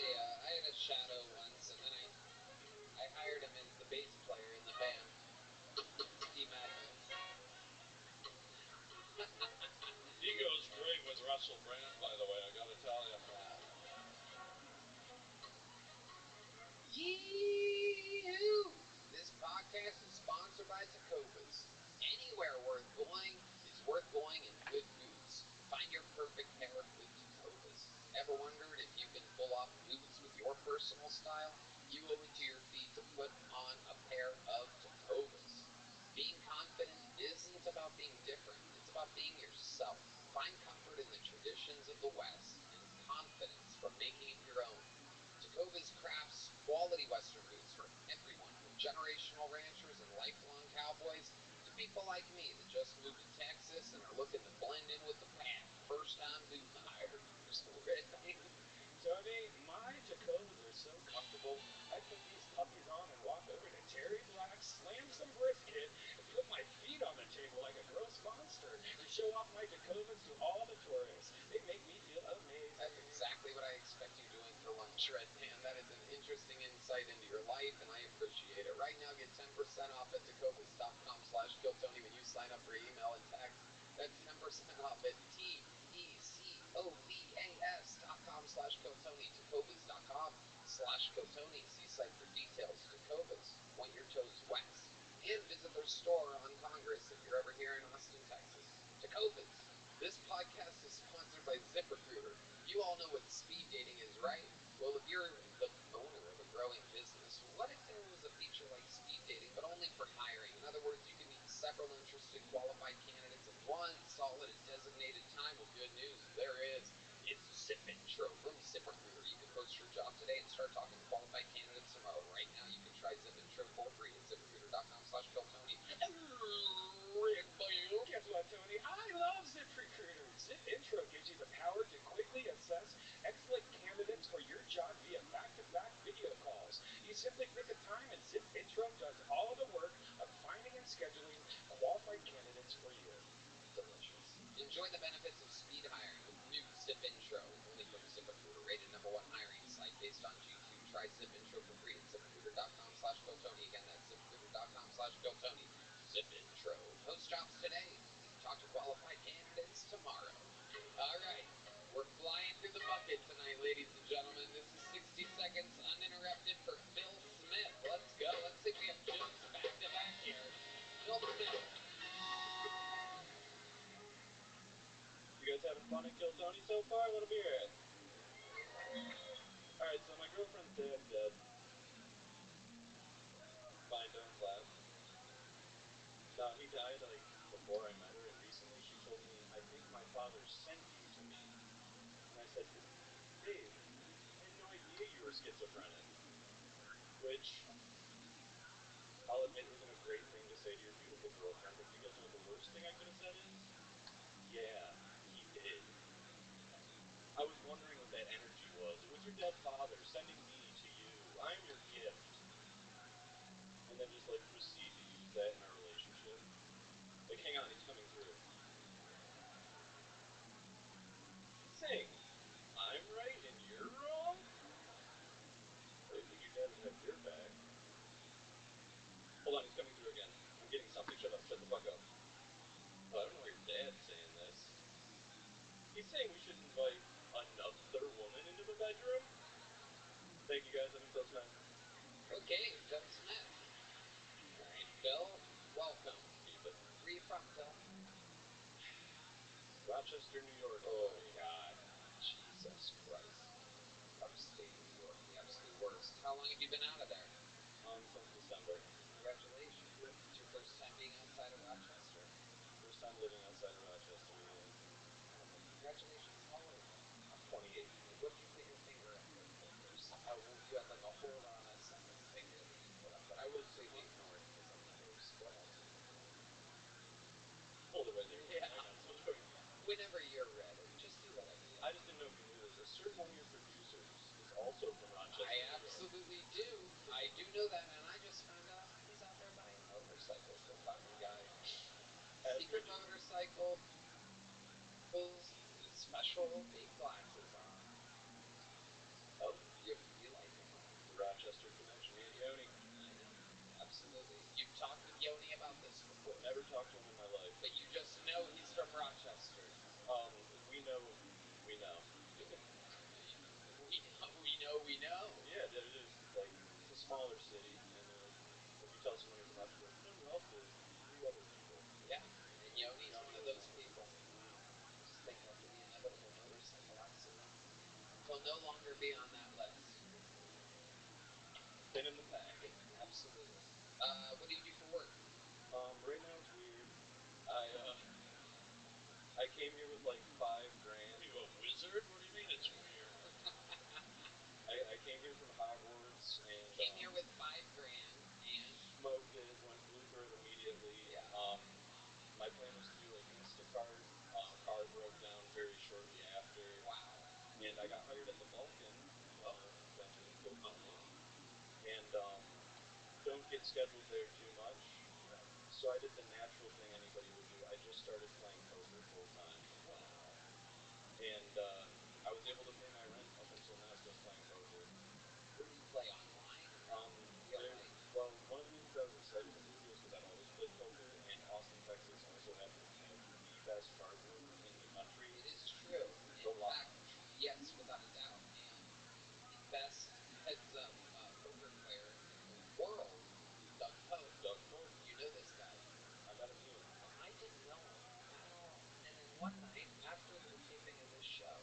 a Shadow once, and then I hired him as the bass player in the band. Steve Madden. He goes great with Russell Brand, by the way, I gotta tell you. Yee-hoo! This podcast is sponsored by Tecovas. Anywhere worth going is worth going in good boots. Find your perfect pair of good Tecovas. Ever wondered if you can pull off boots with your personal style? You owe it to your feet to put on a pair of Tecovas. Being confident isn't about being different. It's about being yourself. Find comfort in the traditions of the West and confidence from making it your own. Tecovas crafts quality Western boots for everyone, from generational ranchers and lifelong cowboys to people like me that just moved to Texas and are looking to blend in with the pack. First-time boot buyers. Right? Tony, my Tacovas are so comfortable. I put these puppies on and walk over to Terry's Rack, slam some brisket, and put my feet on the table like a gross monster and show off my Tacovas to all the tourists. They make me feel amazing. That's exactly what I expect you doing for lunch, Red Man. That is an interesting insight into your life, and I appreciate it. Right now, get 10% off at tecovas.com/KillTony when you sign up for email and text. That's 10% off at tecovas.com/KillTony. Tecovas.com/KillTony. See site for details. Tecovas. Point your toes west. And visit their store on Congress if you're ever here in Austin, Texas. Tecovas. This podcast is sponsored by ZipRecruiter. You all know what speed dating is, right? Well, if you're the owner of a growing business, what if there was a feature like speed dating, but only for hiring? In other words, you can meet several interested qualified candidates in one solid and designated time. Well, good news, there is. It's ZipIntro from ZipRecruiter. You can post your job today and start talking to qualified candidates tomorrow. Right now, you can try ZipIntro for free at ZipRecruiter.com/KillTony. try ZipIntro for free at ZipRecruiter.com/BillTony. Again, that's ZipRecruiter.com/BillTony. ZipIntro. Post jobs today. Talk to qualified candidates tomorrow. All right. We're flying through the bucket tonight, ladies and gentlemen. This is 60 seconds uninterrupted for Bill Smith. Let's go. Let's see if we have jokes back to back here. Bill Smith. You guys having fun at Kill Tony so far? Let me hear it. Alright, so my girlfriend's dad's dead. Fine, don't clap. No, he died like before I met her, and recently she told me, I think my father sent you to me. And I said, babe, I had no idea you were schizophrenic. Which, I'll admit, isn't a great thing to say to your beautiful girlfriend, but do you guys know what the worst thing I could have said is? Yeah, he did. I was wondering what that energy was. It was your dead father sending me to you. I'm your gift. And then just like proceed to use that in our relationship. Like, hang on, he's coming through. Sing. I'm right and you're wrong? I didn't think your dad would have your back. Hold on, he's coming through again. I'm getting something. Shut up. Shut the fuck up. Oh, I don't know why your dad's saying this. He's saying we should invite another woman into the bedroom? Thank you guys. I'm until 10. Okay, Bill Smith. All right, Bill, welcome. Keep it. Where are you from, Bill? Rochester, New York. Oh, God. Jesus Christ. Upstate New York, the absolute worst. How long have you been out of there? Since December. Congratulations. It's your first time being outside of Rochester? First time living outside of Rochester, yeah. Congratulations. How old are you? I'm 28. What did you put your finger up there for first? You had like a holder on a finger that you put up, but I would completely ignore it because I'm the host. Go ahead. Hold it right there. Yeah. I got something. Whenever you're ready, just do whatever you I just didn't know if you knew this. A certain one of your producers is also from Rochester. I absolutely do. I do know that, and I just found out he's out there buying motorcycles. The fucking guy. Secret motorcycle with special big glasses on. Oh, you like him, huh? The Rochester connection. Me and Yoni. I know. Absolutely. You've talked with Yoni about this before. Never talked to him in my life. But you just know he's from Rochester. We know. We know. We know. Yeah, there's like, it's a smaller city, and if you tell someone you're from Rochester, you know Ralph is 3 other people. Yeah, and Yoni's one of those people. Just think after the inevitable motorcycle accident, he'll no longer be on that list. Been in the pack. Absolutely. What do you do for work? Right now it's weird. I came here with like $5 grand. Are you a wizard? What do you mean it's weird? I came here from Hogwarts and came here with $5 grand and smoked it, blew through it immediately. Yeah. My plan was to do like Instacart. Car broke down very shortly after. Wow. And I got hired at the Vulcan, venue in Kill Tony. And don't get scheduled there too much. So I did the natural thing anybody would do. I just started playing poker full time. Wow. And I was able to pay my rent up until now just playing poker. Where do you play, online or real life? Well, one of the reasons I was excited to move here is because I've always played poker, and Austin, Texas also happens to have the best card room in the country. It is true. In fact, yes, without a doubt. And the best heads-up poker player in the world, Doug Pope. Doug Pope. You know this guy. I met him too. I didn't know him. And then one night, after the taping of this show,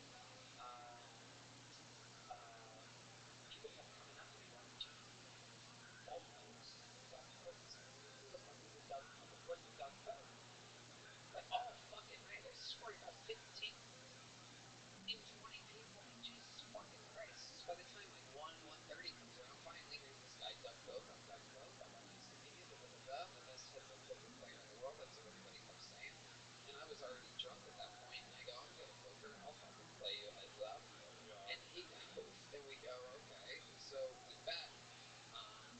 people kept coming up to me going, Doug Pope. Doug Pope. Who the fuck is Doug Pope? What's Doug Pope? Like, all fucking night, I swear to God, 15 in 20 people. Like, Jesus fucking Christ. By the time, like, 1:30 comes around, finally, here's this guy, Doug Pope. I'm Doug Pope. I'm nice to meet you. I'm the best heads-up poker player in the world. That's what everybody kept saying. And I was already drunk at that point, and I go, I'm good at poker. I'll fucking play you a heads-up. And he goes, and we go, okay. So we bet.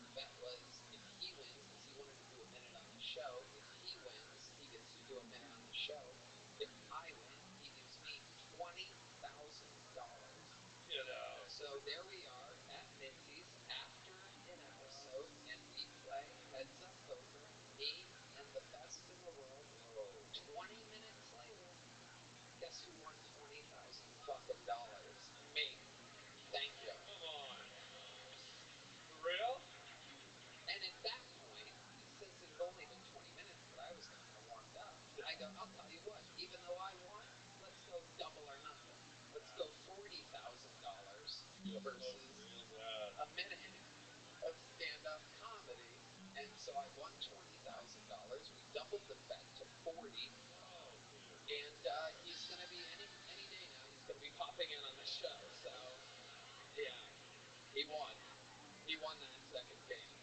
The bet was if he wins, because he wanted to do a minute on the show, if he wins, he gets to do a minute on the show. If I win, he gives me $20,000. Get out. So there we are at Minty's. who won $20,000 me. Thank you. Come on. For real? And at that point, since it had only been 20 minutes, but I was kind of warmed up, I go, I'll tell you what, even though I won, let's go double or nothing. Let's go $40,000 versus Real bad. a minute of stand-up comedy. And so I won $20,000. We doubled the bet to 40, Oh, dude. and he's going to be any day now. He's going to be popping in on the show. So yeah, he won. He won that second game.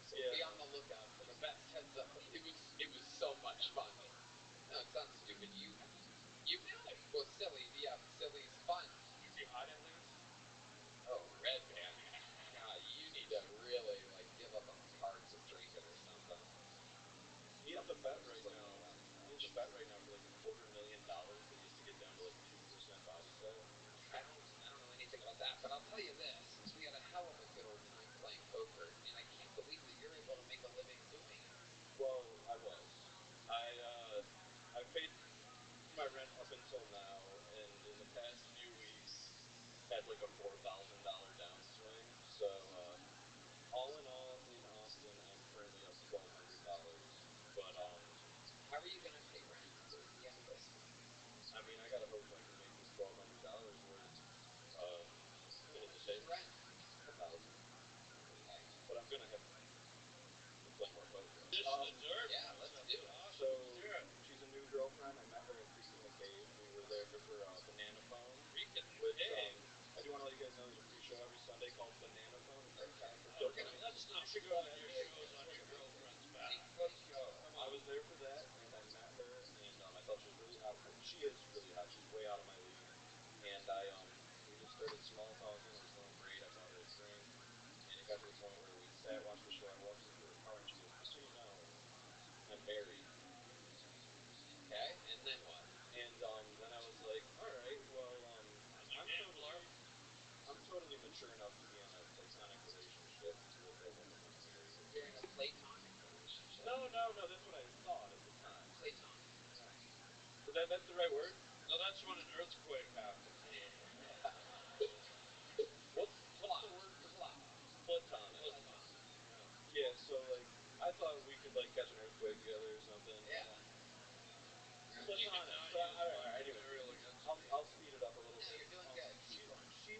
So be on the lookout for the best heads up. It was so much fun. No, it sounds stupid. You well, silly. Yeah, silly's fun. Is he hot at least? Oh, red man. God, you need to really like give up on the carbs of drinking or something. He has a bet right now. He has a bet right now for like $250,000 that he has to get down to like 2% body fat. I don't know anything about that, but I'll tell you this: is we had a hell of a good old time playing poker, and I can't believe that you're able to make a living doing it. Well, I was. I paid my rent up until now, and in the past few weeks had like a $4,000 downswing. So all in all, in Austin, I'm currently up $1,200. But How are you going to pay rent through the end of this month? I mean, I gotta hope I can make this $1,200 work. In the What's your savings, rent? 1,000. Okay. But I'm gonna have to play more poker. Dish the dirt. Yeah, let's do it. So she's a new girlfriend. I met her at Freakin' the Cave. We were there for Banana Phone. Freakin' the Which Cave. I do want to let you guys know there's a free show every Sunday called Banana Phone. It's like Catholic. Let's not plug your shows on your girlfriend's back. Let's go. Come on. I was there for that, and I met her, and I thought she was really hot. She is really hot. She's way out of my league, and we just started small talking. It was going great. I bought her a drink, and it got to the point where we sat, watched the show. I walked into her car, and she goes, "Just so you know, I'm married." Okay, and then what? And then I was like, "All right, well, I'm totally mature enough to be in a platonic relationship with a woman who's married." You're in a platonic relationship. No, that's what I thought at the time. Platonic. That's the right word? No, that's when an earthquake happens. Yeah. What's the word for platonic? Yeah, so like I thought we could like catch an earthquake together or something. Yeah. Platonic. So all right. Anyway, I'll speed it up a little No, bit. you're doing good. She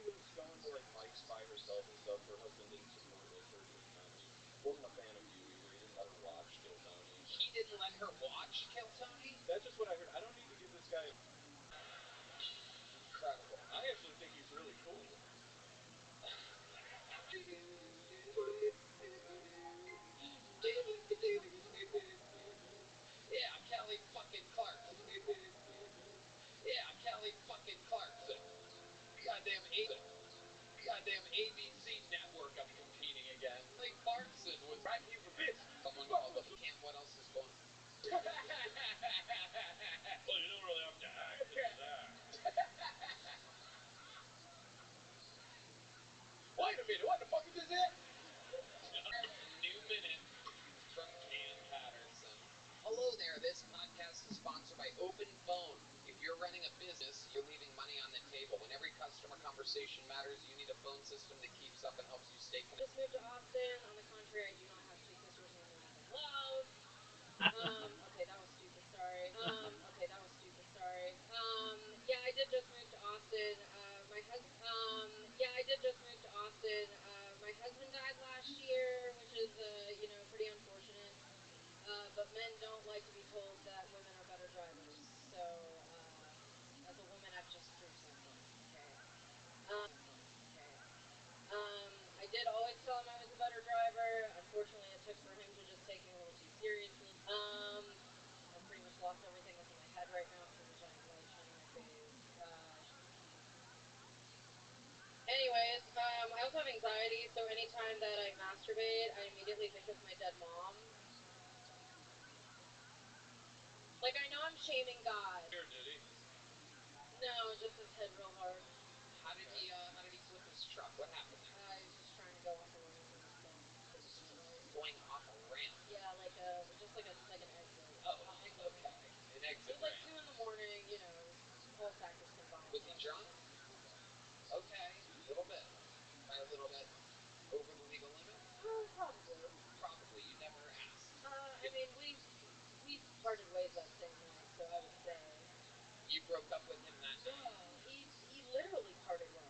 was going to like Mike's by herself and stuff. Her husband didn't support like her doing comedy. Wasn't a fan of you either. He didn't let her watch Kill Tony. He didn't let her watch Kill Tony? That's just what I heard. I don't need to give this guy. Incredible. I actually think he's really cool. Yeah, Kelly fucking Clarkson. Yeah, Kelly fucking Clarkson. Goddamn ABC network I'm competing against. Kelly Clarkson was right. He's a bitch. Someone called him. Can't. What else is going on? Well, you don't really have to act to do that. Wait a minute, what the fuck is this? New minute from Cam Patterson. Hello there, this podcast is sponsored by Open Phone. If you're running a business, you're leaving money on the table. When every customer conversation matters, you need a phone system that keeps up and helps you stay connected. Just moved to Austin. On the contrary, I do not have two sisters named Elizabeth Love. Okay, that was stupid. Sorry. Okay, that was stupid. Sorry. Yeah, I did just move to Austin. Yeah, I did just move to Austin. My husband died last year, which is, pretty unfortunate. But men don't like to be told that women are better drivers. So, as a woman, I've just proved something. Okay. I did always tell him I was a better driver. Unfortunately, it took for him to just take me a little too seriously. I've pretty much lost everything that's in my head right now because there's a giant light shining in my face. Anyways, I also have anxiety, so anytime that I masturbate, I immediately think of my dead mom. Like, I know I'm shaming God. Here, did he? No, just his head real hard. How did he flip his truck? What happened there? He was just trying to go off a ramp and just couldn't do it right. Going off a ramp. Yeah, just like an exit. Oh, okay. An exit It was like ramp. 2 in the morning, it was both factors combined. Was he drunk? Okay, a little bit. By a little bit over the legal limit? Probably. Probably. You never asked. I mean, we parted ways that same night, so I would say. You broke up with him that night? No, he literally parted ways.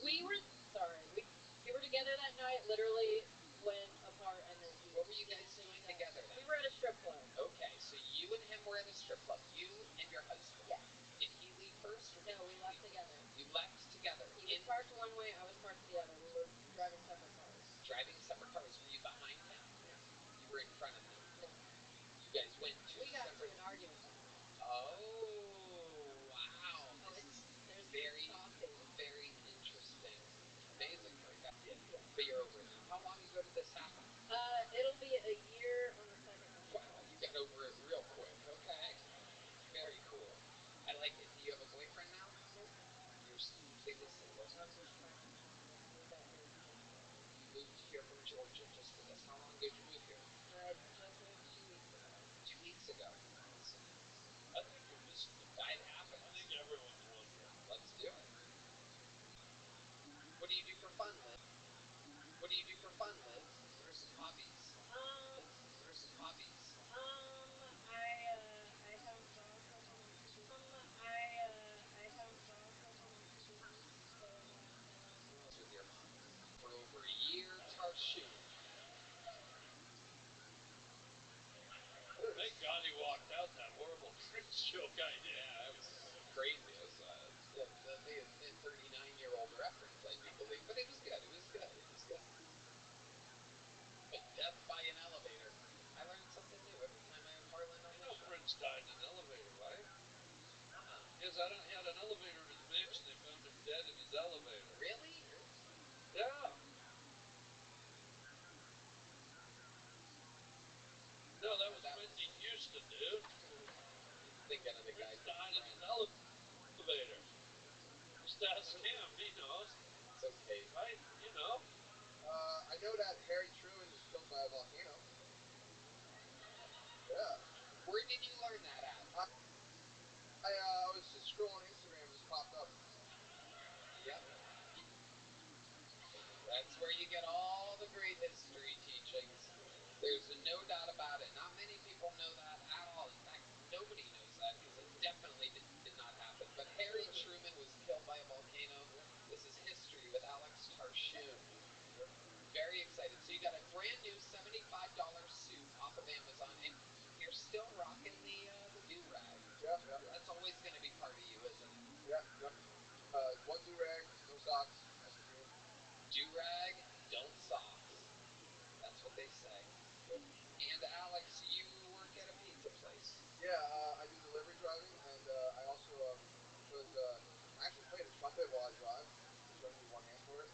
We were we were together that night. Literally went apart, and then he. What were you guys doing together then? We were at a strip club. Okay, so you and him were at a strip club. You and your husband. Yes. Did he leave first, or No, we left together. You left together. He was parked one way, I was parked the other. We were driving separate cars. Driving separate cars. Were you behind him? No. You were in front of him. No. You guys went to. We got into an argument that night. Oh, wow! Oh, this is there's very, talking. very interesting. Amazing. Okay. Yeah. But you're over it now. How long ago did this happen? It'll be a year on the second night. Wow, you got over it real quick. Okay. Very cool. I like it. Do you have a boyfriend now? Nope. You're completely single. I'm just trying to find one. Moved out here for this. You moved here from Georgia just for this. How long ago did you move here? I just moved 2 weeks ago. 2 weeks ago. Awesome. I think you're missing the point. It happens. I think everyone's wondering. Let's do it. What do you do for fun, Liz? What do you do for fun, Liz? What are some hobbies? What are some hobbies? I have jobs that I want to do. I have jobs that I want to do. So that. With your mom for over a year. Tarshoon. Thank God he walked out that horrible cringe joke I did. Yeah, that was crazy. It was the 39-year-old reference, I do believe. But it was good. It was good. It was good. But death by an elevator. I learned something new every time I have Harlan on You the know show. Prince died in an elevator, right? Uh-uh. He had an elevator in his mansion. They found him dead in his elevator. Really? Yeah. No, that was Whitney Houston, dude. Thinking of the guy Prince died in his elevator. Just ask him. He knows. It's okay. Right? You know. I know that Harry Truman was killed by a volcano. Yeah. Where did you learn that at? I was just scrolling Instagram and just popped up. Yep. That's where you get all the great history teachings. There's no doubt about it. Not many people know that at all. In fact, nobody knows that because it definitely did not happen. But Harry Truman was killed by a volcano. This is history with Alex Tarshoon. Very excited. So you got a brand new $75 suit off of Amazon, and you're still rocking the do-rag. Yeah. That's always going to be part of you, isn't it? Yeah. One do-rag, no socks. That's the dream. Do-rag, don't socks. That's what they say. And Alex, you work at a pizza place. Yeah, I do delivery driving, and I also I actually play the trumpet while I drive, which you only need one hand for it.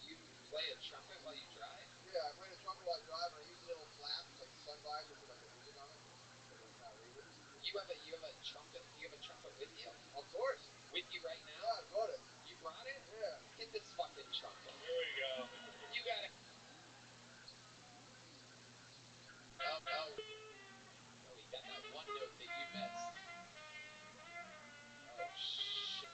You play a trumpet while you drive? Yeah, I play the trumpet while I drive, and I use the little flaps, like the sun visors, with like the music on it, so you can kind of read it. You have a trumpet. You have a trumpet with you? Of course. With you right now? Yeah, I brought it. You brought it? Yeah. Get this fucking trumpet. Here we go. You got it. Oh, he got that one note that you missed. Oh, shit.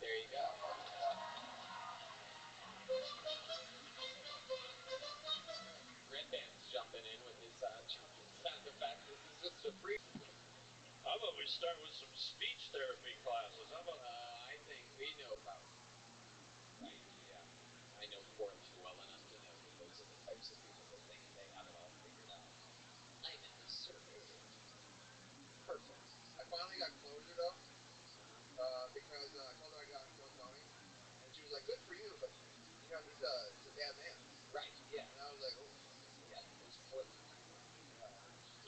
There you go. Red Band's jumping in with his trumpet sound effect. This is just a free. How about we start with some speech therapy classes? How about I think we know about. Right, yeah. I know Portland well enough to know that those are the types of people that think they have it all figured out. I'm in the circle. Perfect. I finally got closure though, because I told her I got killed Tony, and she was like, "Good for you," but you know he's a bad man. Right, yeah. And I was like, "Oh, Yeah, those Portland people.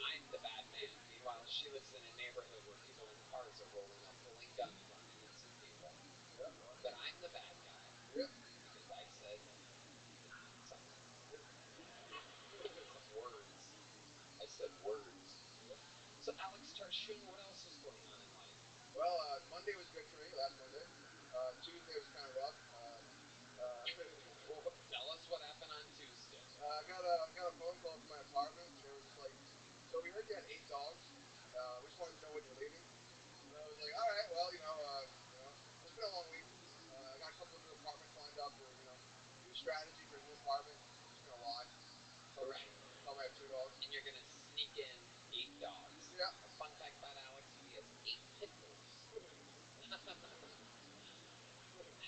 I'm the bad man. Meanwhile, she lives in a neighborhood where people in cars are rolling up, pulling guns on innocent people. yeah, But I'm the bad guy. yeah." Because I said something. Some words. I said words. So, Alex Tarshoon, what else is going on in life? Well, Monday was good for me. Last Monday. Tuesday was kind of rough. Right. And you're gonna sneak in 8 dogs. A fun fact about Alex: he has 8 pit bulls.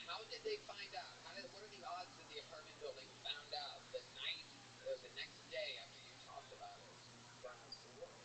How did they find out? What are the odds that the apartment building found out the night or the next day after you talked about it from the world?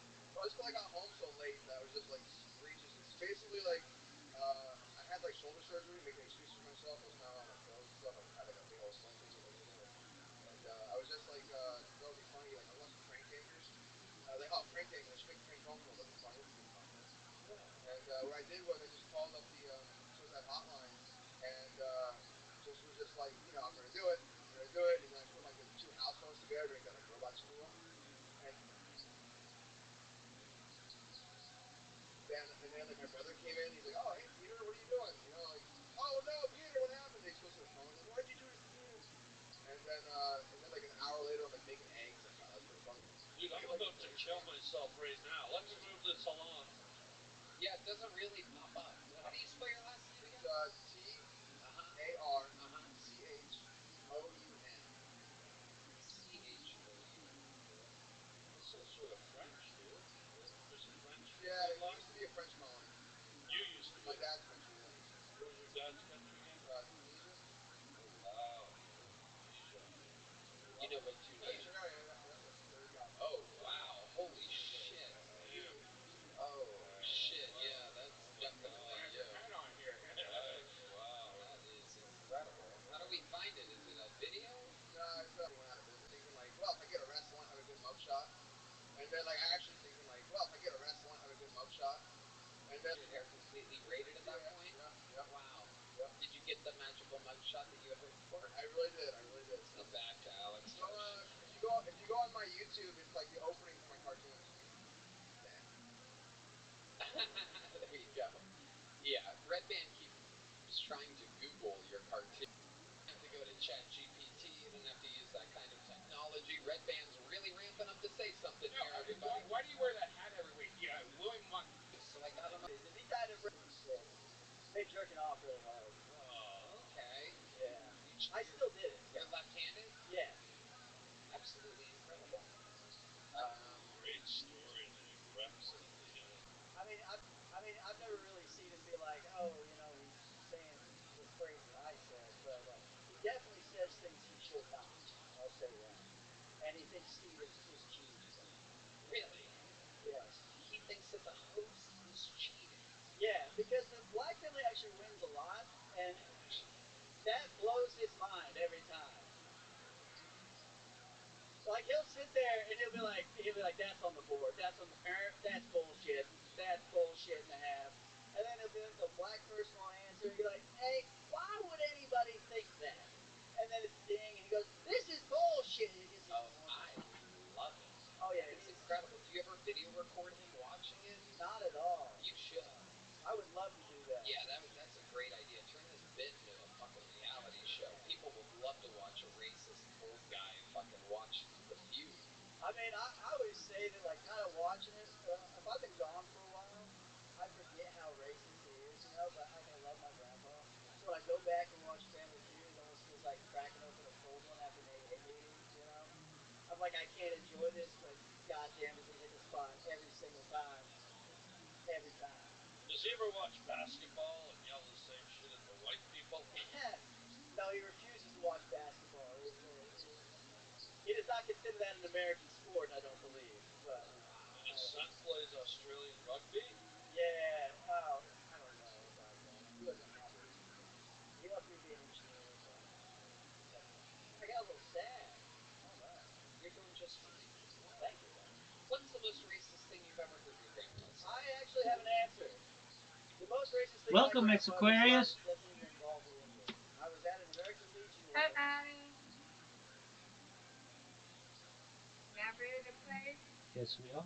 Dude, I'm about to kill myself right now. Let's move this along. Yeah, it doesn't really pop up. No. How do you spell your last name again? Chhoun. That sounds sort of French, dude. There's a French bloodline. You used to be. What was your dad's country again? Oh wow, Tunisia. You know what Tunisia? Oh wow! Holy shit! Damn. Oh shit! Wow. Yeah, that's definitely I have you. your hat on here. Nice. Wow. That is incredible. How do we find it? Is it a video? Hair completely braided at that point? Wow. Did you get the magical mugshot that you had hoped for? Now back to Alex Tosh. There you go. Yeah, Red Band keeps trying to Google your cartoon. You don't have to go to ChatGPT. You don't have to use that kind of technology. Red Band's really ramping up to say something No, here, I mean, everybody. why do you wear that hat every week? Yeah, William Mott. So I got him. They jerking off really hard. Oh. Okay. Yeah. I still did it. You're left-handed? Yeah. Absolutely incredible. Great story, and then he wrecks it at the end. I've never really seen him be like, oh, he's saying the phrase that I said, but he definitely says things he should not. I'll say that. And he thinks Steve is cheating somehow. Really? Yes. He thinks that the host is cheating. Yeah, because the black family actually wins a lot, and that blows his mind every time. Like he'll sit there and he'll be like, that's on the board, that's on the that's bullshit, that's bullshit and a half. And then he'll be like, the black person will answer and be like, hey, why would anybody think that? And then it's ding, and he goes, this is bullshit. And he gets Oh, I love it. Oh yeah, It's incredible. Do you ever video record him watching it? Not at all. You should. I would love to do that. Yeah, that's a great idea. Turn this bit into a fucking reality show. People would love to watch a racist old guy fucking watch The Feud. I mean, I always say that, like, kind of watching it, if I've been gone for a while, I forget how racist it is, but like, I love my grandpa. So when I go back and watch Family Feud, it almost feels like cracking open a cold one after an AA meeting. I'm like, I can't enjoy this, but goddamn, does it hit the spot every single time. Every time. Does he ever watch basketball and yell the same shit at the white people? No, he refuses to watch basketball. He does not consider that an American sport, I don't believe. But And his son plays Australian rugby? yeah, oh, I don't know about that. He wasn't happy. He wants me to be an engineer, but I got a little sad. I don't know. You're doing just fine. Thank you. What's the most racist thing you've ever heard your grandpa say? I actually have an answer. The most racist thing Welcome, my Mix grandfather Aquarius. said doesn't even involve the N-word. I was at an American Legion Hi, wedding. Daddy. Y'all ready to play? Yes, we are.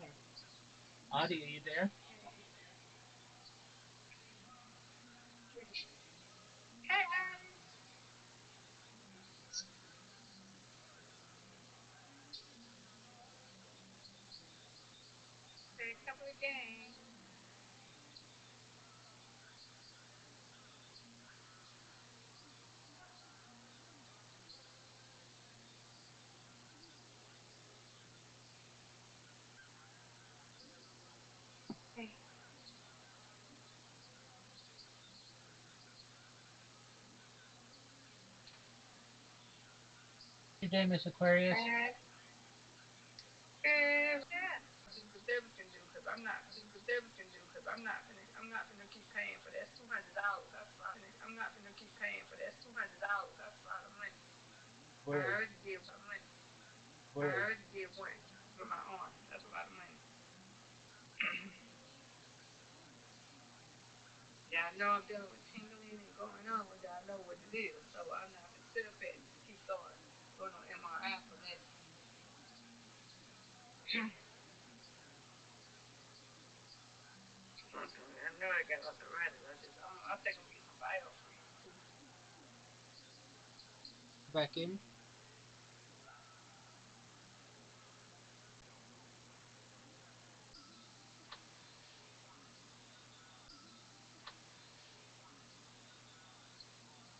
Audie, are you there? Okay. Hey, Addie. couple of days. Hey. Good day, Miss Aquarius. Yeah. I'm not finna keep paying for that $200. That's a lot of money. I Where? already did money. I Where? already did one for my arm. That's a lot of money. Y'all know I'm dealing with tingling and going on, but y'all know what it is. So I'm not gonna sit up here and keep going on MRI for that. I know I got arthritis. I think I'm getting a biofreeze too. Back in.